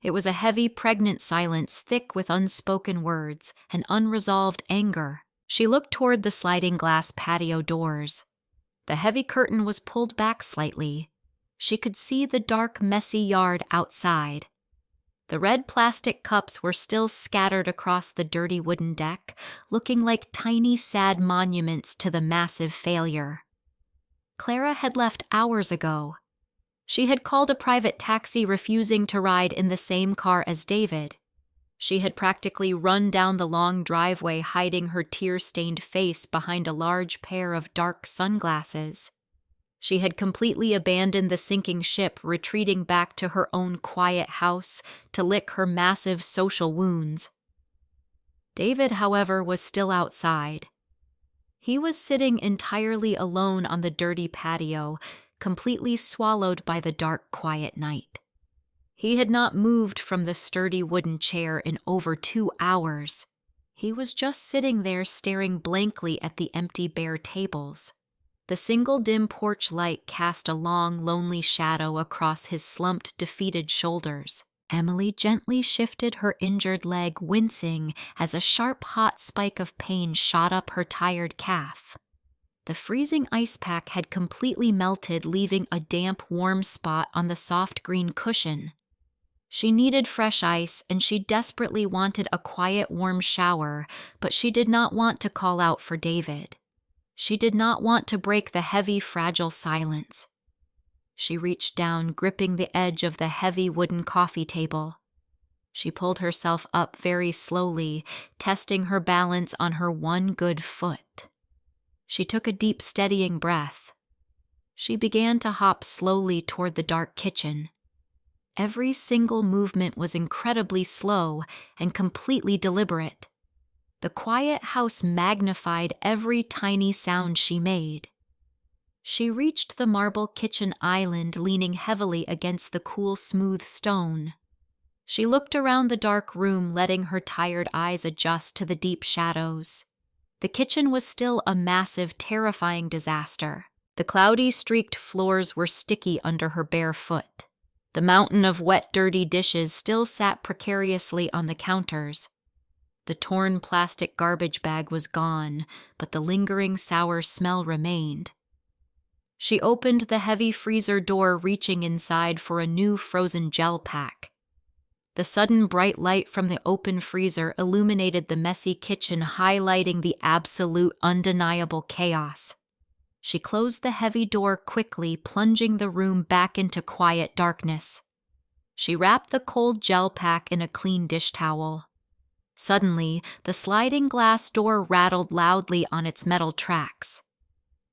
It was a heavy, pregnant silence, thick with unspoken words and unresolved anger. She looked toward the sliding glass patio doors. The heavy curtain was pulled back slightly. She could see the dark, messy yard outside. The red plastic cups were still scattered across the dirty wooden deck, looking like tiny, sad monuments to the massive failure. Clara had left hours ago. She had called a private taxi, refusing to ride in the same car as David. She had practically run down the long driveway, hiding her tear-stained face behind a large pair of dark sunglasses. She had completely abandoned the sinking ship, retreating back to her own quiet house to lick her massive social wounds. David, however, was still outside. He was sitting entirely alone on the dirty patio, completely swallowed by the dark, quiet night. He had not moved from the sturdy wooden chair in over 2 hours. He was just sitting there, staring blankly at the empty, bare tables. The single dim porch light cast a long, lonely shadow across his slumped, defeated shoulders. Emily gently shifted her injured leg, wincing as a sharp, hot spike of pain shot up her tired calf. The freezing ice pack had completely melted, leaving a damp, warm spot on the soft green cushion. She needed fresh ice, and she desperately wanted a quiet, warm shower, but she did not want to call out for David. She did not want to break the heavy, fragile silence. She reached down, gripping the edge of the heavy wooden coffee table. She pulled herself up very slowly, testing her balance on her one good foot. She took a deep, steadying breath. She began to hop slowly toward the dark kitchen. Every single movement was incredibly slow and completely deliberate. The quiet house magnified every tiny sound she made. She reached the marble kitchen island, leaning heavily against the cool, smooth stone. She looked around the dark room, letting her tired eyes adjust to the deep shadows. The kitchen was still a massive, terrifying disaster. The cloudy, streaked floors were sticky under her bare foot. The mountain of wet, dirty dishes still sat precariously on the counters. The torn plastic garbage bag was gone, but the lingering sour smell remained. She opened the heavy freezer door, reaching inside for a new frozen gel pack. The sudden bright light from the open freezer illuminated the messy kitchen, highlighting the absolute, undeniable chaos. She closed the heavy door quickly, plunging the room back into quiet darkness. She wrapped the cold gel pack in a clean dish towel. Suddenly, the sliding glass door rattled loudly on its metal tracks.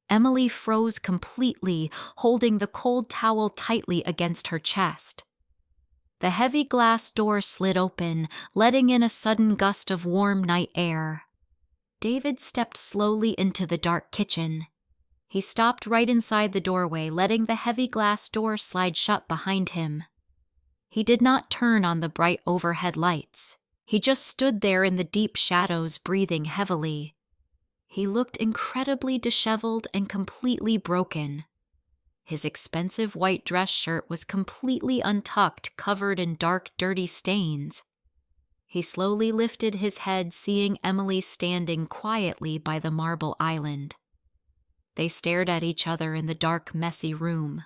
Emily froze completely, holding the cold towel tightly against her chest. The heavy glass door slid open, letting in a sudden gust of warm night air. David stepped slowly into the dark kitchen. He stopped right inside the doorway, letting the heavy glass door slide shut behind him. He did not turn on the bright overhead lights. He just stood there in the deep shadows, breathing heavily. He looked incredibly disheveled and completely broken. His expensive white dress shirt was completely untucked, covered in dark, dirty stains. He slowly lifted his head, seeing Emily standing quietly by the marble island. They stared at each other in the dark, messy room.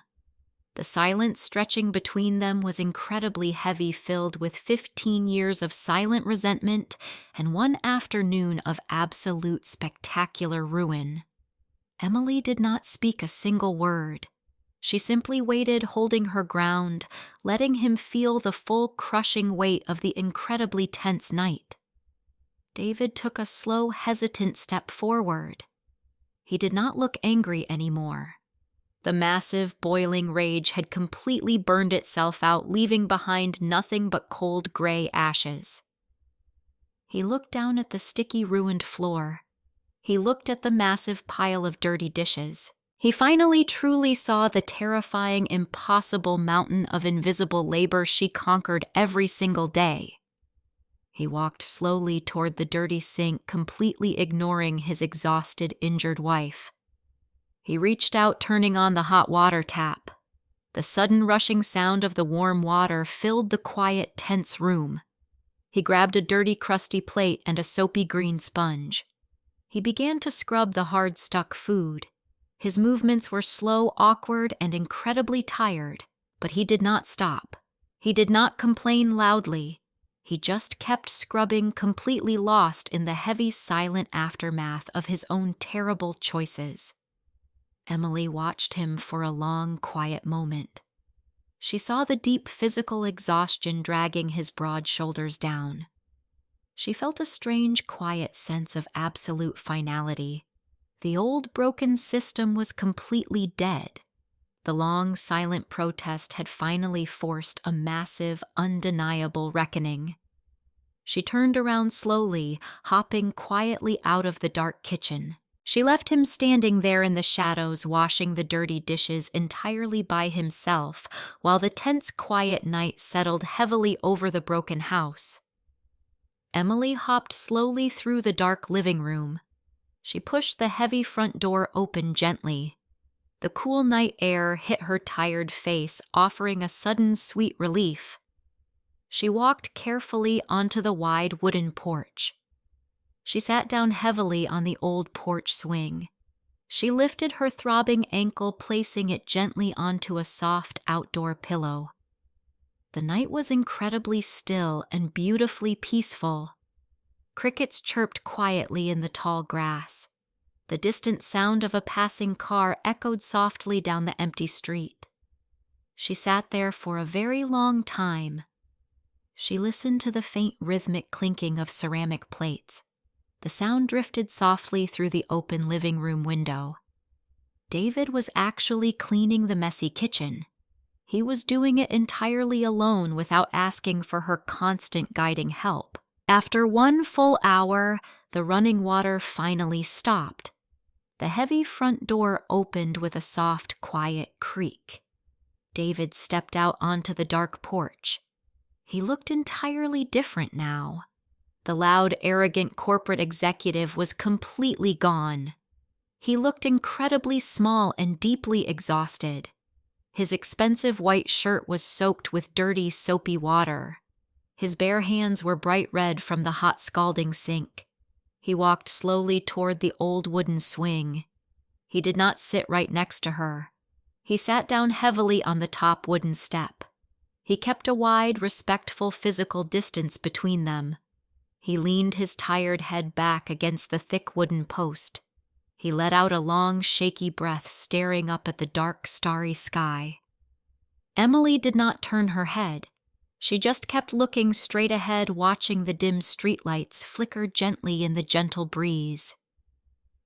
The silence stretching between them was incredibly heavy, filled with 15 years of silent resentment and one afternoon of absolute spectacular ruin. Emily did not speak a single word. She simply waited, holding her ground, letting him feel the full crushing weight of the incredibly tense night. David took a slow, hesitant step forward. He did not look angry anymore. The massive, boiling rage had completely burned itself out, leaving behind nothing but cold gray ashes. He looked down at the sticky, ruined floor. He looked at the massive pile of dirty dishes. He finally truly saw the terrifying, impossible mountain of invisible labor she conquered every single day. He walked slowly toward the dirty sink, completely ignoring his exhausted, injured wife. He reached out, turning on the hot water tap. The sudden rushing sound of the warm water filled the quiet, tense room. He grabbed a dirty, crusty plate and a soapy green sponge. He began to scrub the hard, stuck food. His movements were slow, awkward, and incredibly tired, but he did not stop. He did not complain loudly. He just kept scrubbing, completely lost in the heavy, silent aftermath of his own terrible choices. Emily watched him for a long, quiet moment. She saw the deep physical exhaustion dragging his broad shoulders down. She felt a strange, quiet sense of absolute finality. The old broken system was completely dead. The long, silent protest had finally forced a massive, undeniable reckoning. She turned around slowly, hopping quietly out of the dark kitchen. She left him standing there in the shadows, washing the dirty dishes entirely by himself, while the tense, quiet night settled heavily over the broken house. Emily hopped slowly through the dark living room. She pushed the heavy front door open gently. The cool night air hit her tired face, offering a sudden sweet relief. She walked carefully onto the wide wooden porch. She sat down heavily on the old porch swing. She lifted her throbbing ankle, placing it gently onto a soft outdoor pillow. The night was incredibly still and beautifully peaceful. Crickets chirped quietly in the tall grass. The distant sound of a passing car echoed softly down the empty street. She sat there for a very long time. She listened to the faint rhythmic clinking of ceramic plates. The sound drifted softly through the open living room window. David was actually cleaning the messy kitchen. He was doing it entirely alone without asking for her constant guiding help. After 1 full hour, the running water finally stopped. The heavy front door opened with a soft, quiet creak. David stepped out onto the dark porch. He looked entirely different now. The loud, arrogant corporate executive was completely gone. He looked incredibly small and deeply exhausted. His expensive white shirt was soaked with dirty, soapy water. His bare hands were bright red from the hot, scalding sink. He walked slowly toward the old wooden swing. He did not sit right next to her. He sat down heavily on the top wooden step. He kept a wide, respectful physical distance between them. He leaned his tired head back against the thick wooden post. He let out a long, shaky breath, staring up at the dark, starry sky. Emily did not turn her head. She just kept looking straight ahead, watching the dim streetlights flicker gently in the gentle breeze.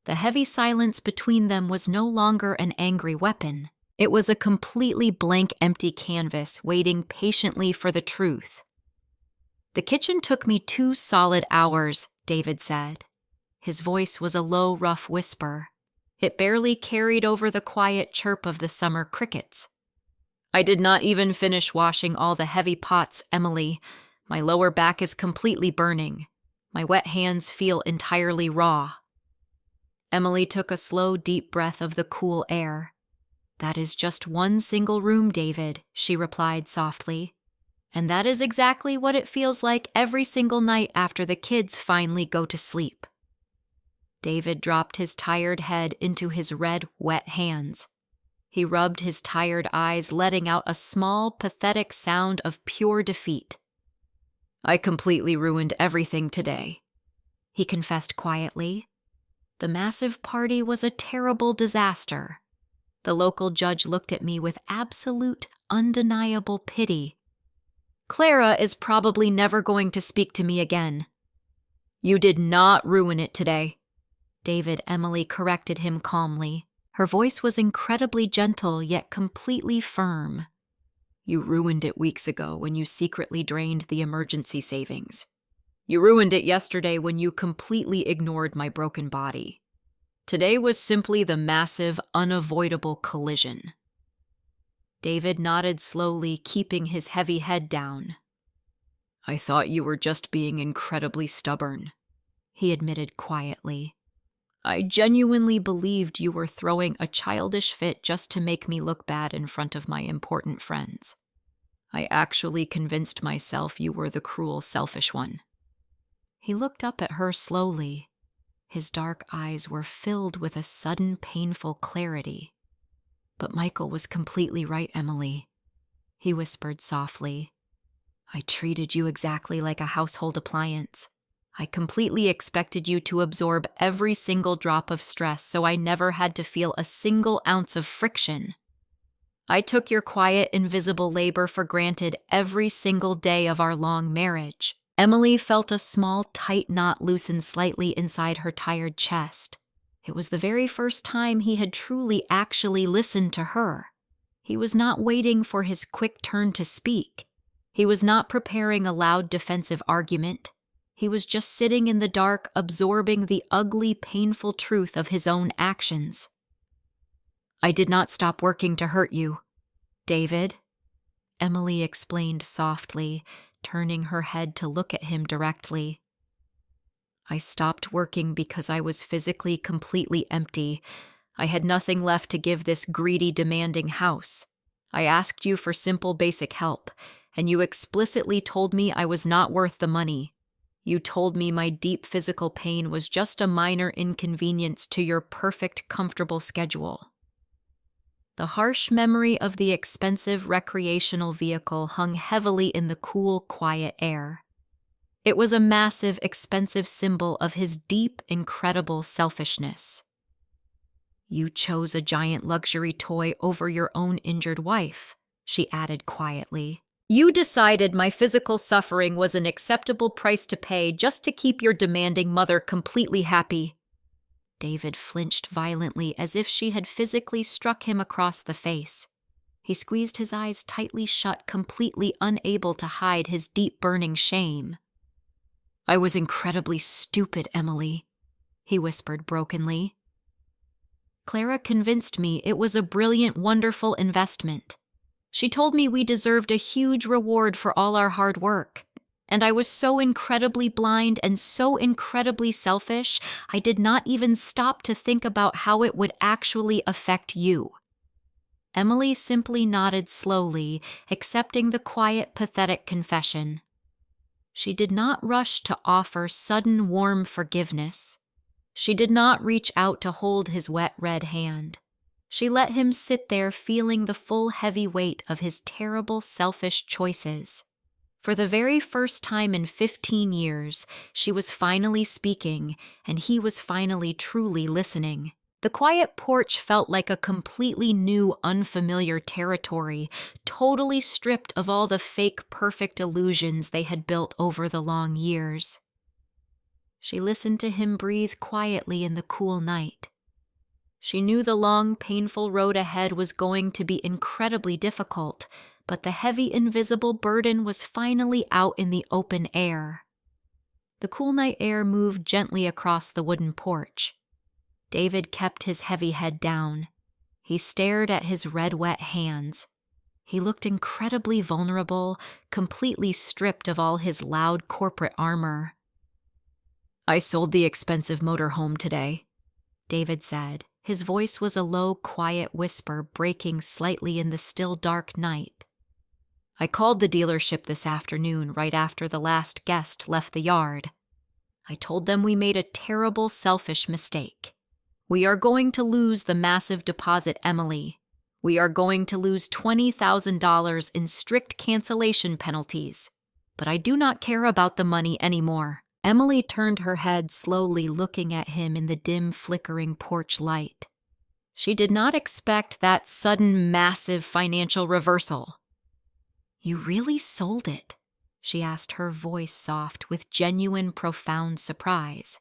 The heavy silence between them was no longer an angry weapon. It was a completely blank, empty canvas, waiting patiently for the truth. "The kitchen took me 2 solid hours," David said. His voice was a low, rough whisper. It barely carried over the quiet chirp of the summer crickets. "I did not even finish washing all the heavy pots, Emily. My lower back is completely burning. My wet hands feel entirely raw." Emily took a slow, deep breath of the cool air. "That is just 1 single room, David," she replied softly. "And that is exactly what it feels like every single night after the kids finally go to sleep." David dropped his tired head into his red, wet hands. He rubbed his tired eyes, letting out a small, pathetic sound of pure defeat. I completely ruined everything today, he confessed quietly. The massive party was a terrible disaster. The local judge looked at me with absolute, undeniable pity. Clara is probably never going to speak to me again. You did not ruin it today, Emily corrected him calmly. Her voice was incredibly gentle yet completely firm. You ruined it weeks ago when you secretly drained the emergency savings. You ruined it yesterday when you completely ignored my broken body. Today was simply the massive, unavoidable collision. David nodded slowly, keeping his heavy head down. I thought you were just being incredibly stubborn, he admitted quietly. I genuinely believed you were throwing a childish fit just to make me look bad in front of my important friends. I actually convinced myself you were the cruel, selfish one. He looked up at her slowly. His dark eyes were filled with a sudden, painful clarity. But Michael was completely right, Emily, he whispered softly. I treated you exactly like a household appliance. I completely expected you to absorb every single drop of stress, so I never had to feel a single ounce of friction. I took your quiet, invisible labor for granted every single day of our long marriage. Emily felt a small, tight knot loosen slightly inside her tired chest. It was the very first time he had truly actually listened to her. He was not waiting for his quick turn to speak. He was not preparing a loud defensive argument. He was just sitting in the dark, absorbing the ugly, painful truth of his own actions. I did not stop working to hurt you, David, Emily explained softly, turning her head to look at him directly. I stopped working because I was physically completely empty. I had nothing left to give this greedy, demanding house. I asked you for simple, basic help, and you explicitly told me I was not worth the money. You told me my deep physical pain was just a minor inconvenience to your perfect, comfortable schedule. The harsh memory of the expensive recreational vehicle hung heavily in the cool, quiet air. It was a massive, expensive symbol of his deep, incredible selfishness. You chose a giant luxury toy over your own injured wife, she added quietly. You decided my physical suffering was an acceptable price to pay just to keep your demanding mother completely happy. David flinched violently as if she had physically struck him across the face. He squeezed his eyes tightly shut, completely unable to hide his deep burning shame. I was incredibly stupid, Emily, he whispered brokenly. Clara convinced me it was a brilliant, wonderful investment. She told me we deserved a huge reward for all our hard work. And I was so incredibly blind and so incredibly selfish, I did not even stop to think about how it would actually affect you. Emily simply nodded slowly, accepting the quiet, pathetic confession. She did not rush to offer sudden, warm forgiveness. She did not reach out to hold his wet, red hand. She let him sit there feeling the full heavy weight of his terrible, selfish choices. For the very first time in 15 years, she was finally speaking, and he was finally truly listening. The quiet porch felt like a completely new, unfamiliar territory, totally stripped of all the fake, perfect illusions they had built over the long years. She listened to him breathe quietly in the cool night. She knew the long, painful road ahead was going to be incredibly difficult, but the heavy, invisible burden was finally out in the open air. The cool night air moved gently across the wooden porch. David kept his heavy head down. He stared at his red, wet hands. He looked incredibly vulnerable, completely stripped of all his loud corporate armor. I sold the expensive motorhome today, David said. His voice was a low, quiet whisper breaking slightly in the still dark night. I called the dealership this afternoon right after the last guest left the yard. I told them we made a terrible, selfish mistake. We are going to lose the massive deposit, Emily. We are going to lose $20,000 in strict cancellation penalties, but I do not care about the money anymore." Emily turned her head slowly, looking at him in the dim, flickering porch light. She did not expect that sudden, massive financial reversal. "You really sold it?" she asked, her voice soft with genuine, profound surprise.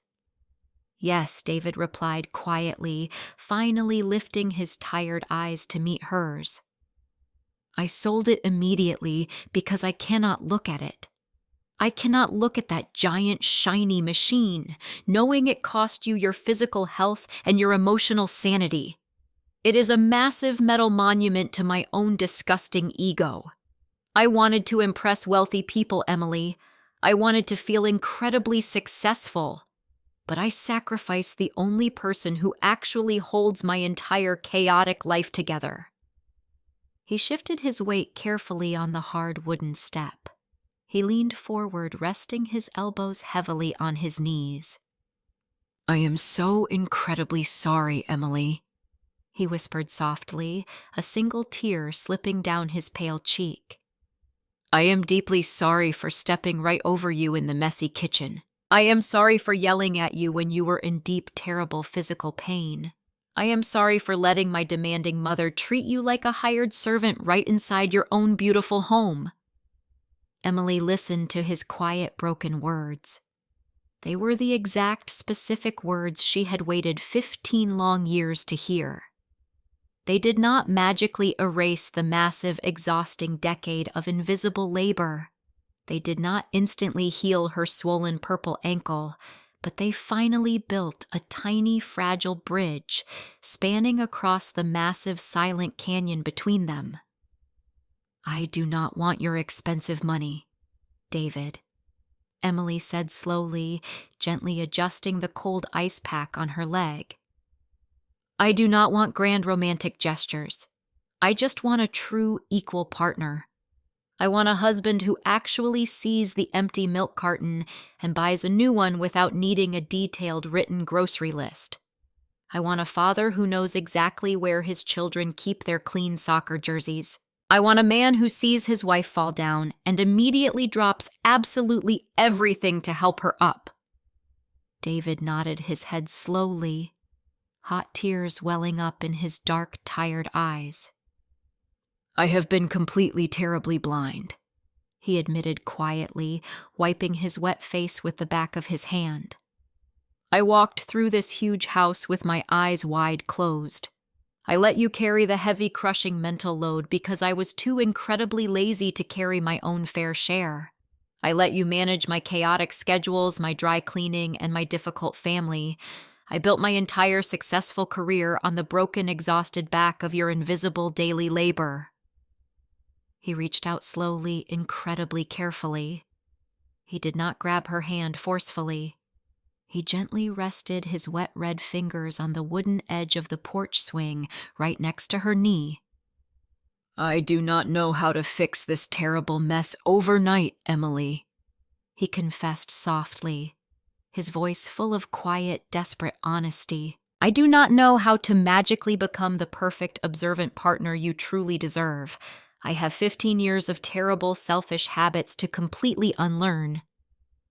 "Yes," David replied quietly, finally lifting his tired eyes to meet hers. "I sold it immediately because I cannot look at it. I cannot look at that giant, shiny machine, knowing it cost you your physical health and your emotional sanity. It is a massive metal monument to my own disgusting ego. I wanted to impress wealthy people, Emily. I wanted to feel incredibly successful. But I sacrificed the only person who actually holds my entire chaotic life together." He shifted his weight carefully on the hard wooden step. He leaned forward, resting his elbows heavily on his knees. "I am so incredibly sorry, Emily," he whispered softly, a single tear slipping down his pale cheek. "I am deeply sorry for stepping right over you in the messy kitchen. I am sorry for yelling at you when you were in deep, terrible physical pain. I am sorry for letting my demanding mother treat you like a hired servant right inside your own beautiful home." Emily listened to his quiet, broken words. They were the exact, specific words she had waited 15 long years to hear. They did not magically erase the massive, exhausting decade of invisible labor. They did not instantly heal her swollen purple ankle, but they finally built a tiny, fragile bridge spanning across the massive, silent canyon between them. "I do not want your expensive money, David," Emily said slowly, gently adjusting the cold ice pack on her leg. "I do not want grand romantic gestures. I just want a true, equal partner. I want a husband who actually sees the empty milk carton and buys a new one without needing a detailed written grocery list. I want a father who knows exactly where his children keep their clean soccer jerseys. I want a man who sees his wife fall down and immediately drops absolutely everything to help her up." David nodded his head slowly, hot tears welling up in his dark, tired eyes. "I have been completely, terribly blind," he admitted quietly, wiping his wet face with the back of his hand. "I walked through this huge house with my eyes wide closed. I let you carry the heavy, crushing mental load because I was too incredibly lazy to carry my own fair share. I let you manage my chaotic schedules, my dry cleaning, and my difficult family. I built my entire successful career on the broken, exhausted back of your invisible daily labor." He reached out slowly, incredibly carefully. He did not grab her hand forcefully. He gently rested his wet red fingers on the wooden edge of the porch swing right next to her knee. "I do not know how to fix this terrible mess overnight, Emily," he confessed softly, his voice full of quiet, desperate honesty. "I do not know how to magically become the perfect, observant partner you truly deserve. I have 15 years of terrible, selfish habits to completely unlearn.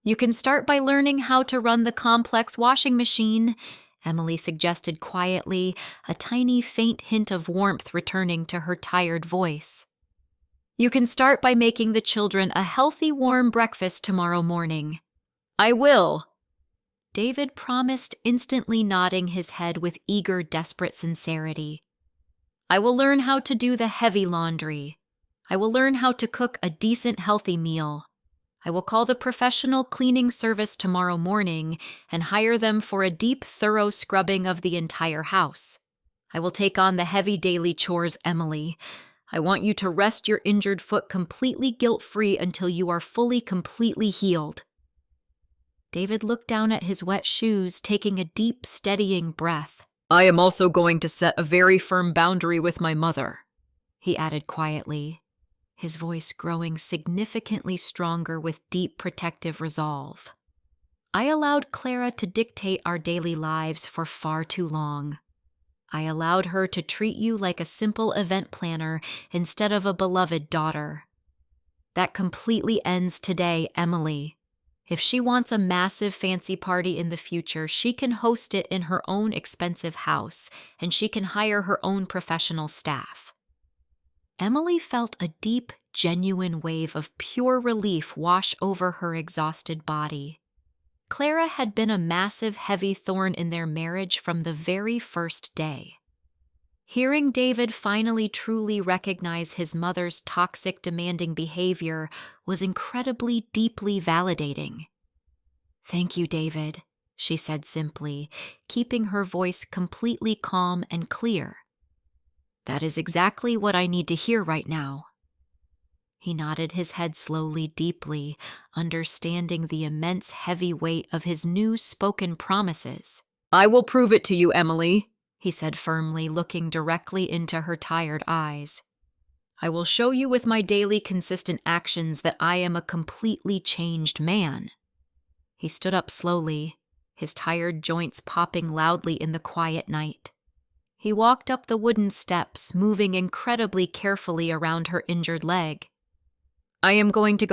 You can start by learning how to run the complex washing machine," Emily suggested quietly, a tiny, faint hint of warmth returning to her tired voice. "You can start by making the children a healthy, warm breakfast tomorrow morning." "I will," David promised, instantly nodding his head with eager, desperate sincerity. "I will learn how to do the heavy laundry. I will learn how to cook a decent, healthy meal. I will call the professional cleaning service tomorrow morning and hire them for a deep, thorough scrubbing of the entire house. I will take on the heavy daily chores, Emily. I want you to rest your injured foot completely guilt-free until you are fully, completely healed." David looked down at his wet shoes, taking a deep, steadying breath. "I am also going to set a very firm boundary with my mother," he added quietly, his voice growing significantly stronger with deep protective resolve. "I allowed Clara to dictate our daily lives for far too long. I allowed her to treat you like a simple event planner instead of a beloved daughter. That completely ends today, Emily. If she wants a massive fancy party in the future, she can host it in her own expensive house, and she can hire her own professional staff." Emily felt a deep, genuine wave of pure relief wash over her exhausted body. Clara had been a massive, heavy thorn in their marriage from the very first day. Hearing David finally truly recognize his mother's toxic, demanding behavior was incredibly, deeply validating. "Thank you, David," she said simply, keeping her voice completely calm and clear. "That is exactly what I need to hear right now." He nodded his head slowly, deeply, understanding the immense heavy weight of his new spoken promises. "I will prove it to you, Emily," he said firmly, looking directly into her tired eyes. "I will show you with my daily consistent actions that I am a completely changed man." He stood up slowly, his tired joints popping loudly in the quiet night. He walked up the wooden steps, moving incredibly carefully around her injured leg. "I am going to go